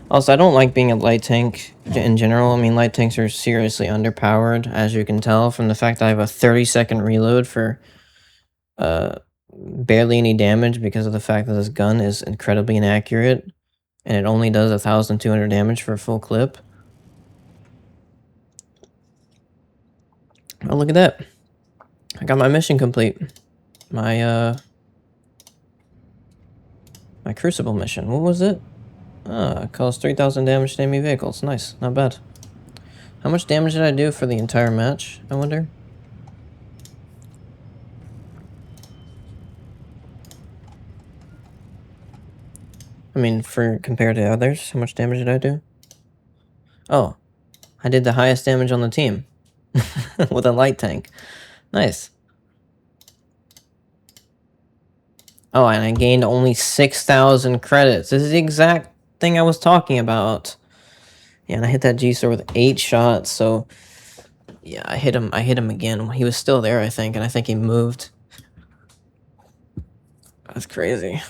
Also, I don't like being a light tank in general. I mean, light tanks are seriously underpowered, as you can tell from the fact that I have a 30-second reload for barely any damage because of the fact that this gun is incredibly inaccurate and it only does 1,200 damage for a full clip. Oh, look at that. I got my mission complete. My Crucible mission. What was it? It caused 3,000 damage to enemy vehicles. Nice. Not bad. How much damage did I do for the entire match, I wonder? I mean, for compared to others, how much damage did I do? Oh, I did the highest damage on the team with a light tank. Nice. Oh, and I gained only 6,000 credits. This is the exact thing I was talking about. Yeah, and I hit that G-Star with 8 shots, so... Yeah, I hit him again. He was still there, I think, and I think he moved. That's crazy.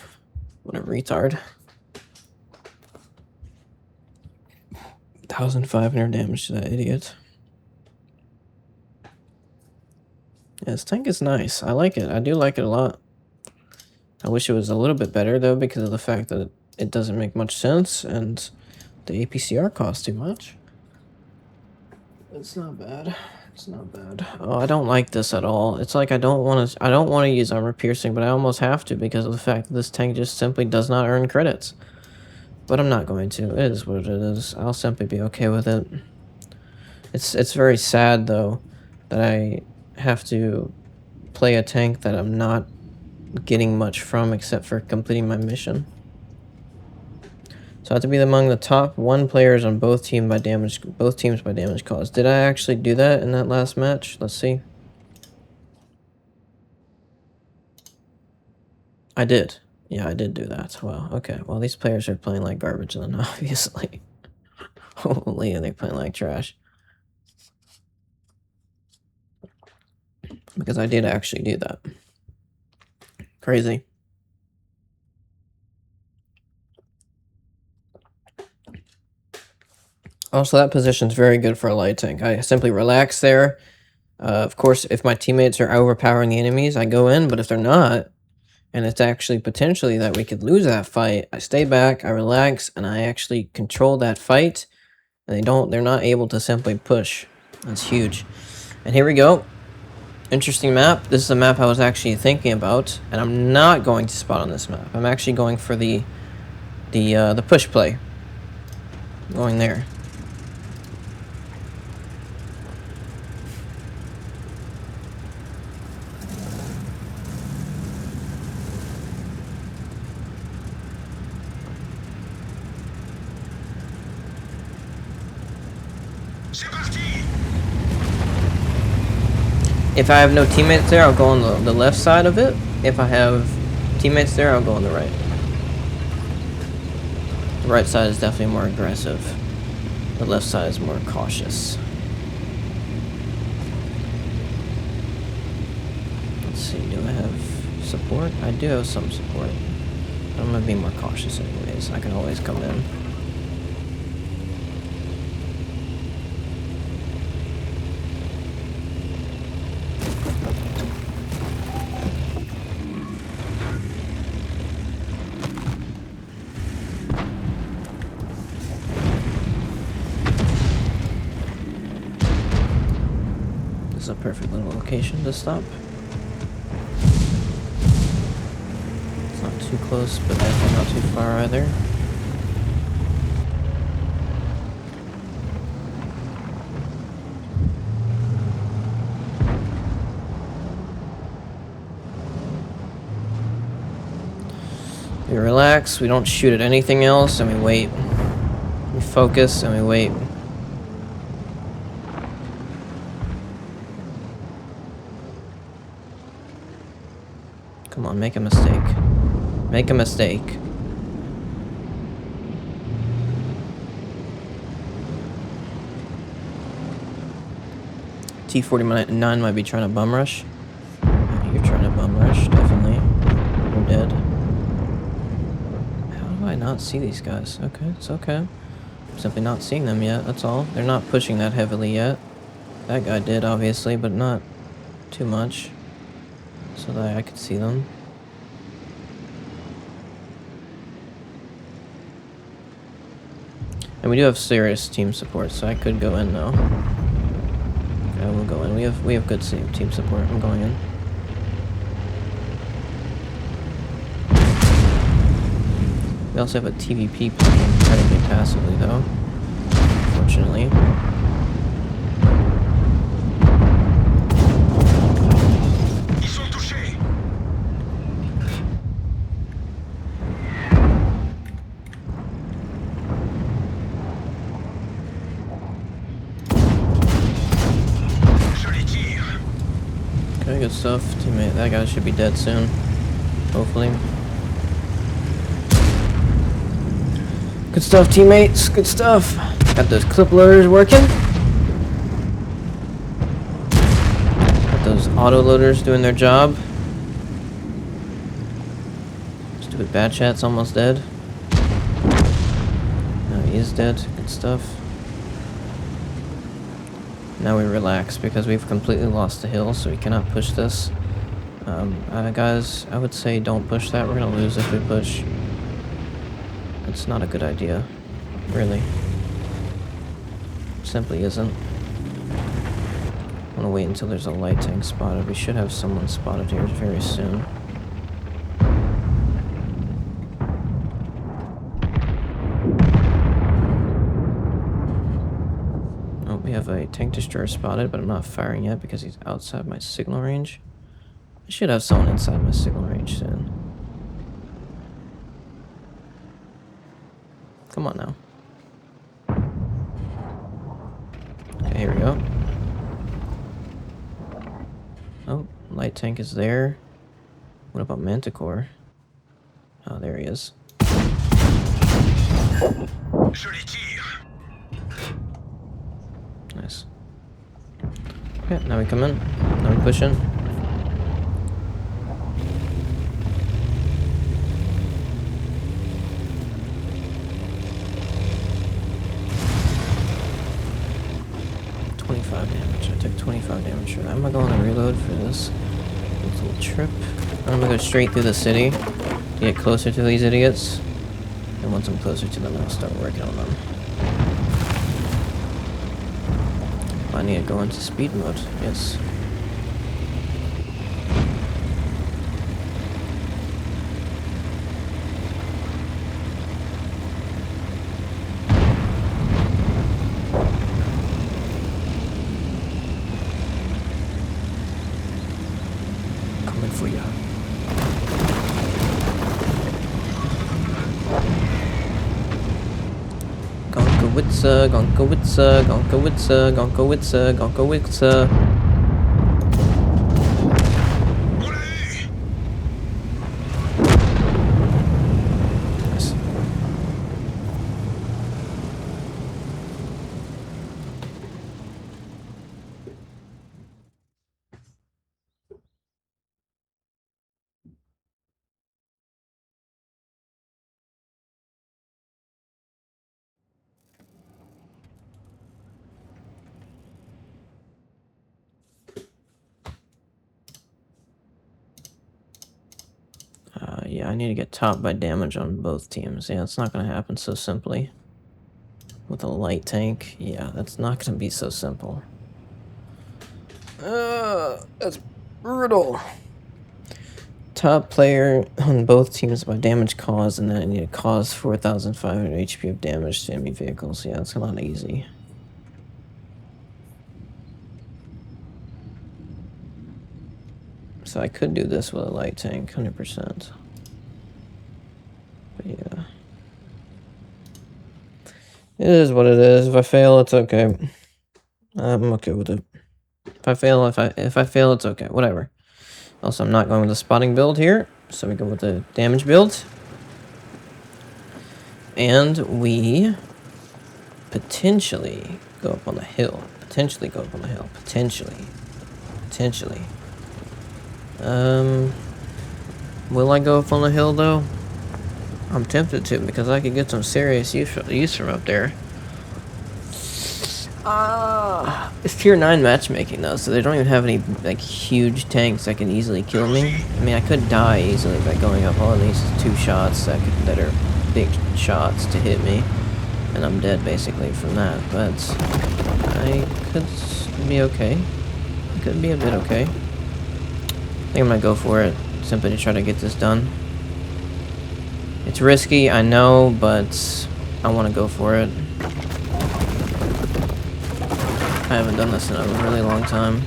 What a retard. 1,500 damage to that idiot. Yeah, this tank is nice. I like it. I do like it a lot. I wish it was a little bit better though, because of the fact that it doesn't make much sense and the APCR costs too much. It's not bad. It's not bad. Oh, I don't like this at all. It's like I don't want to use armor piercing, but I almost have to because of the fact that this tank just simply does not earn credits. But I'm not going to. It is what it is. I'll simply be okay with it. It's very sad though that I have to play a tank that I'm not getting much from except for completing my mission. So I have to be among the top 1 players on both teams by damage caused. Did I actually do that in that last match? Let's see. I did. Yeah, I did do that. Well, okay. Well, these players are playing like garbage then, obviously. Holy, they're playing like trash. Because I did actually do that. Crazy. Also, that position's very good for a light tank. I simply relax there. Of course, if my teammates are overpowering the enemies, I go in, but if they're not, and it's actually potentially that we could lose that fight, I stay back, I relax, and I actually control that fight, and they're not able to simply push. That's huge. And here we go. Interesting map. This is a map I was actually thinking about, and I'm not going to spot on this map. I'm actually going for the push play. I'm going there. C'est parti! If I have no teammates there, I'll go on the left side of it. If I have teammates there, I'll go on the right. The right side is definitely more aggressive. The left side is more cautious. Let's see, do I have support? I do have some support. I'm gonna be more cautious anyways. I can always come in. A perfect little location to stop. It's not too close, but definitely not too far either. We relax, we don't shoot at anything else, and we wait. We focus and we wait. Come on, make a mistake. Make a mistake. T-49 might be trying to bum rush. Yeah, you're trying to bum rush, definitely. You're dead. How do I not see these guys? Okay, it's okay. I'm simply not seeing them yet, that's all. They're not pushing that heavily yet. That guy did, obviously, but not too much. So that I could see them. And we do have serious team support, so I could go in now. I will go in. We have good team support. I'm going in. We also have a TVP playing incredibly passively, though. Unfortunately. Ils sont touchés! Joli tir! Okay, good stuff. Teammate, that guy should be dead soon. Hopefully. Good stuff, teammates. Good stuff. Got those clip loaders working. Got those auto loaders doing their job. Stupid bad chat's almost dead. No, he is dead. Good stuff. Now we relax because we've completely lost the hill, so we cannot push this. Guys, I would say don't push that. We're gonna lose if we push. It's not a good idea. Really. Simply isn't. I'm gonna wait until there's a light tank spotted. We should have someone spotted here very soon. Oh, we have a tank destroyer spotted, but I'm not firing yet because he's outside my signal range. I should have someone inside my signal range soon. Come on now. Okay, here we go. Oh, light tank is there. What about Manticore? Oh, there he is. Joli tir. Nice. Okay, now we come in. Now we push in. Damage. I took 25 damage for that. I'm gonna go on a reload for this little trip. I'm gonna go straight through the city to get closer to these idiots. And once I'm closer to them, I'll start working on them. I need to go into speed mode. Yes. For you. Gonkowitza, Gonkowitza, Gonkowitza, Gonkowitza, Gonkowitza. On l'a eu. Nice. Yeah, I need to get topped by damage on both teams. Yeah, it's not going to happen so simply. With a light tank, yeah, that's not going to be so simple. That's brutal. Top player on both teams by damage caused, and then I need to cause 4,500 HP of damage to enemy vehicles. Yeah, it's not easy. So I could do this with a light tank, 100%. But yeah. It is what it is. If I fail, it's okay. I'm okay with it. If I fail, it's okay. Whatever. Also, I'm not going with the spotting build here, so we go with the damage build. And we potentially go up on the hill. Potentially. Will I go up on the hill though? I'm tempted to, because I could get some serious use from up there. It's tier 9 matchmaking though, so they don't even have any like huge tanks that can easily kill me. I mean, I could die easily by going up on these 2 shots that are big shots to hit me, and I'm dead basically from that. But I could be okay. I could be a bit okay. I think I'm gonna go for it, simply to try to get this done. It's risky, I know, but I want to go for it. I haven't done this in a really long time.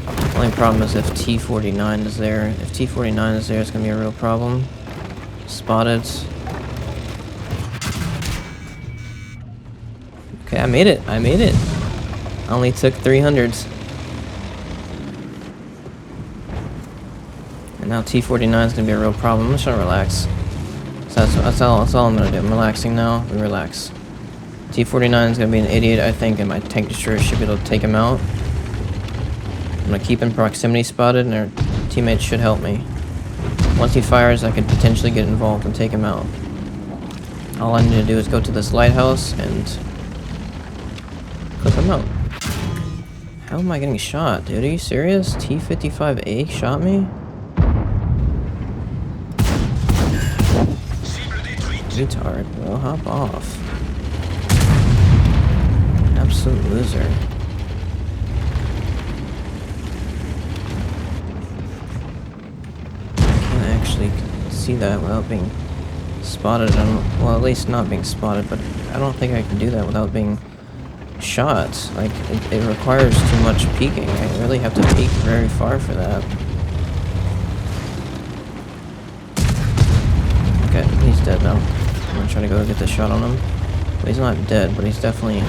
The only problem is if T49 is there. If T49 is there, it's gonna be a real problem. Spotted. Okay, I made it. I only took 300s. And now T49 is gonna be a real problem. I'm just trying to relax. So that's all I'm gonna do. I'm relaxing now. We relax. T49 is gonna be an idiot, I think, and my tank destroyer should be able to take him out. I'm gonna keep in proximity spotted, and our teammates should help me. Once he fires, I could potentially get involved and take him out. All I need to do is go to this lighthouse and clip him out. How am I getting shot, dude? Are you serious? T55A shot me? Retard, bro. Hop off. Absolute loser. I can't actually see that without being spotted. Well, at least not being spotted, but I don't think I can do that without being shot. Like, it requires too much peeking. I really have to peek very far for that. Okay, he's dead now. I'm gonna try to go get the shot on him. Well, he's not dead, but he's definitely...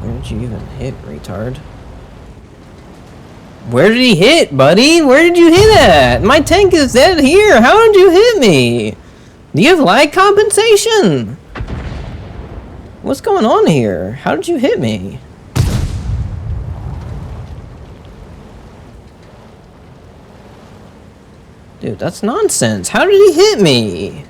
Where did you even hit, retard? Where did he hit, buddy? Where did you hit at? My tank is dead here. How did you hit me? Do you have lag compensation? What's going on here? How did you hit me? Dude, that's nonsense. How did he hit me?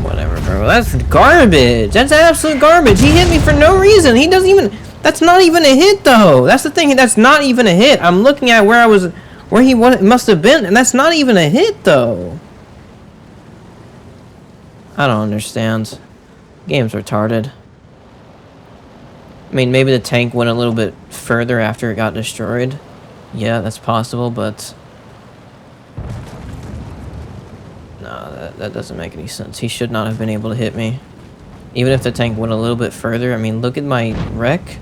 Whatever, bro. That's garbage. That's absolute garbage. He hit me for no reason. He doesn't even... That's not even a hit, though. That's the thing. That's not even a hit. I'm looking at where I was... Where he must have been, and that's not even a hit, though. I don't understand. Game's retarded. I mean, maybe the tank went a little bit further after it got destroyed. Yeah, that's possible, but... No, that doesn't make any sense. He should not have been able to hit me. Even if the tank went a little bit further, I mean, look at my wreck,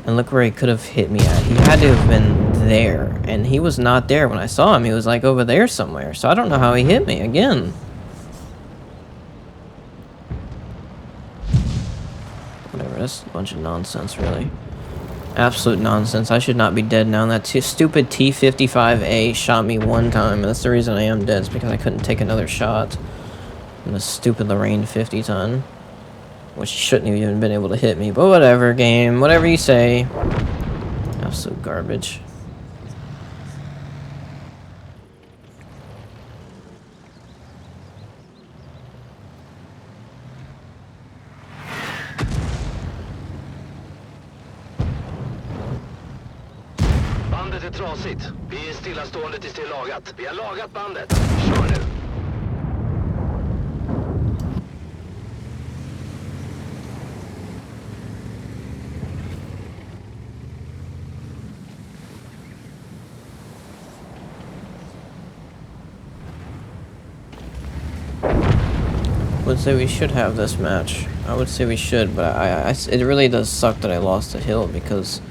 and look where he could have hit me at. He had to have been there, and he was not there when I saw him. He was, like, over there somewhere, so I don't know how he hit me, again. Whatever, that's a bunch of nonsense, really. Absolute nonsense. I should not be dead now. That stupid T-55A shot me one time, and that's the reason I am dead, is because I couldn't take another shot. And the stupid Lorraine 50-ton, which shouldn't have even been able to hit me. But whatever, game. Whatever you say. Absolute garbage. Bandet är trasigt. Vi är stillastående tills det är lagat. Vi har lagat bandet. Kör nu. I would say we should have this match. I would say we should, but it really does suck that I lost the hill, because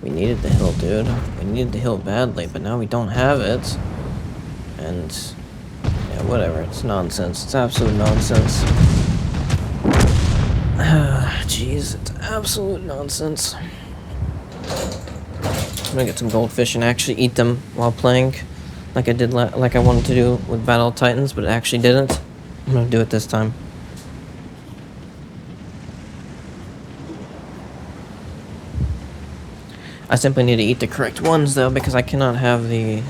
we needed the hill, dude. We needed the hill badly, but now we don't have it. And, yeah, whatever. It's nonsense. It's absolute nonsense. Jeez, it's absolute nonsense. I'm gonna get some goldfish and actually eat them while playing, like I did, like I wanted to do with Battle of Titans, but it actually didn't. I'm gonna do it this time. I simply need to eat the correct ones, though, because I cannot have the...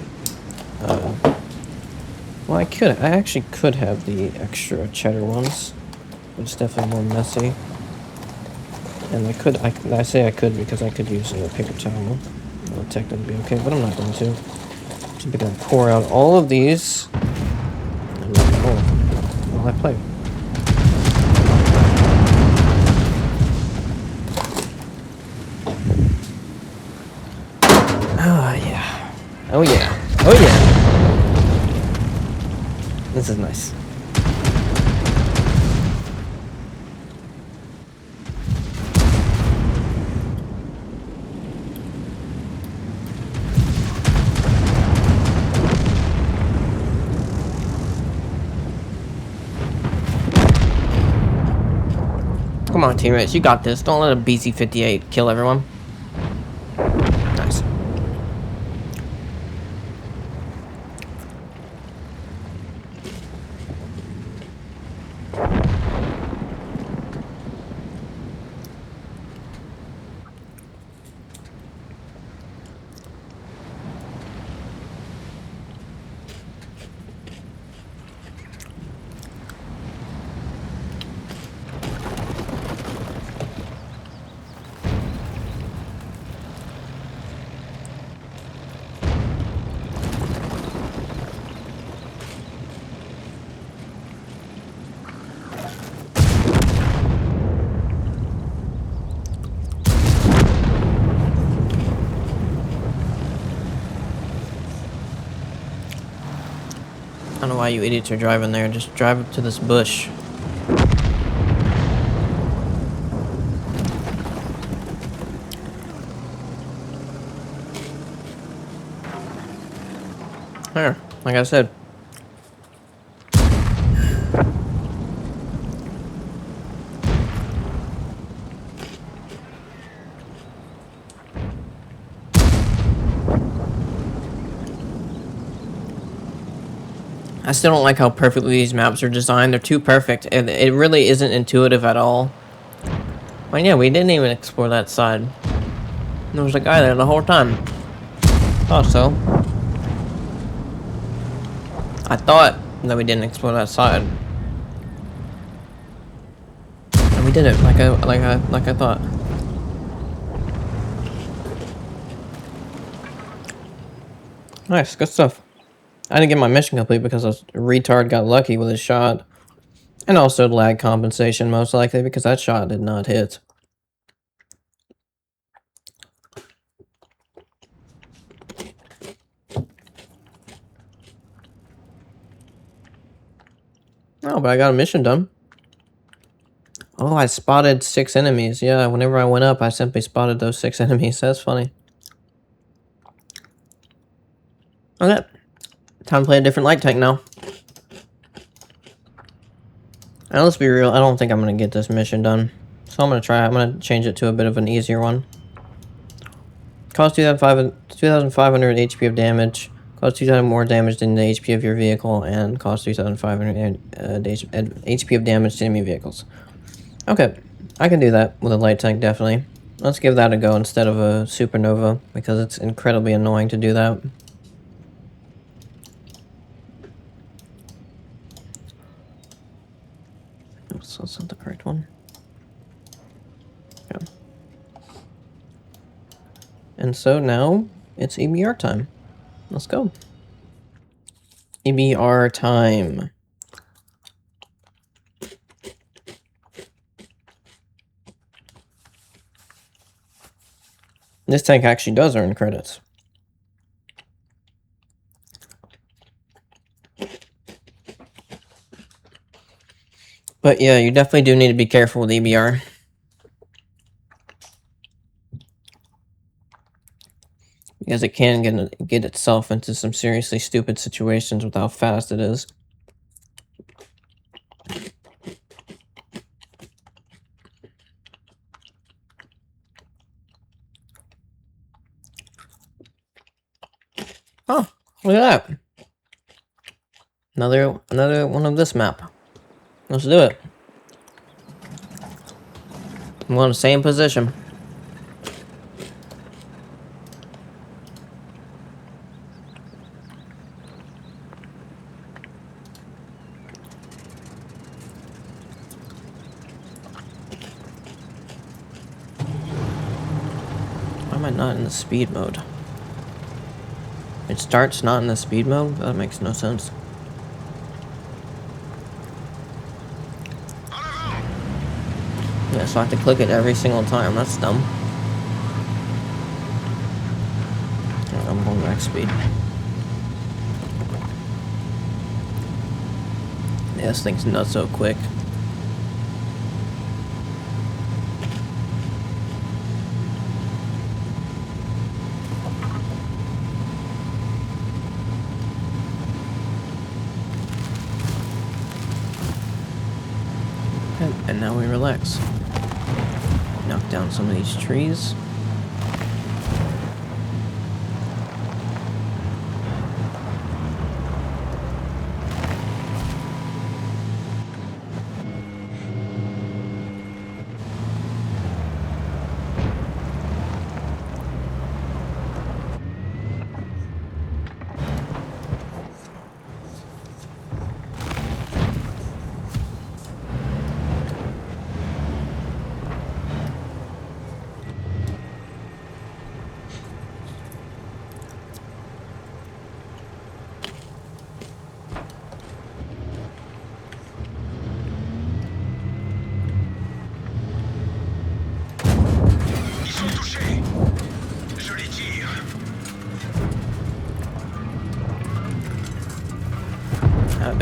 well, I actually could have the extra cheddar ones, but it's definitely more messy. And I say I could because I could use a paper towel. That would technically be okay, but I'm not going to. I'm just gonna pour out all of these. And while I play. Oh yeah. Oh yeah. Oh yeah. This is nice. Come on, teammates, you got this. Don't let a BC-58 kill everyone. Nice. don't know why you idiots are driving there. Just drive up to this bush. There, like I said. I still don't like how perfectly these maps are designed. They're too perfect, and it really isn't intuitive at all. Well, yeah, we didn't even explore that side. There was a guy there the whole time. Thought so. I thought that we didn't explore that side, and we did it like I thought. Nice, good stuff. I didn't get my mission complete because a retard got lucky with his shot. And also lag compensation, most likely, because that shot did not hit. Oh, but I got a mission done. Oh, I spotted 6 enemies. Yeah, whenever I went up, I simply spotted those 6 enemies. That's funny. Okay. Time to play a different light tank now. And let's be real, I don't think I'm going to get this mission done. So I'm going to change it to a bit of an easier one. Cost 2,500 HP of damage. Cost 2 times more damage than the HP of your vehicle. And cost 3,500 HP of damage to enemy vehicles. Okay, I can do that with a light tank, definitely. Let's give that a go instead of a supernova, because it's incredibly annoying to do that. Oops, that's not the correct one. Yeah. And so now it's EBR time. Let's go. EBR time. This tank actually does earn credits. But yeah, you definitely do need to be careful with EBR. Because it can get itself into some seriously stupid situations with how fast it is. Oh, look at that. Another one of this map. Let's do it. I'm on the same position. Why am I not in the speed mode? It starts not in the speed mode? That makes no sense. Yeah, so I have to click it every single time. That's dumb. Right, I'm going max speed. Yeah, this thing's not so quick. And now we relax. Knock down some of these trees.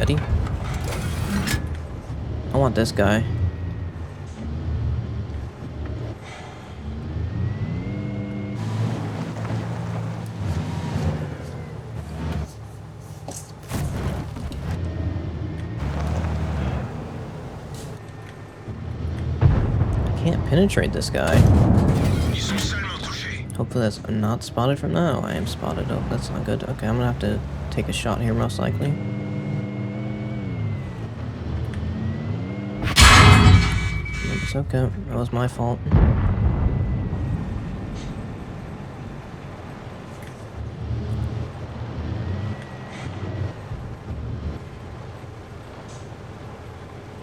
Betty. I want this guy. I can't penetrate this guy. Ils sont seulement touchés. Hopefully that's not spotted from now. I am spotted. Oh, that's not good. Okay, I'm gonna have to take a shot here most likely. It's okay. That was my fault.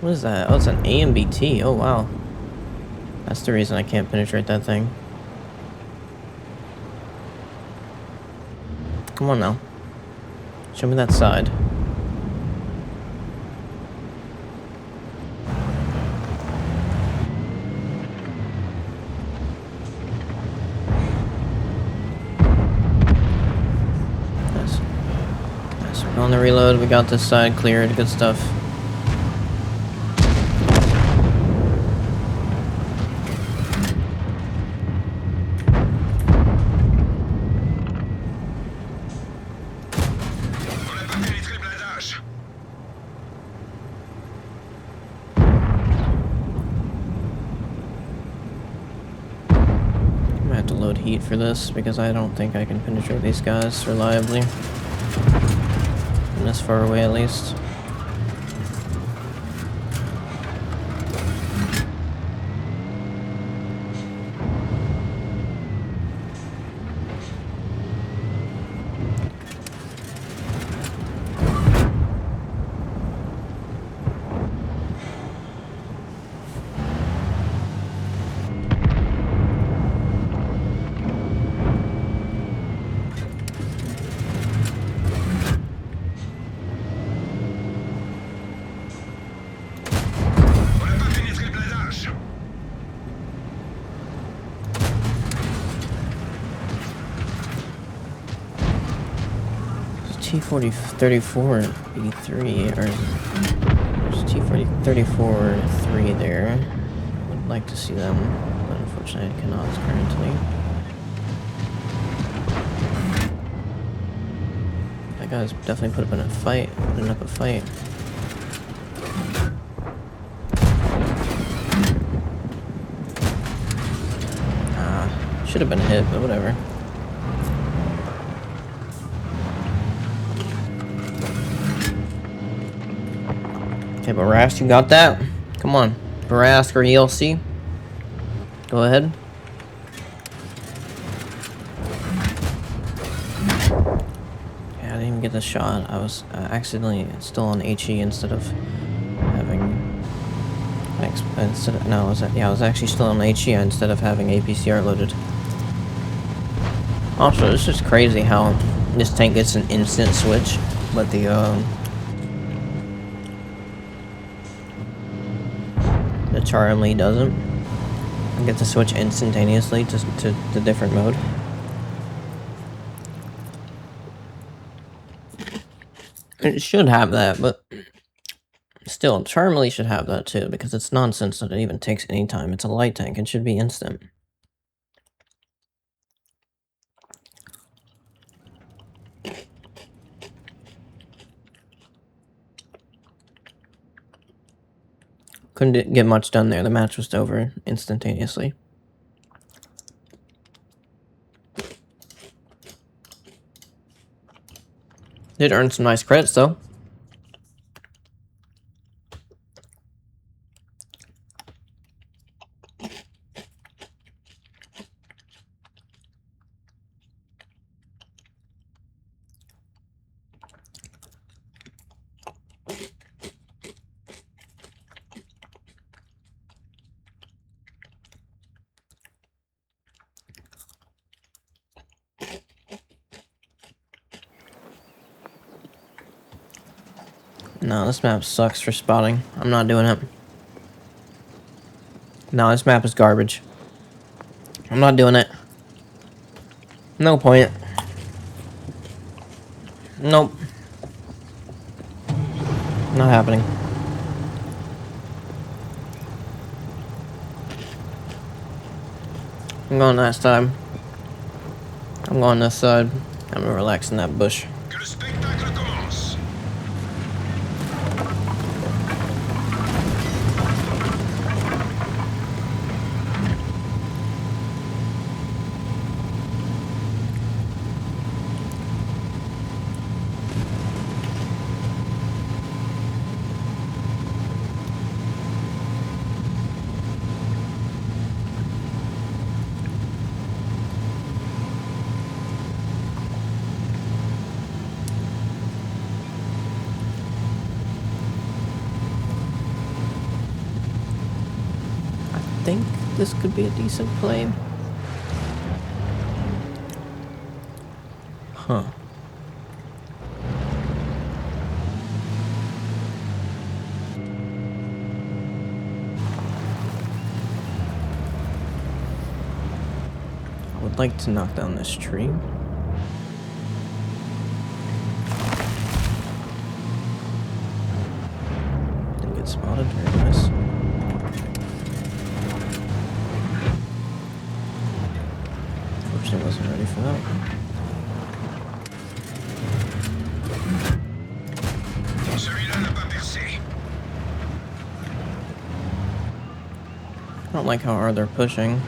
What is that? Oh, it's an AMBT. Oh, wow. That's the reason I can't penetrate that thing. Come on now. Show me that side. Nice. Nice. We're on the reload. We got this side cleared. Good stuff. On n'a pas pénétré le blindage. I'm gonna have to load heat for this because I don't think I can penetrate these guys reliably. From this far away at least. On n'a pas pénétré le blindage. T-40-34 B3 or there's T-40-34 3 there. I would like to see them, but unfortunately I cannot currently. That guy's definitely putting up a fight. Should have been hit, but whatever. Okay, Barask, you got that? Come on. Barask or ELC? Go ahead. Yeah, I didn't even get the shot. I was accidentally still on HE instead of having... I was actually still on HE instead of having APCR loaded. Also, this is crazy how this tank gets an instant switch, but the Charm Lee doesn't. I get to switch instantaneously to the different mode. It should have that, but still, Charm Lee should have that too, because it's nonsense that it even takes any time. It's a light tank, it should be instant. Couldn't get much done there. The match was over instantaneously. Did earn some nice credits though. No, this map sucks for spotting. I'm not doing it. No, this map is garbage. I'm not doing it. No point. Nope. Not happening. I'm going that side. I'm going this side. I'm gonna relax in that bush. Que le spectacle commence. I think this could be a decent play. Huh. I would like to knock down this tree. Didn't get spotted, very nice. Unfortunately, wasn't ready for that. Celui-là n'a pas percé. I don't like how hard they're pushing.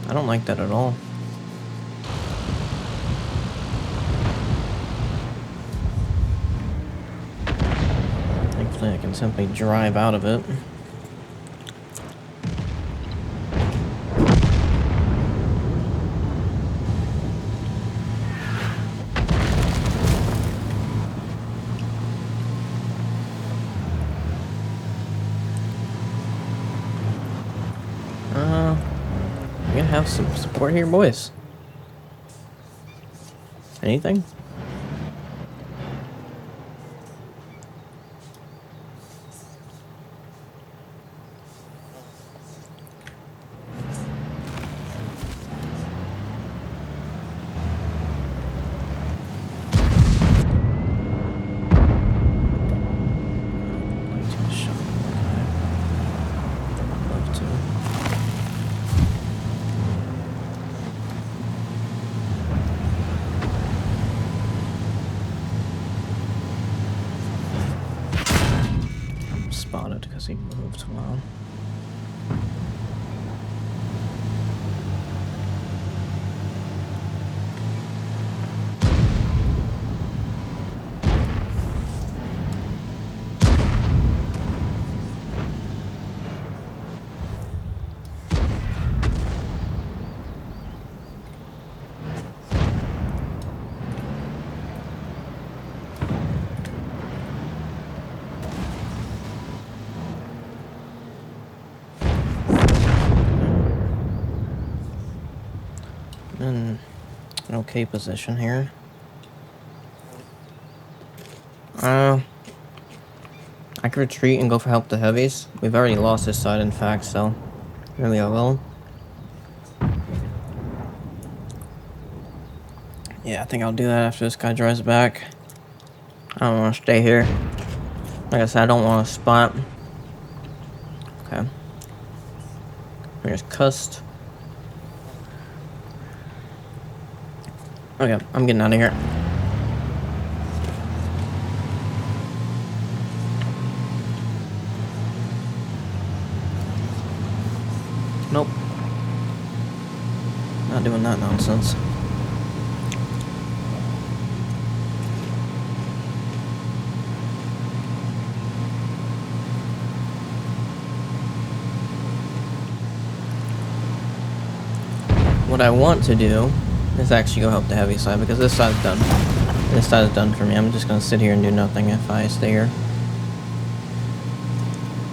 I don't like that at all. Thankfully, I can simply drive out of it. I'm gonna have some support here, boys. Anything? Love to. Spotted because he moved well. In an okay position here. I could retreat and go for help to heavies. We've already lost this side, in fact, so maybe I will. Yeah, I think I'll do that after this guy drives back. I don't want to stay here. Like I said, I don't want to spot. Okay. Here's Cust. Okay, I'm getting out of here. Nope. Not doing that nonsense. What I want to do is actually go help the heavy side because this side's done. This side is done for me. I'm just gonna sit here and do nothing if I stay here.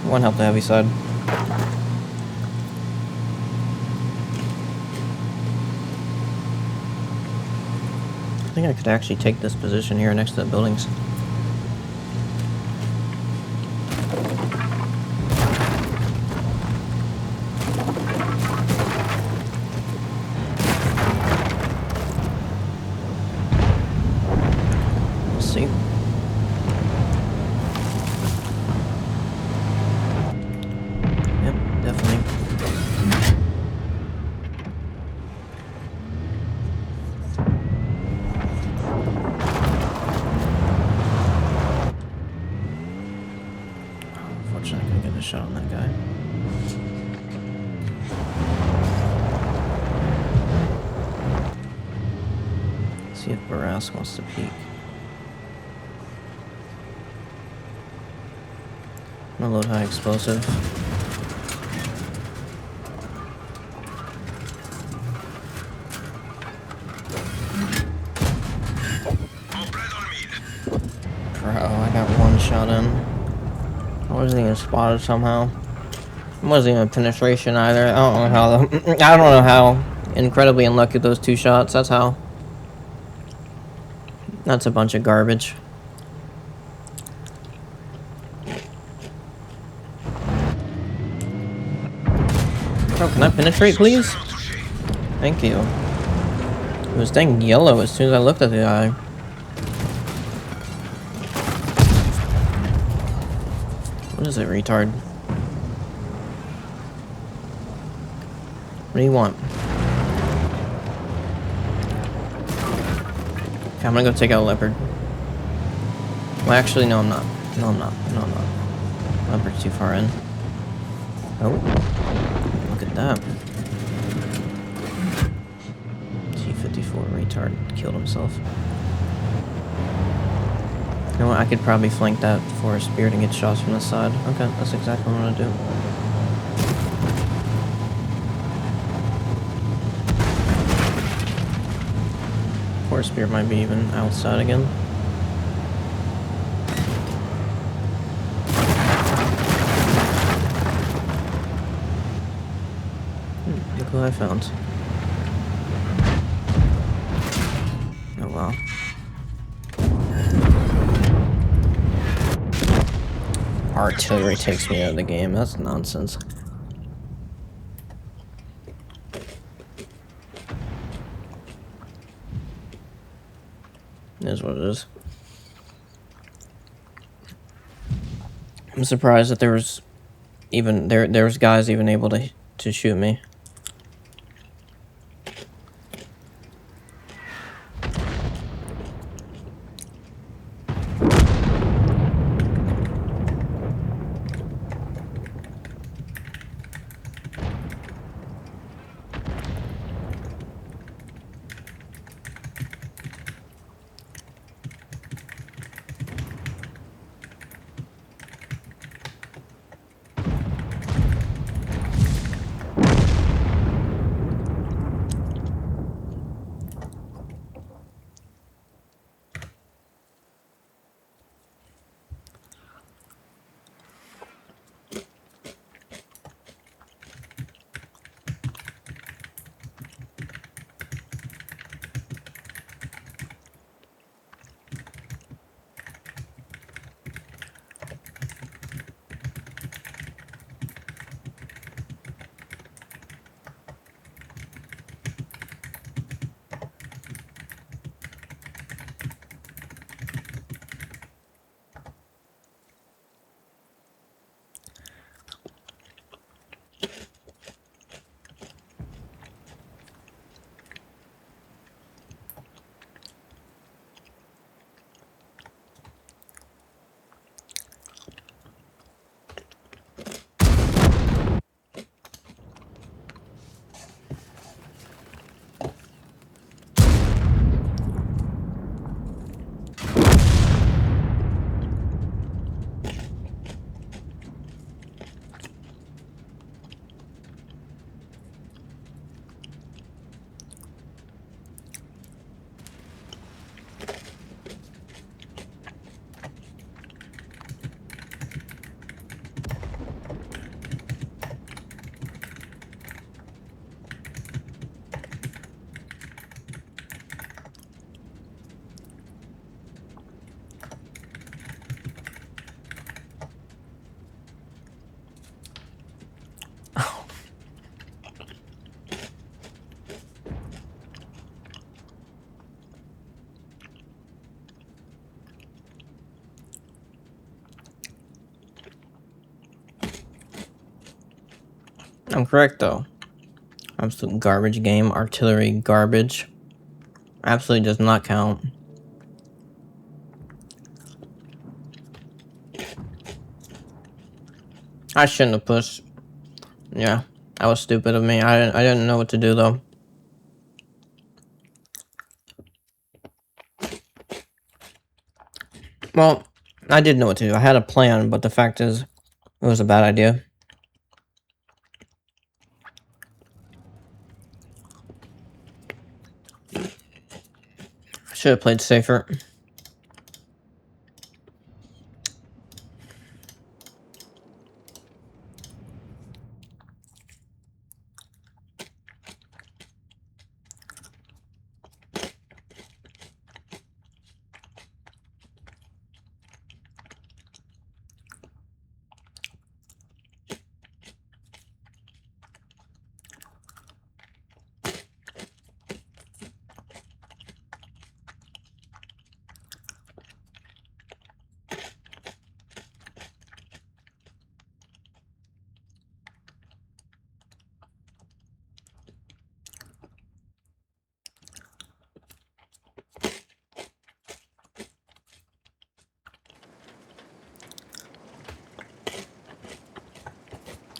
I want to help the heavy side. I think I could actually take this position here next to the buildings. We'll see. See if Barass wants to peek. I'm gonna load high explosive. Bro, I got one shot in. I wasn't even spotted somehow. It wasn't even penetration either. I don't know how. I don't know how. Incredibly unlucky those 2 shots. That's how. That's a bunch of garbage. Bro, can I penetrate, please? Thank you. It was dang yellow as soon as I looked at the eye. What is it, retard? What do you want? Okay, I'm gonna go take out Leopard. Well, actually, no, I'm not. No, I'm not. No, I'm not. Leopard's too far in. Oh. Look at that. T-54 retard killed himself. You know what? I could probably flank that for a spear to get shots from the side. Okay, that's exactly what I'm gonna do. Poor spear might be even outside again. Look who I found. Oh wow. Artillery takes me out of the game. That's nonsense. It is what it is. I'm surprised that there was even there was guys even able to shoot me. I'm correct though. Absolute garbage game. Artillery garbage. Absolutely does not count. I shouldn't have pushed. Yeah, that was stupid of me. I didn't know what to do though. Well, I did know what to do. I had a plan, but the fact is, it was a bad idea. Should have played safer.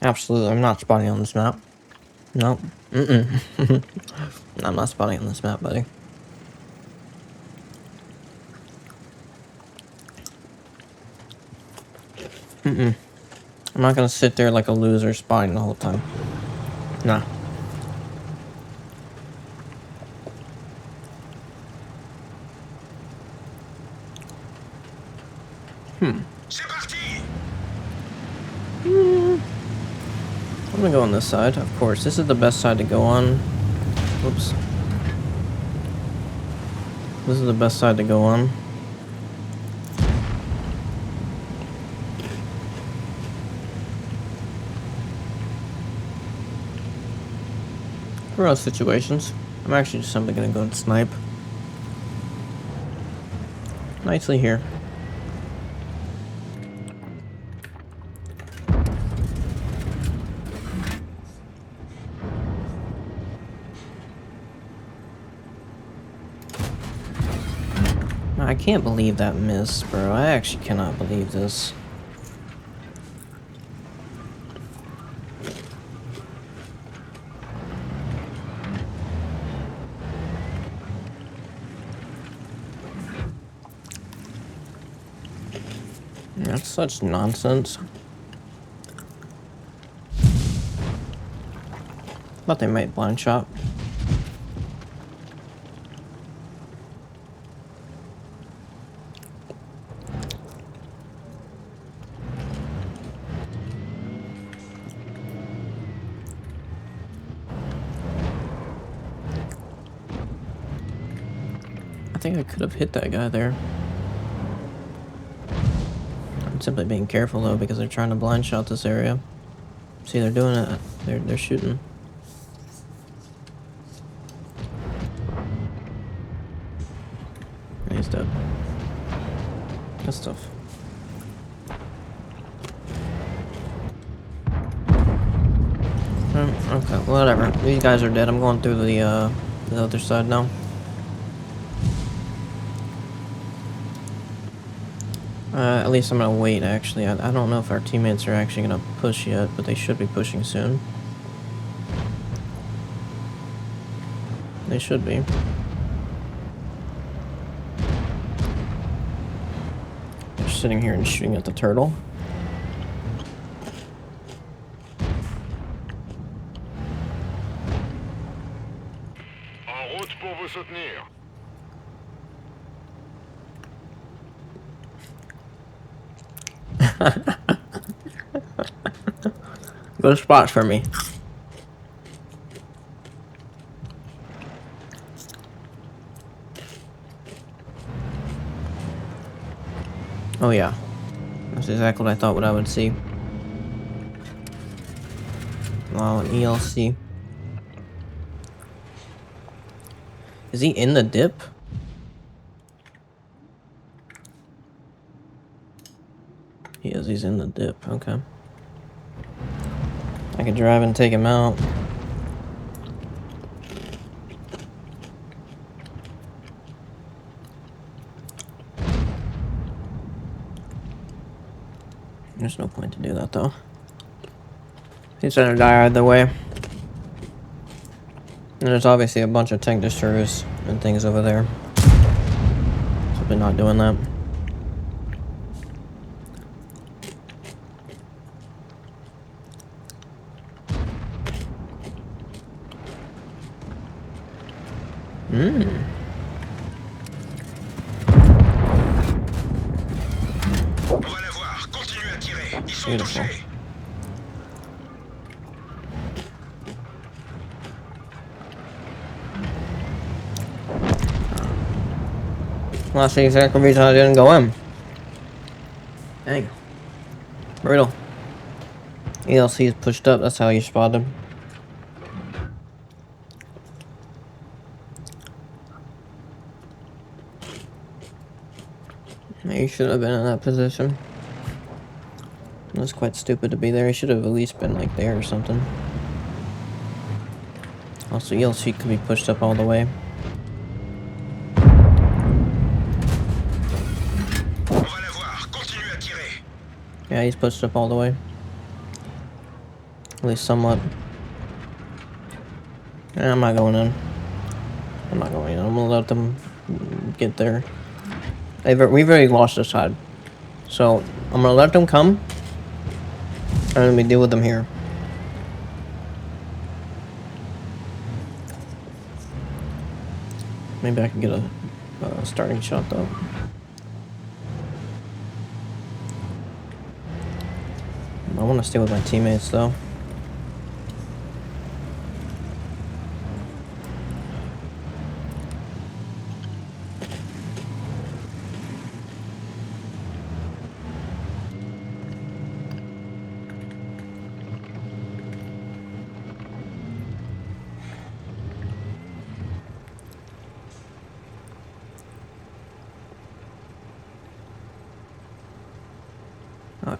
Absolutely, I'm not spotting on this map. Nope. Mm-mm. I'm not spotting on this map, buddy. Mm-mm. I'm not gonna sit there like a loser spotting the whole time. Nah. C'est parti! I'm gonna go on this side, of course. This is the best side to go on. Whoops. This is the best side to go on. For those situations, I'm actually just simply gonna go and snipe. Nicely here. I can't believe that miss, bro. I actually cannot believe this. That's such nonsense. Thought they might blind shot. I think I could have hit that guy there. I'm simply being careful though because they're trying to blind shot this area. See, they're doing it. They're shooting. He's dead. That's tough. Okay, whatever. These guys are dead. I'm going through the other side now. At least I'm gonna wait, actually. I don't know if our teammates are actually gonna push yet, but they should be pushing soon. They should be. They're sitting here and shooting at the turtle. En route pour vous soutenir. Good spot for me. Oh yeah, that's exactly what I thought I would see. Wow, an ELC. Is he in the dip? He is, he's in the dip, okay. I could drive and take him out. There's no point to do that though. He's gonna die either way. And there's obviously a bunch of tank destroyers and things over there. Simply not doing that. On va la voir. Continue à tirer. Ils sont Beautiful. touchés. Well, that's the exact reason I didn't go in. Dang. Brutal. ELC is pushed up, that's how you spot him. He shouldn't have been in that position. It was quite stupid to be there. He should have at least been like there or something. Also, ELC could be pushed up all the way. On va la voir. Continue à tirer. Yeah, he's pushed up all the way. At least somewhat. I'm not going in. I'm not going in. I'm gonna let them get there. We've already lost this side. So, I'm gonna let them come. And then we deal with them here. Maybe I can get a starting shot though. I want to stay with my teammates though.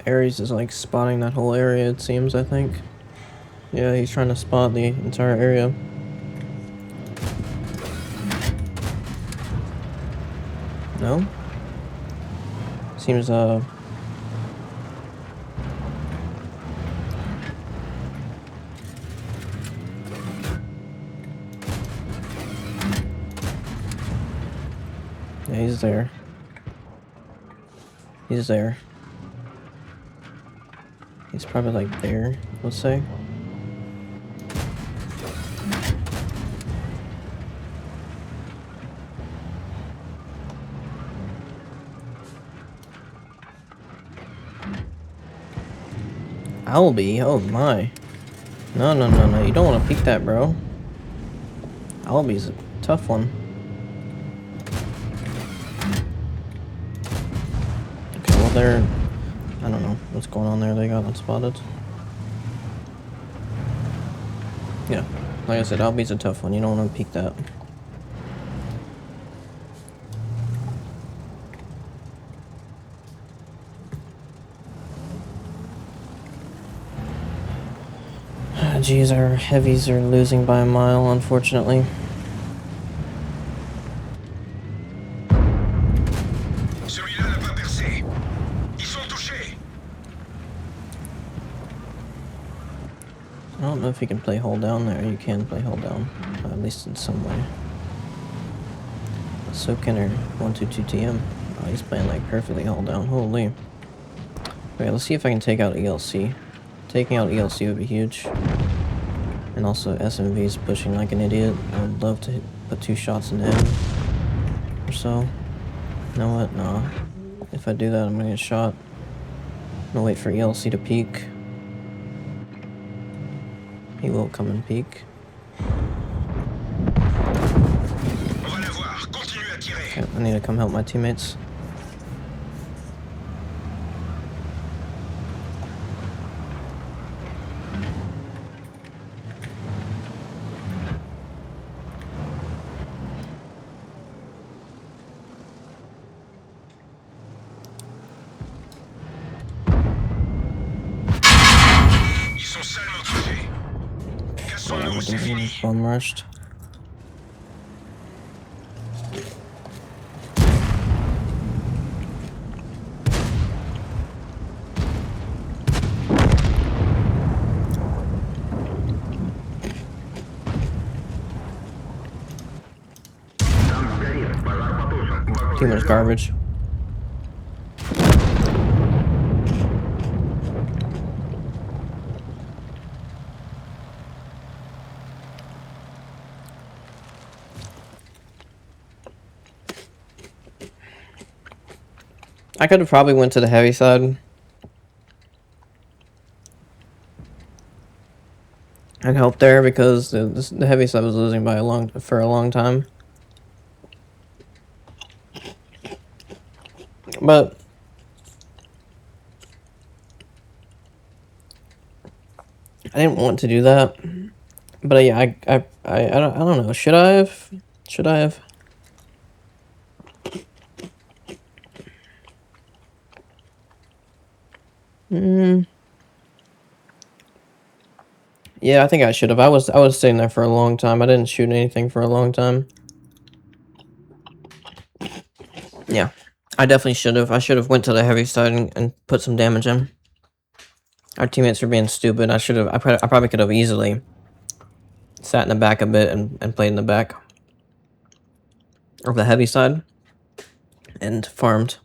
Ares is like spotting that whole area, it seems, I think. Yeah, he's trying to spot the entire area. No? Seems, Yeah, he's there. He's there. He's probably like there, let's say. Albie, oh my. No, you don't want to peek that, bro. Albie's a tough one. Okay, well they're... I don't know what's going on there. They got unspotted. Yeah, like I said, Albie's a tough one. You don't want to peek that. Geez, our heavies are losing by a mile, unfortunately. Celui-là n'a pas percé. Ils sont touchés. I don't know if you can play hold down there. You can play hold down, at least in some way. So can her 122TM. Oh, he's playing like perfectly hold down. Holy. Okay, let's see if I can take out ELC. Taking out ELC would be huge. And also SMV's pushing like an idiot. I would love to put 2 shots into him. Or so. You know what? No. If I do that, I'm gonna get shot. I'm gonna wait for ELC to peek. He will come and peek. On va la voir. Continue à tirer. Okay, I need to come help my teammates. Ils sont salement touchés. Cassons-nous, c'est I'm fini. getting bum rushed. Too much garbage. I could have probably went to the heavy side. And helped there because the heavy side was losing by for a long time. But I didn't want to do that. But yeah, I don't know. Should I have? Should I have? Yeah, I think I should have. I was sitting there for a long time. I didn't shoot anything for a long time. Yeah, I definitely should have. I should have went to the heavy side and put some damage in. Our teammates were being stupid. I should have. I probably could have easily sat in the back a bit and played in the back of the heavy side and farmed.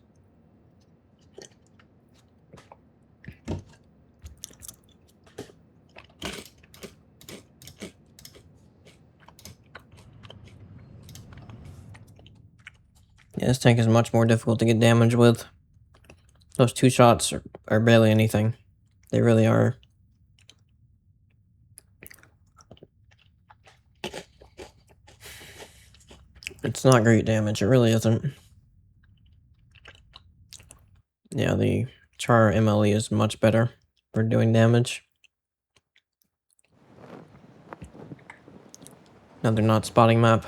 Yeah, this tank is much more difficult to get damage with. Those 2 shots are barely anything. They really are. It's not great damage. It really isn't. Yeah, the Char MLE is much better for doing damage. Another not spotting map.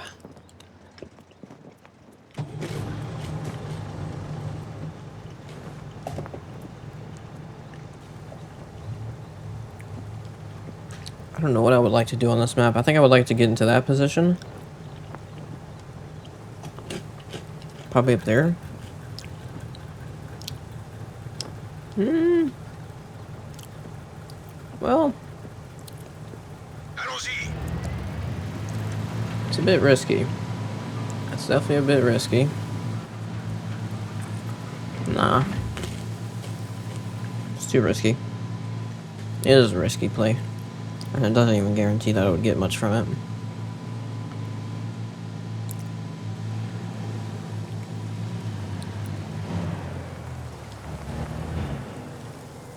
I don't know what I would like to do on this map. I think I would like to get into that position. Probably up there. Well, Allons-y. it's a bit risky. It's definitely a bit risky. Nah. It's too risky. It is a risky play. And it doesn't even guarantee that I would get much from it.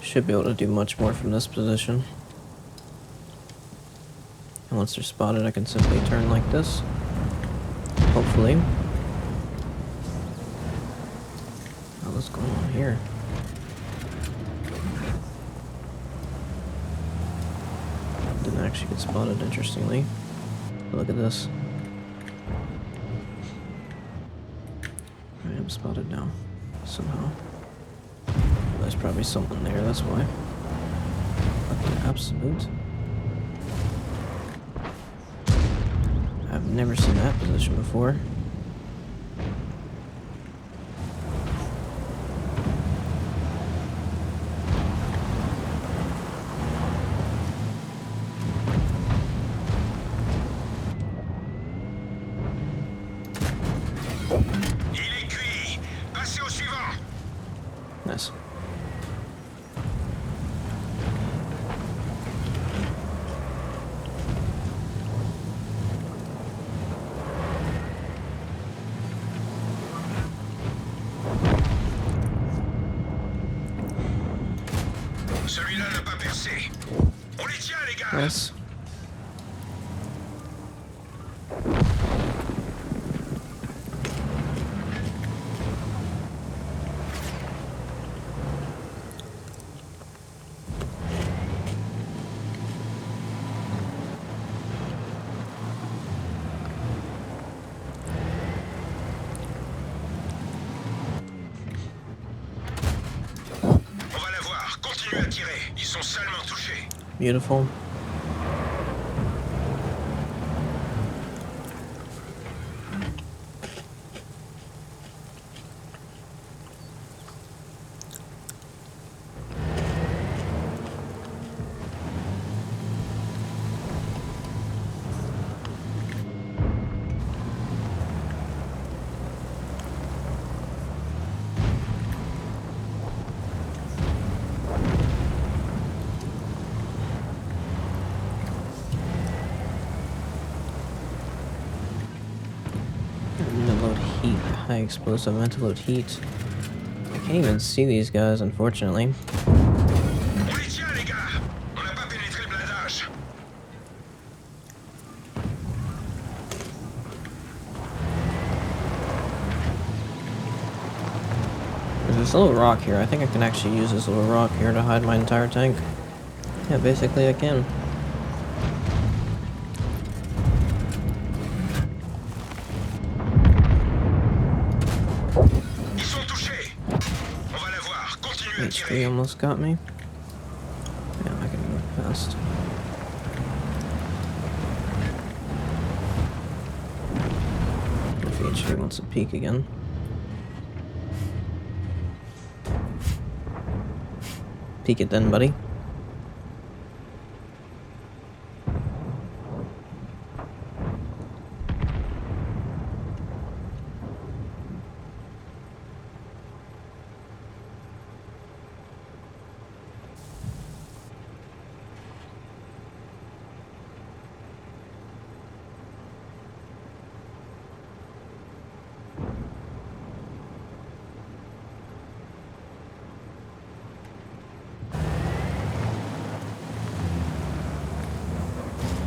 Should be able to do much more from this position. And once they're spotted, I can simply turn like this. Hopefully. Oh, what's going on here? Didn't actually get spotted, interestingly. Look at this. I am spotted now, somehow. There's probably someone there, that's why. What the absolute? I've never seen that position before. Il est cuit. Passez au suivant. Nice. Celui-là n'a pas percé. On les tient, les gars. Nice. On va la voir. Continuez à tirer. Ils sont salement touchés. Beautiful. Ventiload heat, high explosive ventiload heat. I Can't even see these guys, unfortunately. On les tient, les gars. On n'a pas pénétré le blindage. There's this little rock here. I think I can actually use this little rock here to hide my entire tank. Yeah, basically I can. Ils sont touchés. On va la voir. Continuez à HP tirer. almost got me. Yeah, I can go past. If HP wants to peek again. Peek it then, buddy.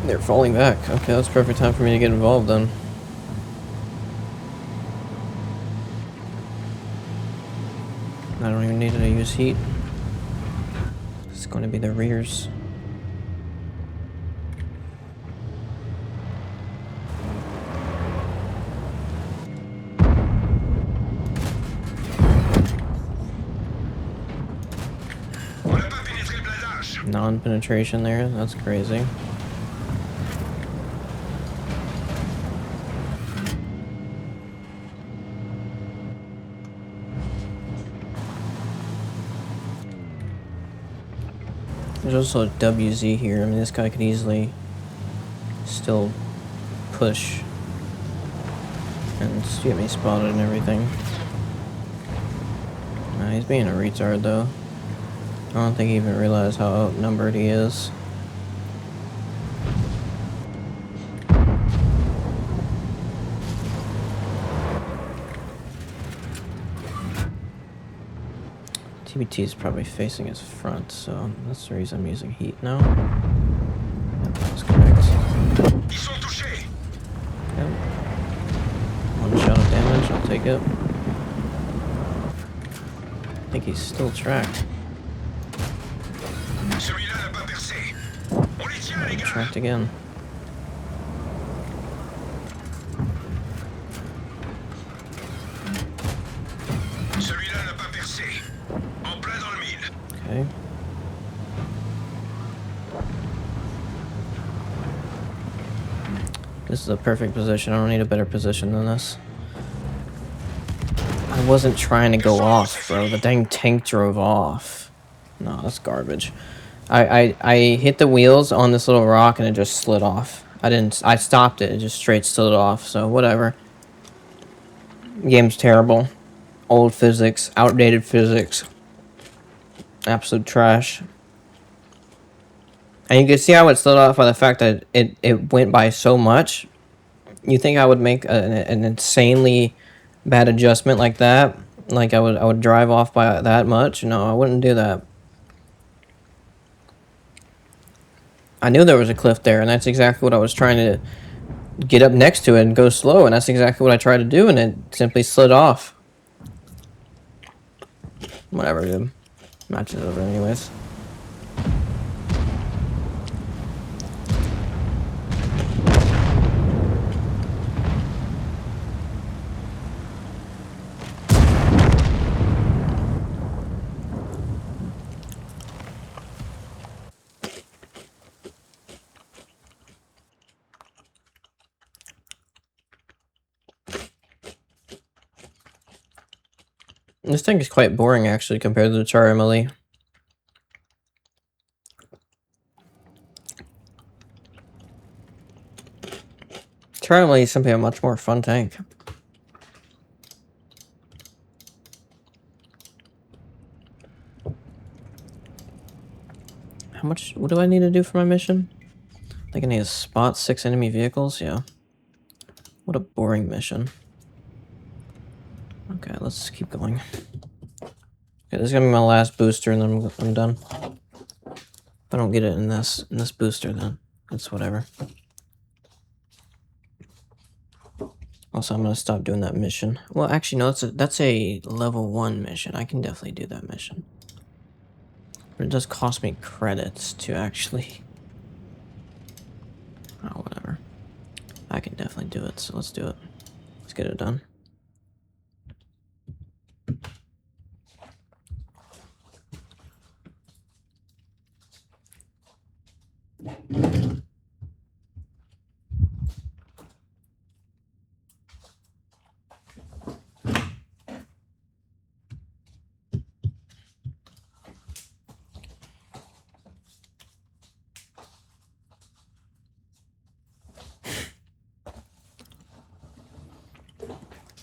They're falling back. Okay, that's perfect time for me to get involved then. I don't even need to use heat. It's going to be the rears. On n'a pas pénétré le blindage. Non-penetration there. That's crazy. There's also a WZ here. I mean, this guy could easily still push and get me spotted and everything. Nah, he's being a retard though. I don't think he even realized how outnumbered he is. TBT is probably facing his front, so that's the reason I'm using heat now. Yep, that's correct. Ils sont touchés. Yep. One shot of damage, I'll take it. I think he's still tracked. Celui-là n'a pas percé. On les tient, les gars. Tracked again. Celui-là n'a pas percé. En plein dans le mille. Okay. This is a perfect position. I don't need a better position than this. I wasn't trying to go off, bro. The dang tank drove off. No, that's garbage. I hit the wheels on this little rock and it just slid off. I stopped it. It just straight slid off. So whatever. Game's terrible. Old physics. Outdated physics. Absolute trash. And you can see how it slid off by the fact that it went by so much. You think I would make an insanely bad adjustment like that? Like I would drive off by that much? No, I wouldn't do that. I knew there was a cliff there, and that's exactly what I was trying to get up next to it and go slow, and that's exactly what I tried to do, and it simply slid off. Whatever, dude. Match is over anyways. This thing is quite boring, actually, compared to the Char Emily. Char Emily is simply a much more fun tank. How much? What do I need to do for my mission? I think I need to spot 6 enemy vehicles. Yeah. What a boring mission. Okay, let's keep going. Okay, this is gonna be my last booster, and then I'm done. If I don't get it in this booster, then it's whatever. Also, I'm gonna stop doing that mission. Well, actually, no, that's a level 1 mission. I can definitely do that mission. But it does cost me credits to actually... Oh, whatever. I can definitely do it, so let's do it. Let's get it done.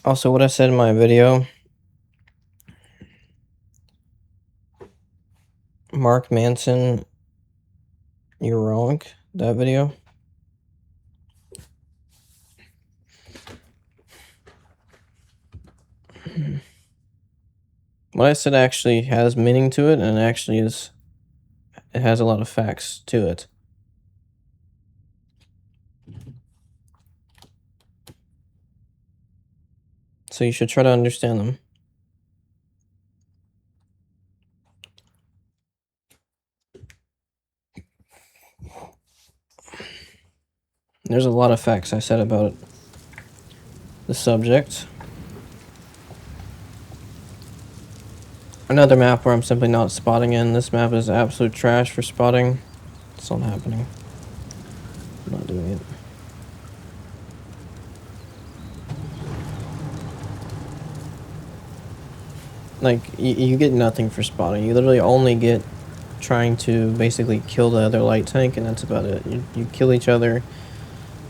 Also, what I said in my video, Mark Manson, you're wrong. That video. What I said actually has meaning to it, and actually is, it has a lot of facts to it. So you should try to understand them. There's a lot of facts I said about the subject. Another map where I'm simply not spotting in. This map is absolute trash for spotting. It's not happening. I'm not doing it. Like, you get nothing for spotting. You literally only get trying to basically kill the other light tank, and that's about it. You kill each other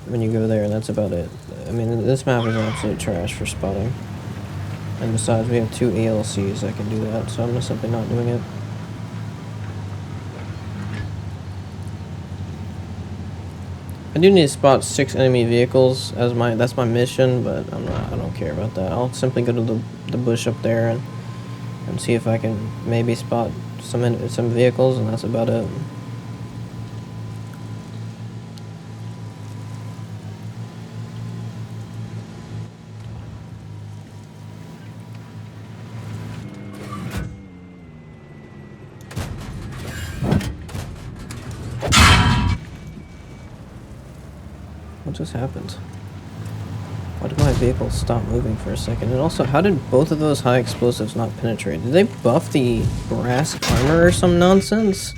when you go there, and that's about it. I mean, this map is absolute trash for spotting. And besides, we have 2 ALCs that can do that, so I'm just simply not doing it. I do need to spot 6 enemy vehicles as that's my mission, but I don't care about that. I'll simply go to the bush up there and see if I can maybe spot some vehicles, and that's about it. What just happened? Why did my vehicle stop moving for a second? And also, how did both of those high explosives not penetrate? Did they buff the brass armor or some nonsense?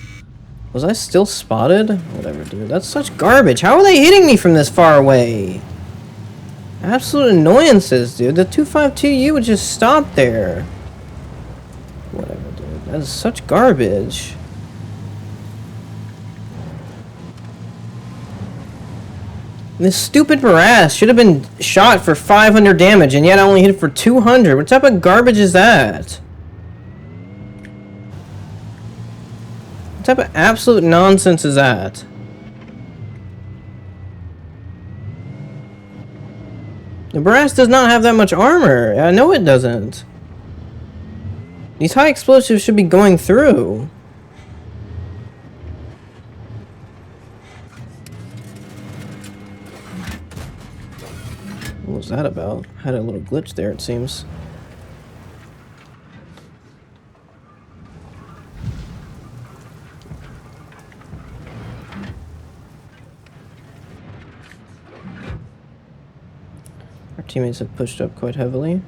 Was I still spotted? Whatever, dude. That's such garbage. How are they hitting me from this far away? Absolute annoyances, dude. The 252U would just stop there. Whatever, dude. That is such garbage. This stupid Barras should have been shot for 500 damage, and yet I only hit it for 200. What type of garbage is that? What type of absolute nonsense is that? The Barras does not have that much armor. I know it doesn't. These high explosives should be going through. What was that about? Had a little glitch there, it seems. Our teammates have pushed up quite heavily.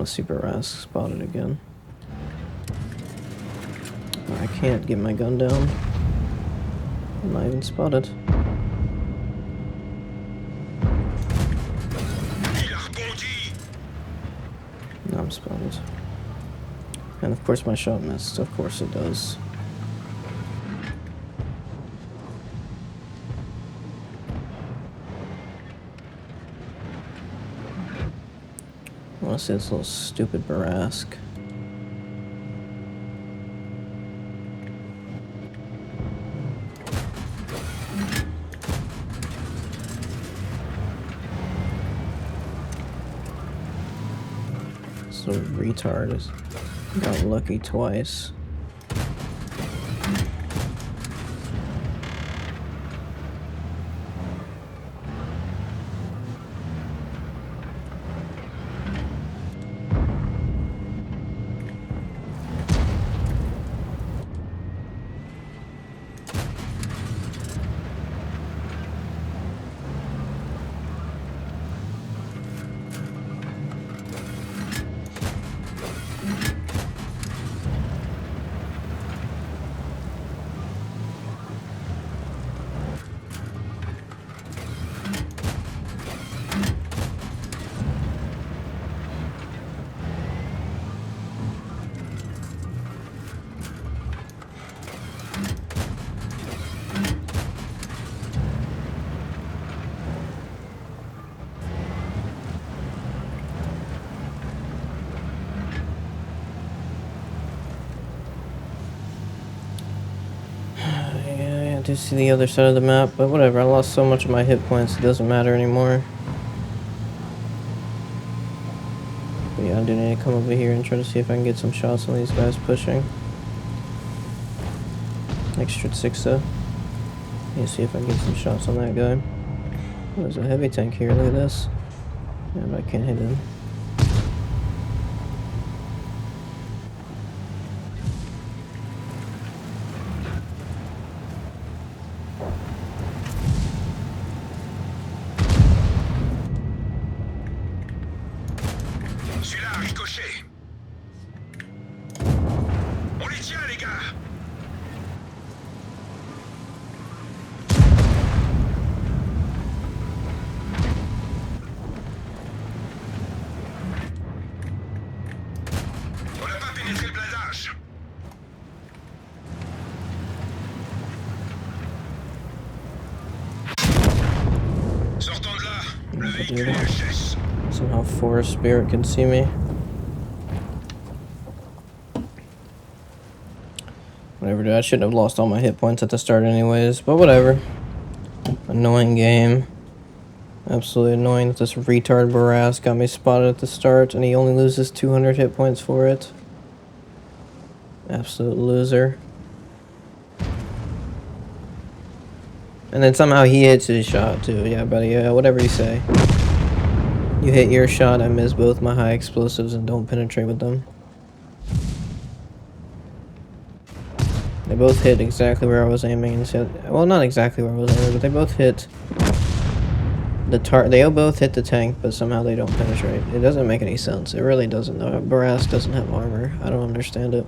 Super Rask spotted again. I can't get my gun down. I'm not even spotted. No, I'm spotted. And of course my shot missed. Of course it does. I want to see this little stupid Barask. This little retard got lucky twice. Yeah, I do see the other side of the map, but whatever. I lost so much of my hit points, it doesn't matter anymore. But yeah, I do need to come over here and try to see if I can get some shots on these guys pushing. Extra 6 though. Need to see if I can get some shots on that guy. Oh, there's a heavy tank here, look at this. Yeah, but I can't hit him. Celui-là a ricoché. On les tient, les gars. On n'a pas pénétré le blindage. Sortons de là. Le véhicule UHS. Somehow Forest Spirit can see me. Whatever, dude. I shouldn't have lost all my hit points at the start anyways, but whatever. Annoying game. Absolutely annoying that this retard Barras got me spotted at the start and he only loses 200 hit points for it. Absolute loser. And then somehow he hits his shot too. Yeah, buddy, yeah, whatever you say. You hit your shot, I miss both my high explosives and don't penetrate with them. They both hit exactly where I was aiming and said, well, not exactly where I was aiming, but they both hit the they both hit the tank, but somehow they don't penetrate. It doesn't make any sense. It really doesn't. Barras doesn't have armor. I don't understand it.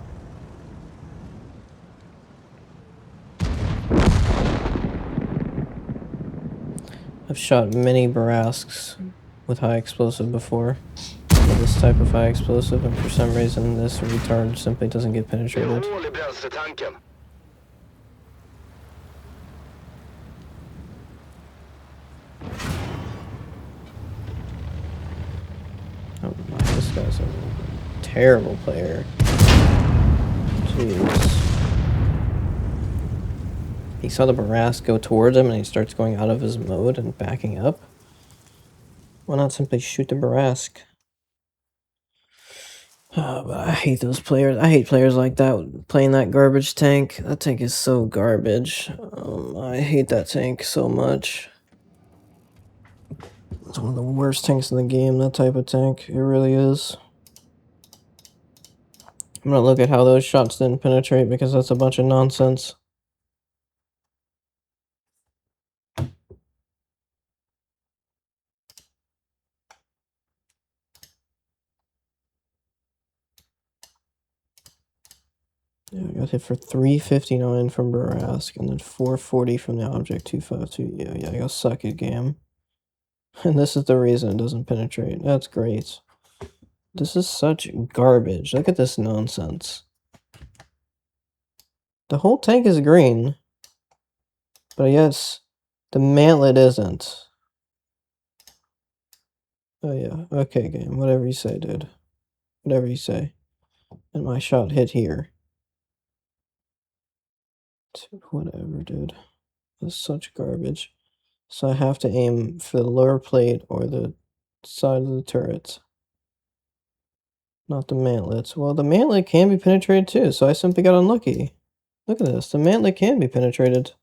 I've shot many Barasks with high explosive before. With this type of high explosive, and for some reason this retard simply doesn't get penetrated. Hål i bränsletanken. Oh my, this guy's a terrible player. Jeez. He saw the Barras go towards him and he starts going out of his mode and backing up. Why not simply shoot the Barask? Oh, but I hate those players. I hate players like that playing that garbage tank. That tank is so garbage. I hate that tank so much. It's one of the worst tanks in the game, that type of tank. It really is. I'm gonna look at how those shots didn't penetrate because that's a bunch of nonsense. Yeah, I got hit for 359 from Barask and then 440 from the Object 252. Yeah, I got suck at game. And this is the reason it doesn't penetrate. That's great. This is such garbage. Look at this nonsense. The whole tank is green. But yes, the mantlet isn't. Oh yeah, okay game. Whatever you say, dude. Whatever you say. And my shot hit here. Whatever, dude. That's such garbage. So I have to aim for the lower plate or the side of the turret. Not the mantlets. Well, the mantlet can be penetrated too, so I simply got unlucky. Look at this. The mantlet can be penetrated.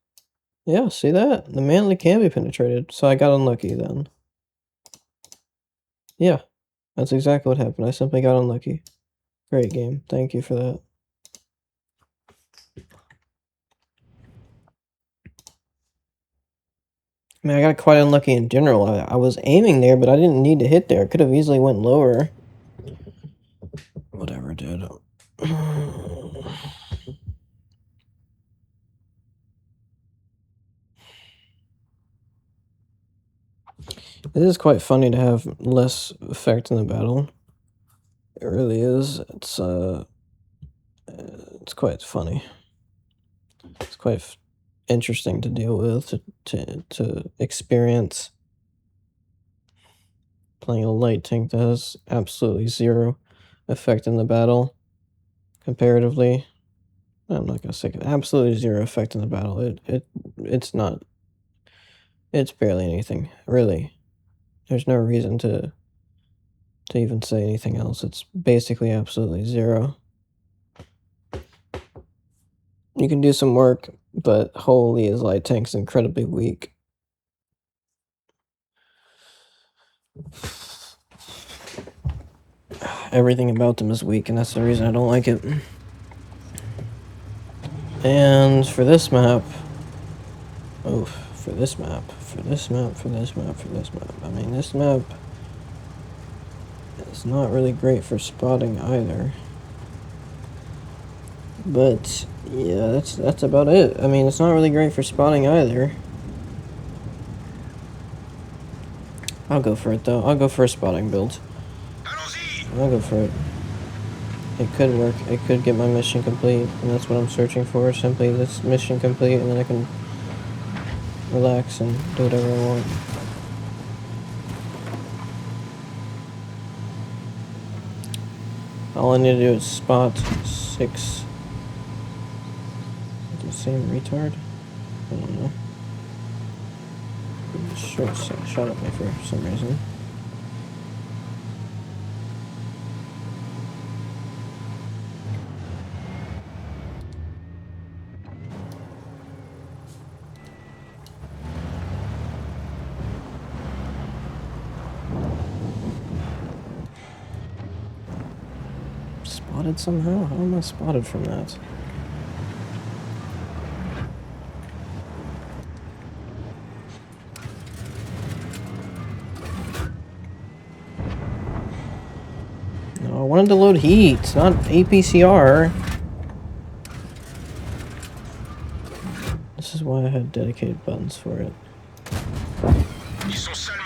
Yeah, see that? The mantlet can be penetrated, so I got unlucky then. Yeah, that's exactly what happened. I simply got unlucky. Great game. Thank you for that. I mean, I got quite unlucky in general. I was aiming there, but I didn't need to hit there. Could have easily went lower. Whatever, dude. It is quite funny to have less effect in the battle. It really is. It's quite funny. It's quite interesting to deal with, to experience. Playing a light tank that has absolutely zero effect in the battle, comparatively. I'm not gonna say absolutely zero effect in the battle. It's not. It's barely anything, really. There's no reason to even say anything else. It's basically absolutely zero. You can do some work, but holy, his light tank's incredibly weak. Everything about them is weak, and that's the reason I don't like it. And for this map, for this map, I mean, this map is not really great for spotting either. But yeah, that's about it. I mean, it's not really great for spotting either. I'll go for it though. I'll go for a spotting build. I'll go for it. It could work. It could get my mission complete, and that's what I'm searching for. Simply this mission complete, and then I can relax and do whatever I want. All I need to do is spot 6. The same retard? I don't know. Shot at me for some reason. Spotted somehow? How am I spotted from that? No, I wanted to load heat, not APCR. This is why I had dedicated buttons for it.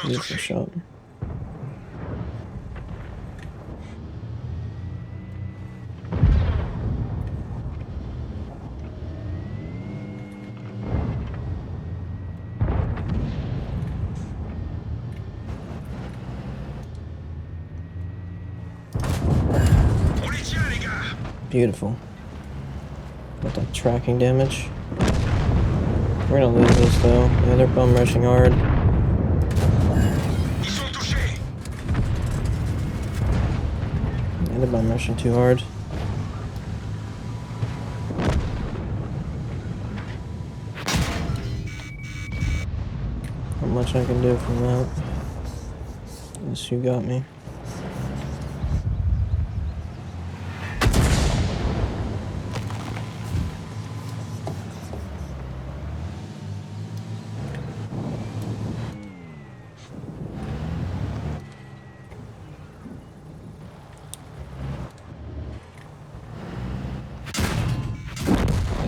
Beautiful shot. Beautiful. Got that tracking damage. We're gonna lose this though. Yeah, they're bum rushing hard. Yeah, they're bum rushing too hard. Not much I can do from that. Unless you got me.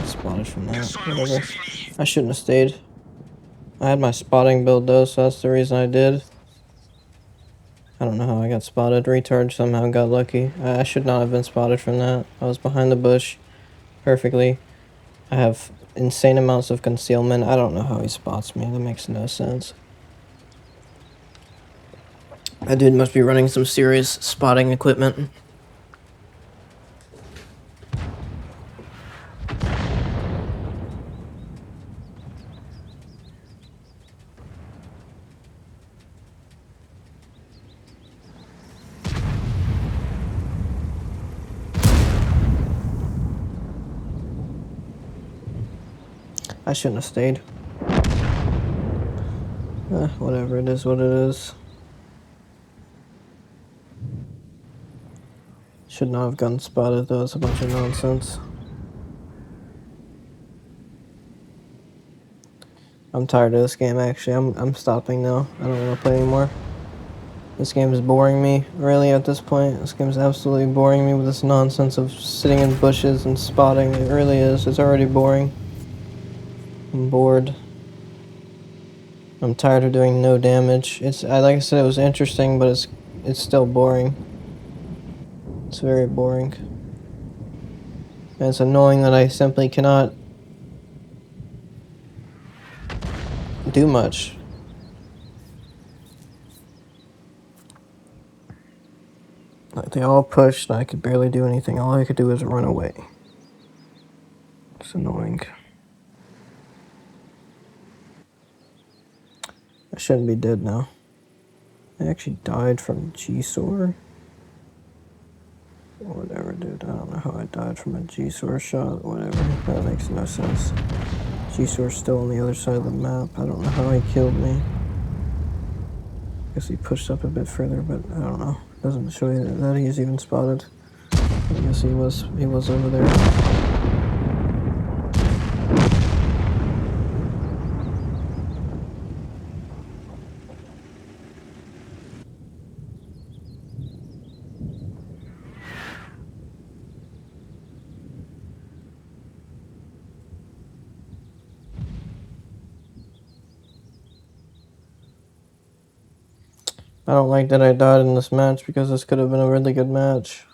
Spotted from that. Whatever. I shouldn't have stayed. I had my spotting build though, so that's the reason I did. I don't know how I got spotted. Retard somehow got lucky. I should not have been spotted from that. I was behind the bush perfectly. I have insane amounts of concealment. I don't know how he spots me. That makes no sense. That dude must be running some serious spotting equipment. I shouldn't have stayed. Whatever, it is what it is. Should not have gotten spotted though, it's a bunch of nonsense. I'm tired of this game actually. I'm stopping now. I don't want to play anymore. This game is boring me, really, at this point. This game is absolutely boring me with this nonsense of sitting in bushes and spotting. It really is. It's already boring. I'm bored. I'm tired of doing no damage. Like I said, it was interesting, but it's still boring. It's very boring. And it's annoying that I simply cannot do much. Like they all pushed and I could barely do anything. All I could do was run away. It's annoying. I shouldn't be dead now. I actually died from G-Sor. Whatever, dude. I don't know how I died from a G-Sor shot. Whatever. That makes no sense. G-Sor's still on the other side of the map. I don't know how he killed me. Guess he pushed up a bit further, but I don't know. Doesn't show you that he's even spotted. I guess he was over there. I don't like that I died in this match because this could have been a really good match.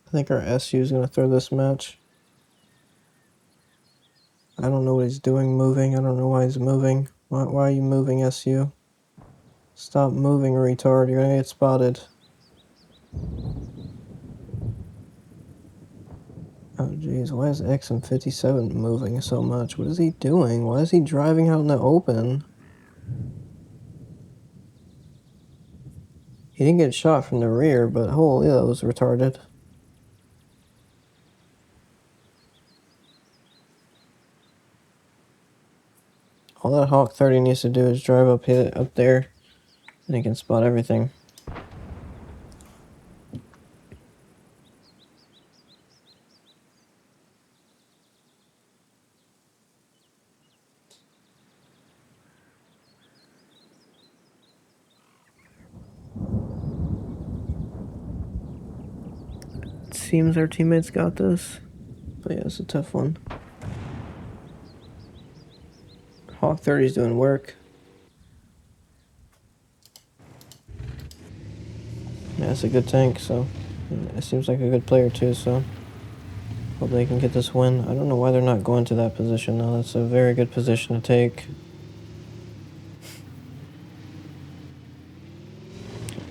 I think our SU is going to throw this match. I don't know what he's doing moving. I don't know why he's moving. Why are you moving, SU? Stop moving, retard. You're going to get spotted. Oh jeez, why is XM57 moving so much? What is he doing? Why is he driving out in the open? He didn't get shot from the rear, but holy, that was retarded. All that Hawk 30 needs to do is drive up, hit it up there, and he can spot everything. Seems our teammates got this, but yeah, it's a tough one. Hawk 30's doing work. Yeah, it's a good tank, so it seems like a good player too, so hope they can get this win. I don't know why they're not going to that position though. That's a very good position to take.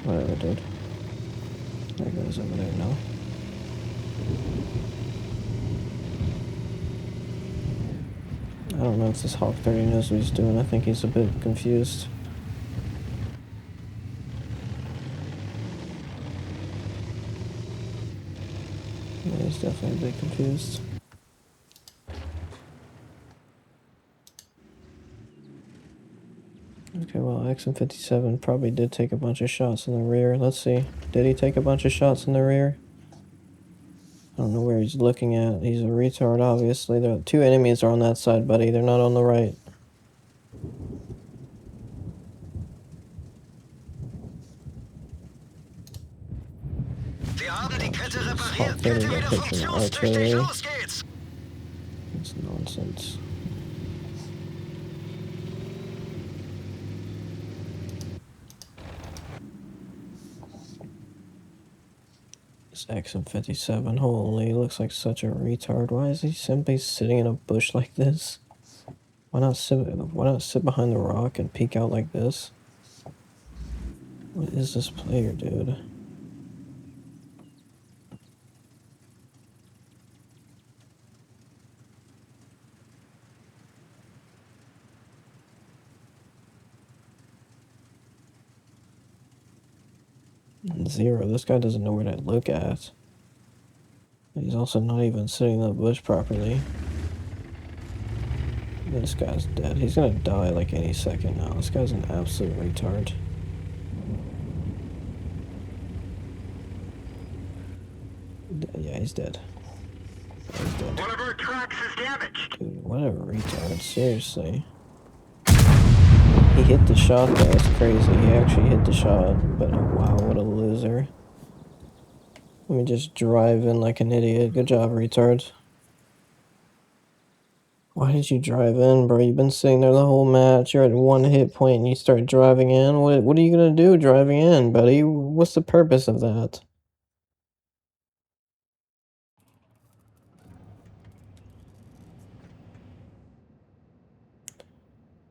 Whatever, dude. That guy's over there now. I don't know if this Hawk 30 knows what he's doing. I think he's a bit confused. Yeah, he's definitely a bit confused. Okay, well, XM57 probably did take a bunch of shots in the rear. Let's see. Did he take a bunch of shots in the rear? I don't know where he's looking at. He's a retard, obviously. The two enemies are on that side, buddy. They're not on the right. clearly got hit from the artillery. Los geht's! It's nonsense. This XM57, holy, looks like such a retard. Why is he simply sitting in a bush like this? Why not sit behind the rock and peek out like this? What is this player, dude? Zero. This guy doesn't know where to look at. He's also not even sitting in the bush properly. This guy's dead. He's gonna die like any second now. This guy's an absolute retard. Yeah, he's dead. He's dead. One of our tracks is damaged. Dude, what a retard. Seriously. He hit the shot though. That's crazy. He actually hit the shot. But wow, what a loser. Let me just drive in like an idiot. Good job, retard. Why did you drive in, bro? You've been sitting there the whole match. You're at 1 hit point and you start driving in. What are you gonna do driving in, buddy? What's the purpose of that?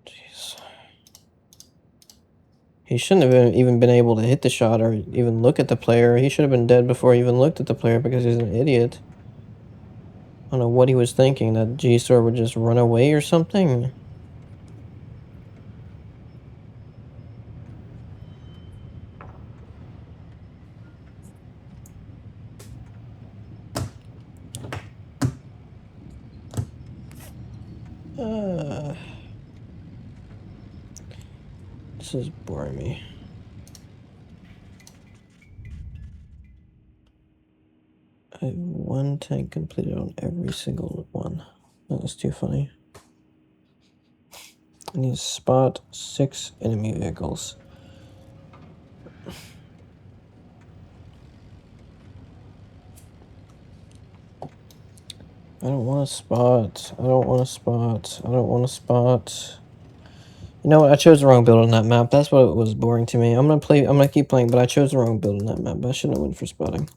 Jeez. He shouldn't have even been able to hit the shot or even look at the player. He should have been dead before he even looked at the player because he's an idiot. I don't know what he was thinking, that G-Star would just run away or something. This is boring me. I have 1 tank completed on every single one. That was too funny. I need to spot 6 enemy vehicles. I don't want to spot. I don't want to spot. I don't want to spot. You know what? I chose the wrong build on that map. That's what was boring to me. I'm gonna keep playing, but I chose the wrong build on that map. I shouldn't have went for spotting.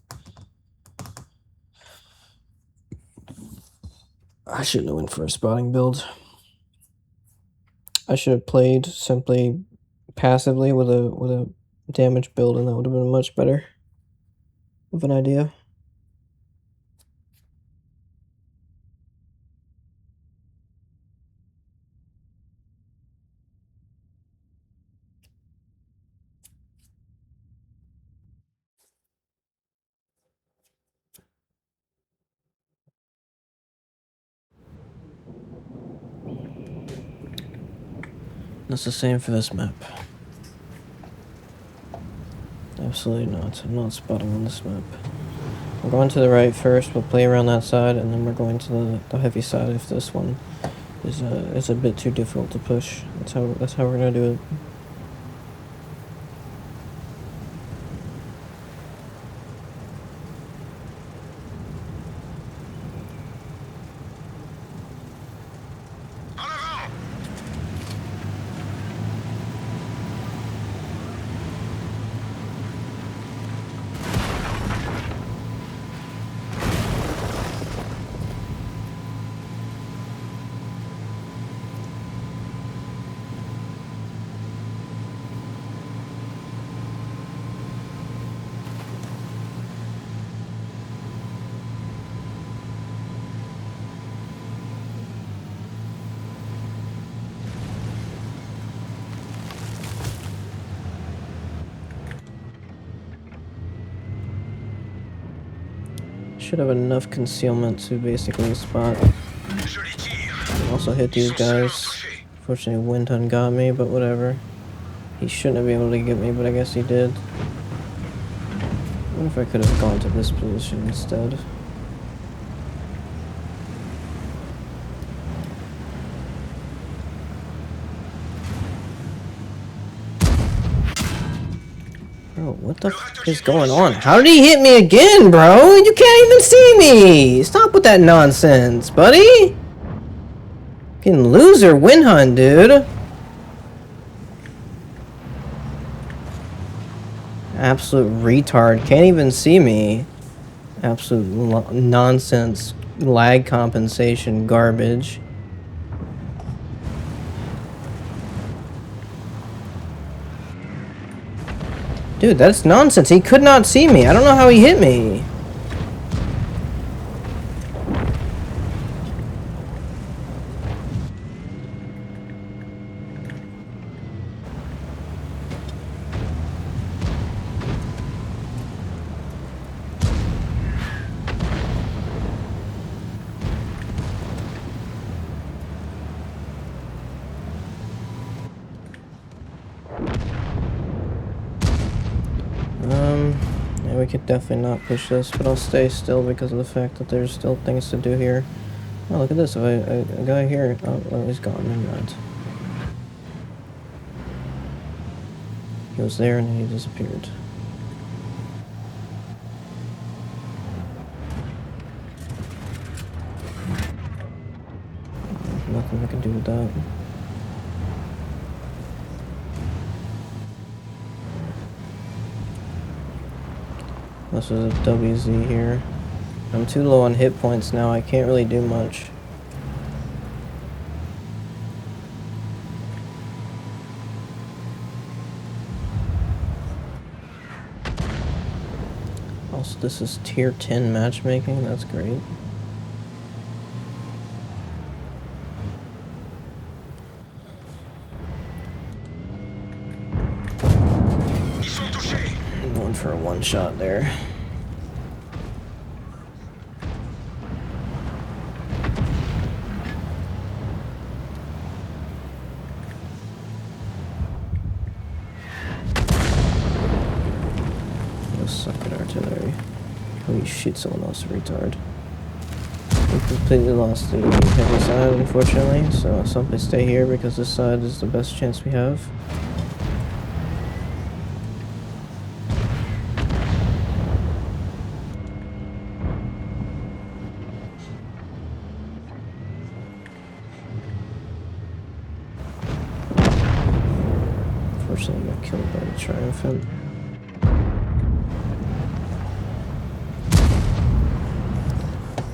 I shouldn't have went for a spotting build. I should have played simply passively with a damage build, and that would have been much better of an idea. That's the same for this map. Absolutely not. I'm not spotting on this map. We're going to the right first. We'll play around that side, and then we're going to the heavy side if this one is a bit too difficult to push. That's how we're gonna do it. En avant! Should have enough concealment to basically spot. Joli tir! Also hit these guys. Fortunately, Windhun got me, but whatever. He shouldn't have been able to get me, but I guess he did. What if I could have gone to this position instead? Bro, what the f is going on? How did he hit me again, bro? You can't even see me! Stop with that nonsense, buddy! Fucking loser win hunt, dude! Absolute retard. Can't even see me. Absolute nonsense. Lag compensation garbage. Dude, that's nonsense. He could not see me. I don't know how he hit me. Yeah, we could definitely not push this, but I'll stay still because of the fact that there's still things to do here. Oh, look at this. If a guy here. Oh, he's gone. Never mind. He was there and then he disappeared. Nothing I can do with that. This is a WZ here. I'm too low on hit points now. I can't really do much. Also, this is tier 10 matchmaking. That's great. Ils sont touchés. I'm going for a one shot there. Suck at artillery. Holy shit, someone lost a retard. We completely lost the heavy side, unfortunately, so I'll simply stay here because this side is the best chance we have. Unfortunately, I got killed by the Triumphant.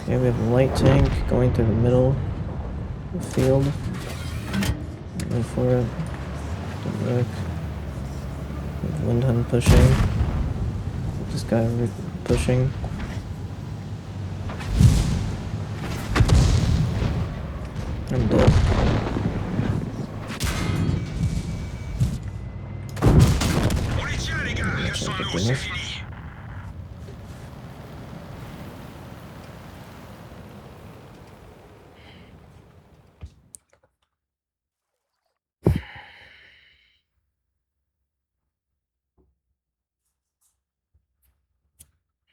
Okay, we have a light tank going through the middle of the field. Go for it. Don't wreck. We have Wind Hunt pushing. This guy pushing. I'm dead. On les tient, les gars. Sans nous, c'est fini.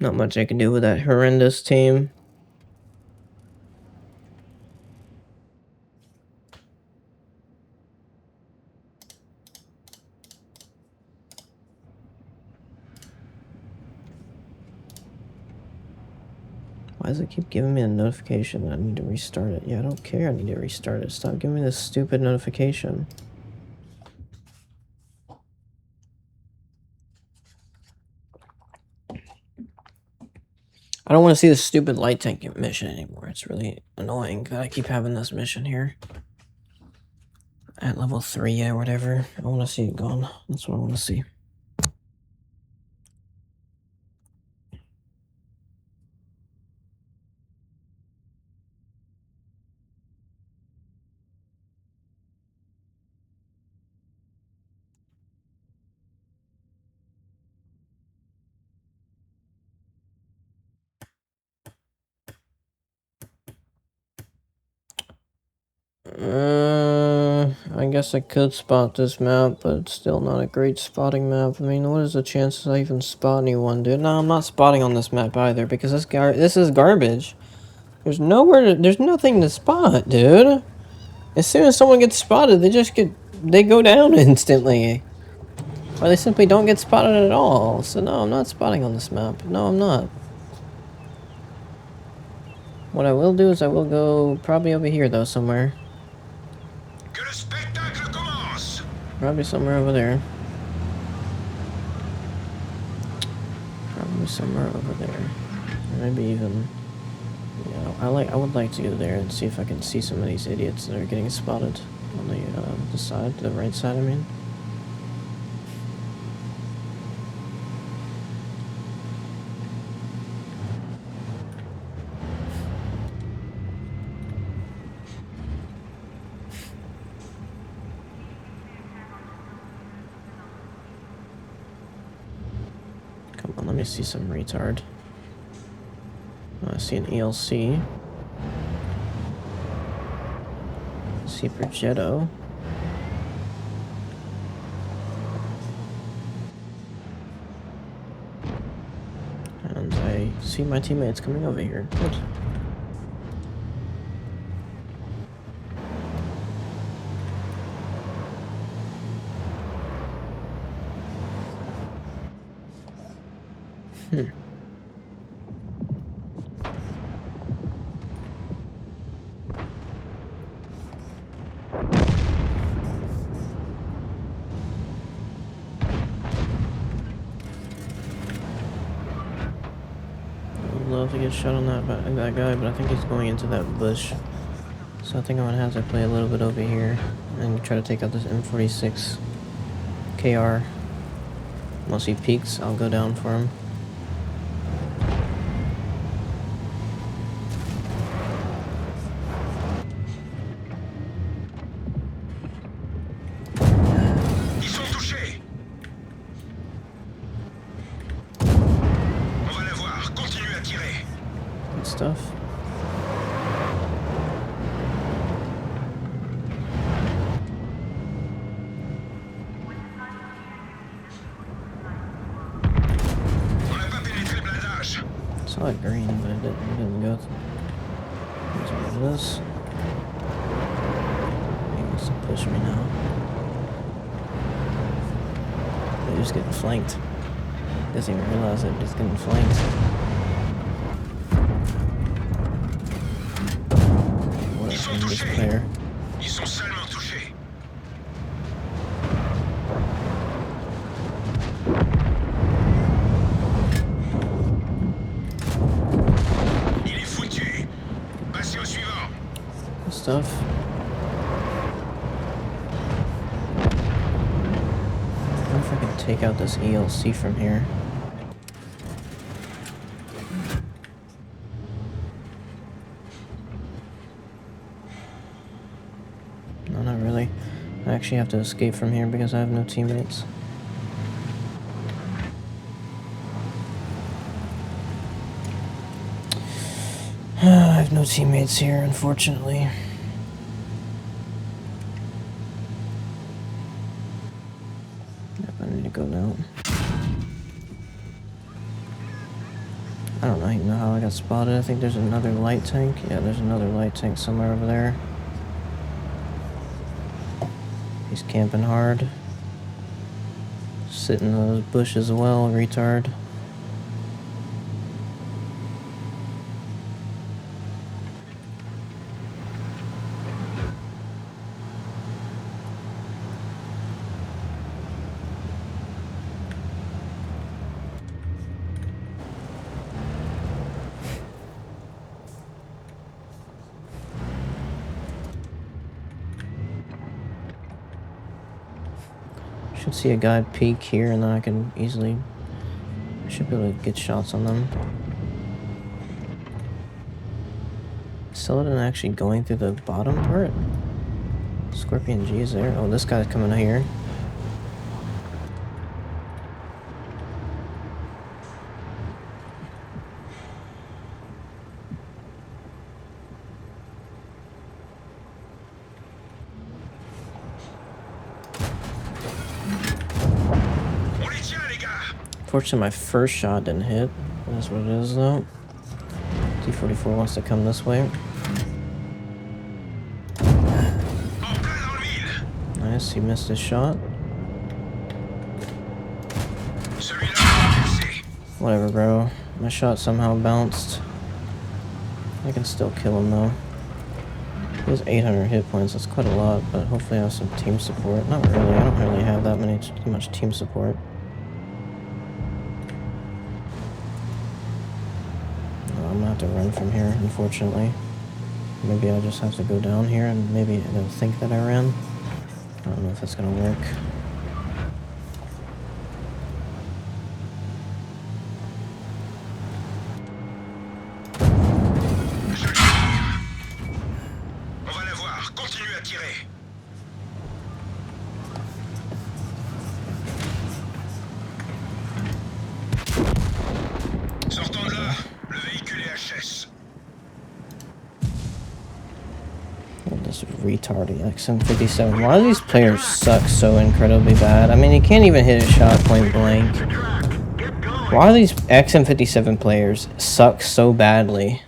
Not much I can do with that horrendous team. Why does it keep giving me a notification that I need to restart it? Yeah, I don't care I need to restart it. Stop giving me this stupid notification. I don't want to see this stupid light tank mission anymore. It's really annoying that I keep having this mission here. At level 3 or whatever. I want to see it gone. That's what I want to see. I guess I could spot this map, but it's still not a great spotting map. I mean, what is the chances I even spot anyone, dude? No, I'm not spotting on this map either, because this is garbage. There's nothing to spot, dude. As soon as someone gets spotted, they go down instantly. Or they simply don't get spotted at all. So no, I'm not spotting on this map. No, I'm not. What I will do is I will go probably over here though, somewhere. Que le spectacle commence! Probably somewhere over there. Probably somewhere over there. Or maybe even... Yeah, I would like to go there and see if I can see some of these idiots that are getting spotted on the side, the right side, I mean. Come on, let me see some retard. Oh, I see an ELC. See Progetto. And I see my teammates coming over here. Good. I'd love to get shot on that guy, but I think he's going into that bush. So I think I'm gonna have to play a little bit over here and try to take out this M46 KR. Once he peeks, I'll go down for him. Ils sont touchés! On va la voir, continue à tirer! Good stuff. On n'a pas pénétré le blindage! Saw it green, but it didn't go. Here's what it is. He wants to push me now. They're just getting flanked. Doesn't even realize they're just getting flanked. What Ils a sont this touchés! player. Ils sont salement touchés! Il est foutu! Passez au suivant! Good stuff. I wonder if I can take out this ELC from here. No, not really. I actually have to escape from here because I have no teammates. I have no teammates here, unfortunately. Yep, I need to go now. I don't even know how I got spotted. I think there's another light tank. Yeah, there's another light tank somewhere over there. He's camping hard. Sitting in those bushes as well, retard. Should see a guy peek here and then I can easily... I should be able to get shots on them. Celadon actually going through the bottom part? Scorpion G is there. Oh, this guy's coming here. On les tient, les gars! Fortunately, my first shot didn't hit. That's what it is, though. T-44 wants to come this way. En plein dans le mille! Nice, he missed his shot. Whatever, bro. My shot somehow bounced. I can still kill him, though. He has 800 hit points. That's quite a lot, but hopefully I have some team support. Not really. I don't really have that much team support. No, I'm gonna have to run from here, unfortunately. Maybe I'll just have to go down here and maybe they'll think that I ran. I don't know if that's gonna work. On va la voir. Continuez à tirer. Sortons de là. Le véhicule est HS. This retarded XM57. Why do these players suck so incredibly bad? I mean, you can't even hit a shot point blank. Why do these XM57 players suck so badly?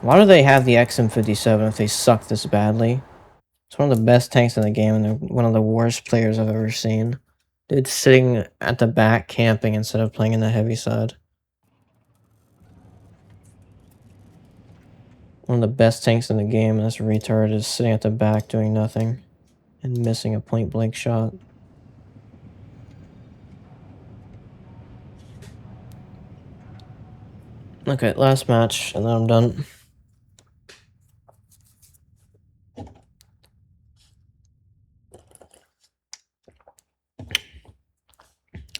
Why do they have the XM57 if they suck this badly? It's one of the best tanks in the game, and they're one of the worst players I've ever seen. Dude sitting at the back camping instead of playing in the heavy side. One of the best tanks in the game, and this retard is sitting at the back doing nothing and missing a point blank shot. Okay, last match, and then I'm done.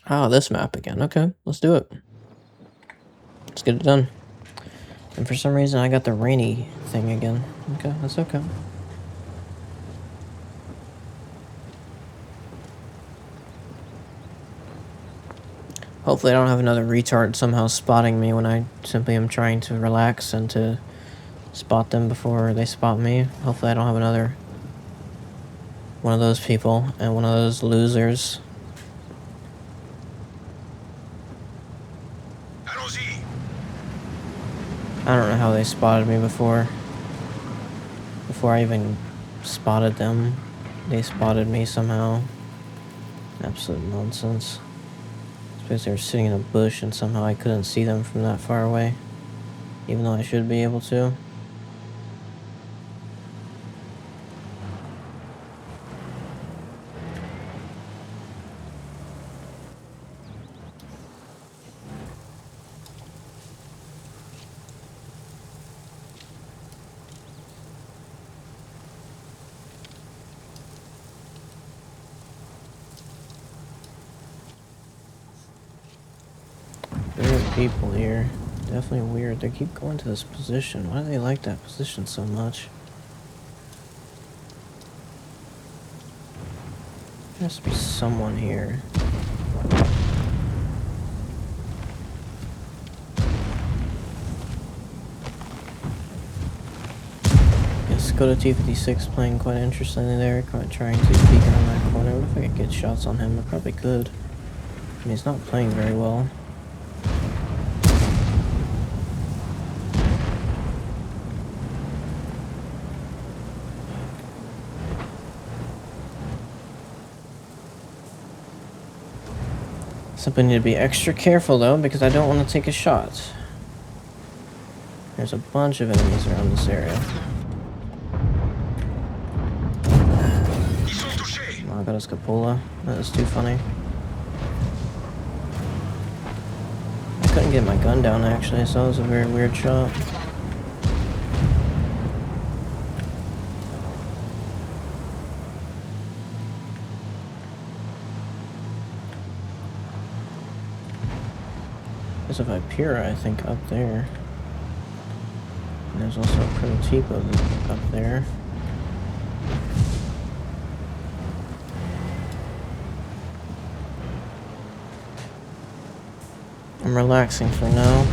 Oh, this map again. Okay, let's do it. Let's get it done. And for some reason, I got the rainy thing again. Okay, that's okay. Hopefully I don't have another retard somehow spotting me when I simply am trying to relax and to spot them before they spot me. Hopefully I don't have another one of those people and one of those losers. Allons-y. I don't know how they spotted me before. Before I even spotted them, they spotted me somehow. Absolute nonsense. Because they were sitting in a bush and somehow I couldn't see them from that far away. Even though I should be able to. Weird people here. Definitely weird. They keep going to this position. Why do they like that position so much? There has to be someone here. Yes, go to T56 playing quite interestingly there. Quite trying to peek around that corner. What if I could get shots on him? I probably could. I mean, he's not playing very well. Simply need to be extra careful though, because I don't want to take a shot. There's a bunch of enemies around this area. Ils sont touchés. Oh, I got a scapola. That is too funny. I couldn't get my gun down actually, so that was a very weird shot. There's a Vipera, I think, up there. And there's also a Prototype up there. I'm relaxing for now.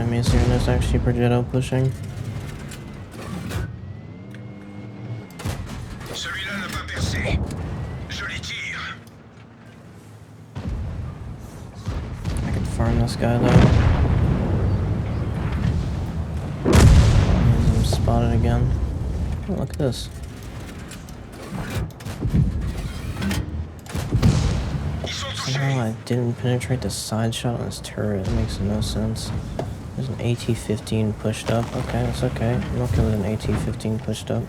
enemies here, and there's actually Progetto pushing. Celui-là n'a pas percé. Je les tire. I can farm this guy though. I'm spotted again. Oh, look at this. Ils sont Somehow touchés. I didn't penetrate the side shot on this turret. It makes no sense. There's an AT-15 pushed up. Okay, that's okay. I'm okay with an AT-15 pushed up.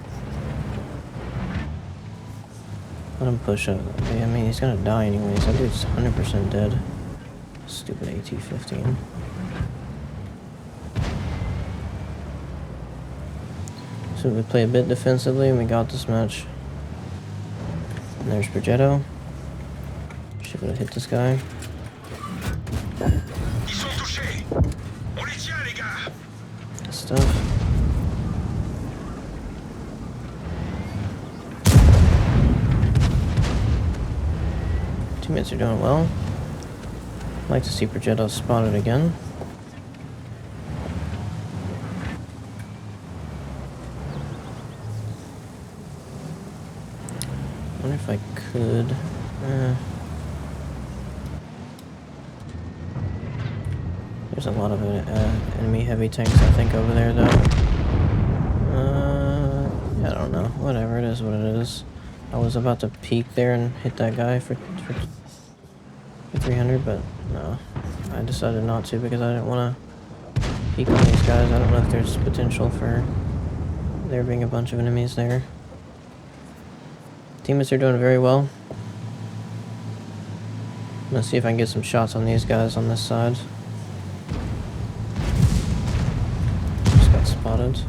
Let him push up. I mean, he's gonna die anyways. That dude's 100% dead. Stupid AT-15. So we play a bit defensively and we got this match. And there's Progetto. Should have hit this guy. Ils sont touchés. On les tient, les gars. Good stuff. Teammates are doing well. Like to see Progetto spotted again. Wonder if I could. There's a lot of enemy heavy tanks, I think, over there, though. Yeah, I don't know. Whatever, it is what it is. I was about to peek there and hit that guy for 300, but no. I decided not to because I didn't want to peek on these guys. I don't know if there's potential for there being a bunch of enemies there. Teammates are doing very well. I'm gonna see if I can get some shots on these guys on this side. Just got spotted.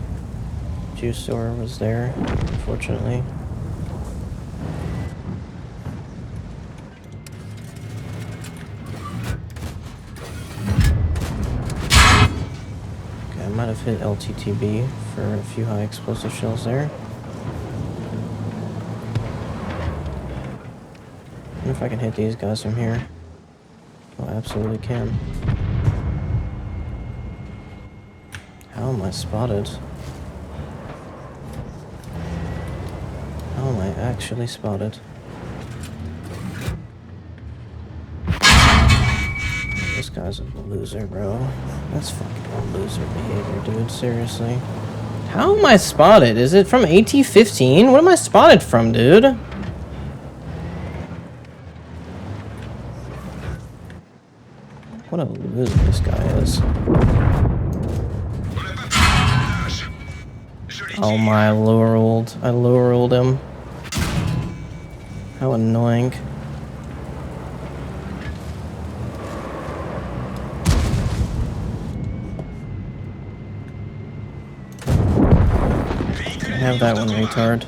Juice store was there, unfortunately. Okay, I might have hit LTTB for a few high explosive shells there. I wonder if I can hit these guys from here. Oh, I absolutely can. How am I spotted? How am I actually spotted? This guy's a loser, bro. That's fucking loser behavior, dude. Seriously. How am I spotted? Is it from AT-15? What am I spotted from, dude? What a loser this guy is. Oh my, I lower-rolled. I lower-rolled him. How annoying. Have that one, retard.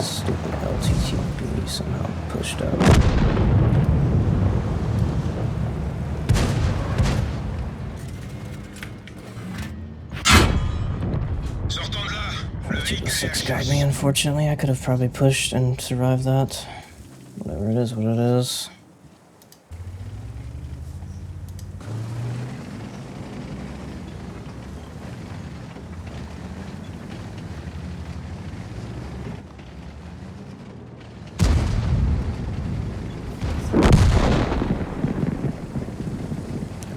Stupid LTTB somehow pushed up. Six guide me, unfortunately. I could have probably pushed and survived that. Whatever it is, what it is.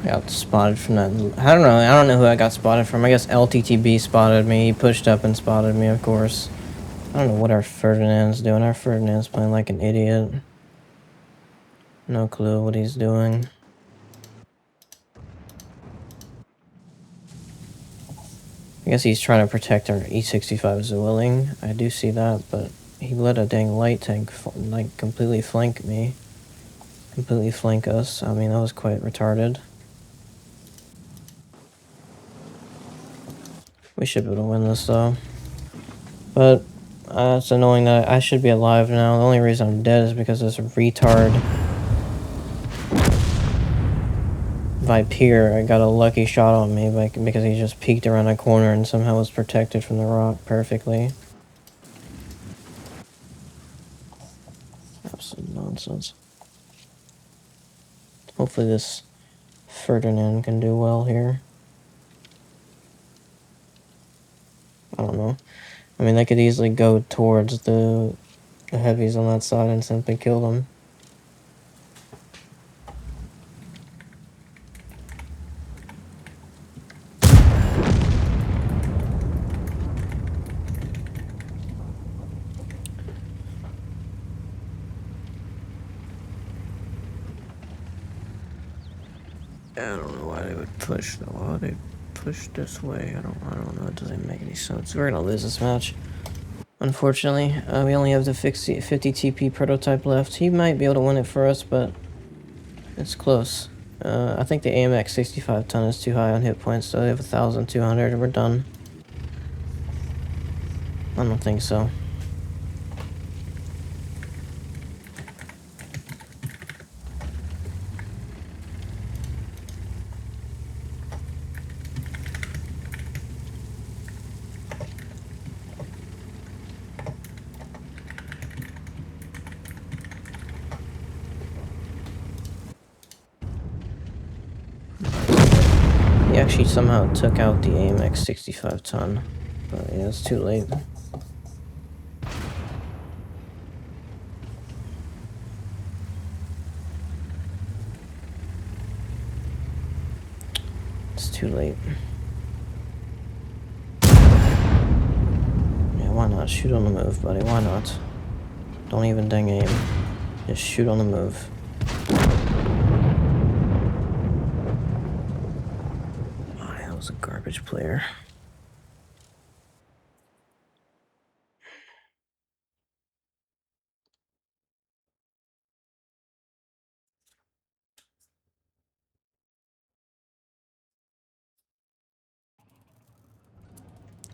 Got spotted from that. I don't know who I got spotted from. I guess LTTB spotted me. He pushed up and spotted me, of course. I don't know what our Ferdinand's doing. Our Ferdinand's playing like an idiot. No clue what he's doing. I guess he's trying to protect our E65 Zwilling. I do see that, but he let a dang light tank like completely flank me. Completely flank us. I mean, that was quite retarded. We should be able to win this though. But it's annoying that I should be alive now. The only reason I'm dead is because this retard Viper, I got a lucky shot on me because he just peeked around a corner and somehow was protected from the rock perfectly. Absolute nonsense. Hopefully this Ferdinand can do well here. I don't know. I mean, they could easily go towards the heavies on that side and simply kill them. I don't know why they would push though. Why would they push this way? I don't know. It doesn't make any sense. We're gonna lose this match. Unfortunately, we only have the 50 TP prototype left. He might be able to win it for us, but it's close. I think the AMX 65 ton is too high on hit points, so they have 1,200 and we're done. I don't think so. He actually somehow took out the AMX 65 ton, but yeah, it's too late. It's too late. Yeah, why not? Shoot on the move, buddy. Why not? Don't even dang aim. Just shoot on the move. Oh, that was a garbage player.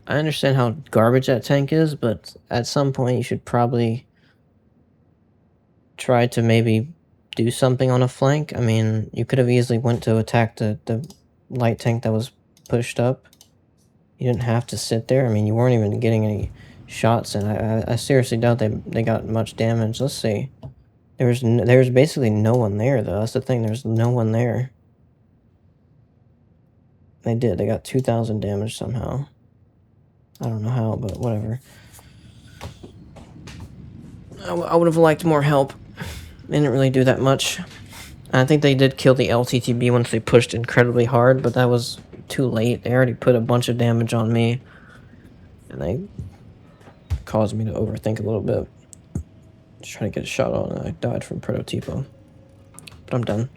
I understand how garbage that tank is, but at some point you should probably try to maybe do something on a flank. I mean, you could have easily went to attack the light tank that was pushed up. You didn't have to sit there. I mean, you weren't even getting any shots, and I seriously doubt they got much damage. Let's see. There's basically no one there, though. That's the thing. There's no one there. They did. They got 2,000 damage somehow. I don't know how, but whatever. I would have liked more help. They didn't really do that much. I think they did kill the LTTB once they pushed incredibly hard, but that was too late. They already put a bunch of damage on me, and they caused me to overthink a little bit. Just trying to get a shot on, and I died from prototypo. But I'm done.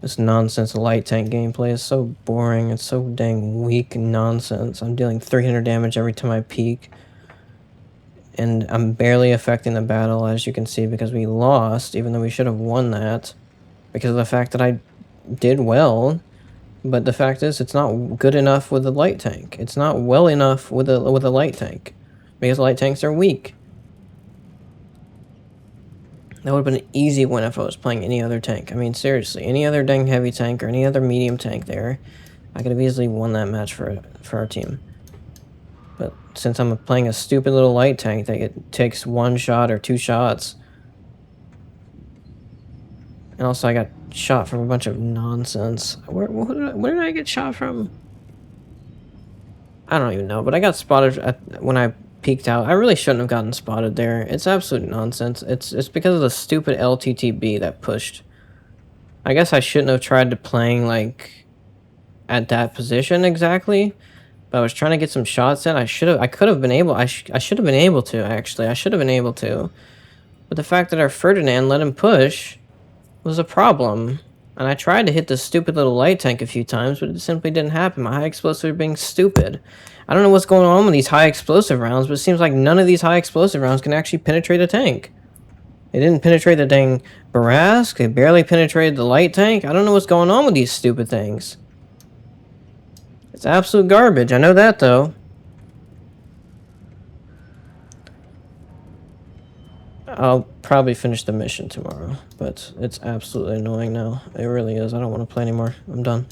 This nonsense light tank gameplay is so boring. It's so dang weak nonsense. I'm dealing 300 damage every time I peek. And I'm barely affecting the battle, as you can see, because we lost, even though we should have won that. Because of the fact that I did well. But the fact is, it's not good enough with the light tank. It's not well enough with a light tank. Because light tanks are weak. That would have been an easy win if I was playing any other tank. I mean, seriously, any other dang heavy tank or any other medium tank there, I could have easily won that match for our team. But since I'm playing a stupid little light tank that it takes 1 shot or 2 shots, and also I got shot from a bunch of nonsense. Where did I get shot from? I don't even know, but I got spotted when I peeked out. I really shouldn't have gotten spotted there. It's absolute nonsense. It's because of the stupid LTTB that pushed. I guess I shouldn't have tried to playing like at that position exactly, but I was trying to get some shots in. I should have been able to actually. I should have been able to. But the fact that our Ferdinand let him push was a problem. And I tried to hit the stupid little light tank a few times, but it simply didn't happen. My high explosive are being stupid. I don't know what's going on with these high explosive rounds, but it seems like none of these high explosive rounds can actually penetrate a tank. They didn't penetrate the dang Barask. They barely penetrated the light tank. I don't know what's going on with these stupid things. It's absolute garbage. I know that, though. I'll probably finish the mission tomorrow, but it's absolutely annoying now. It really is. I don't want to play anymore. I'm done.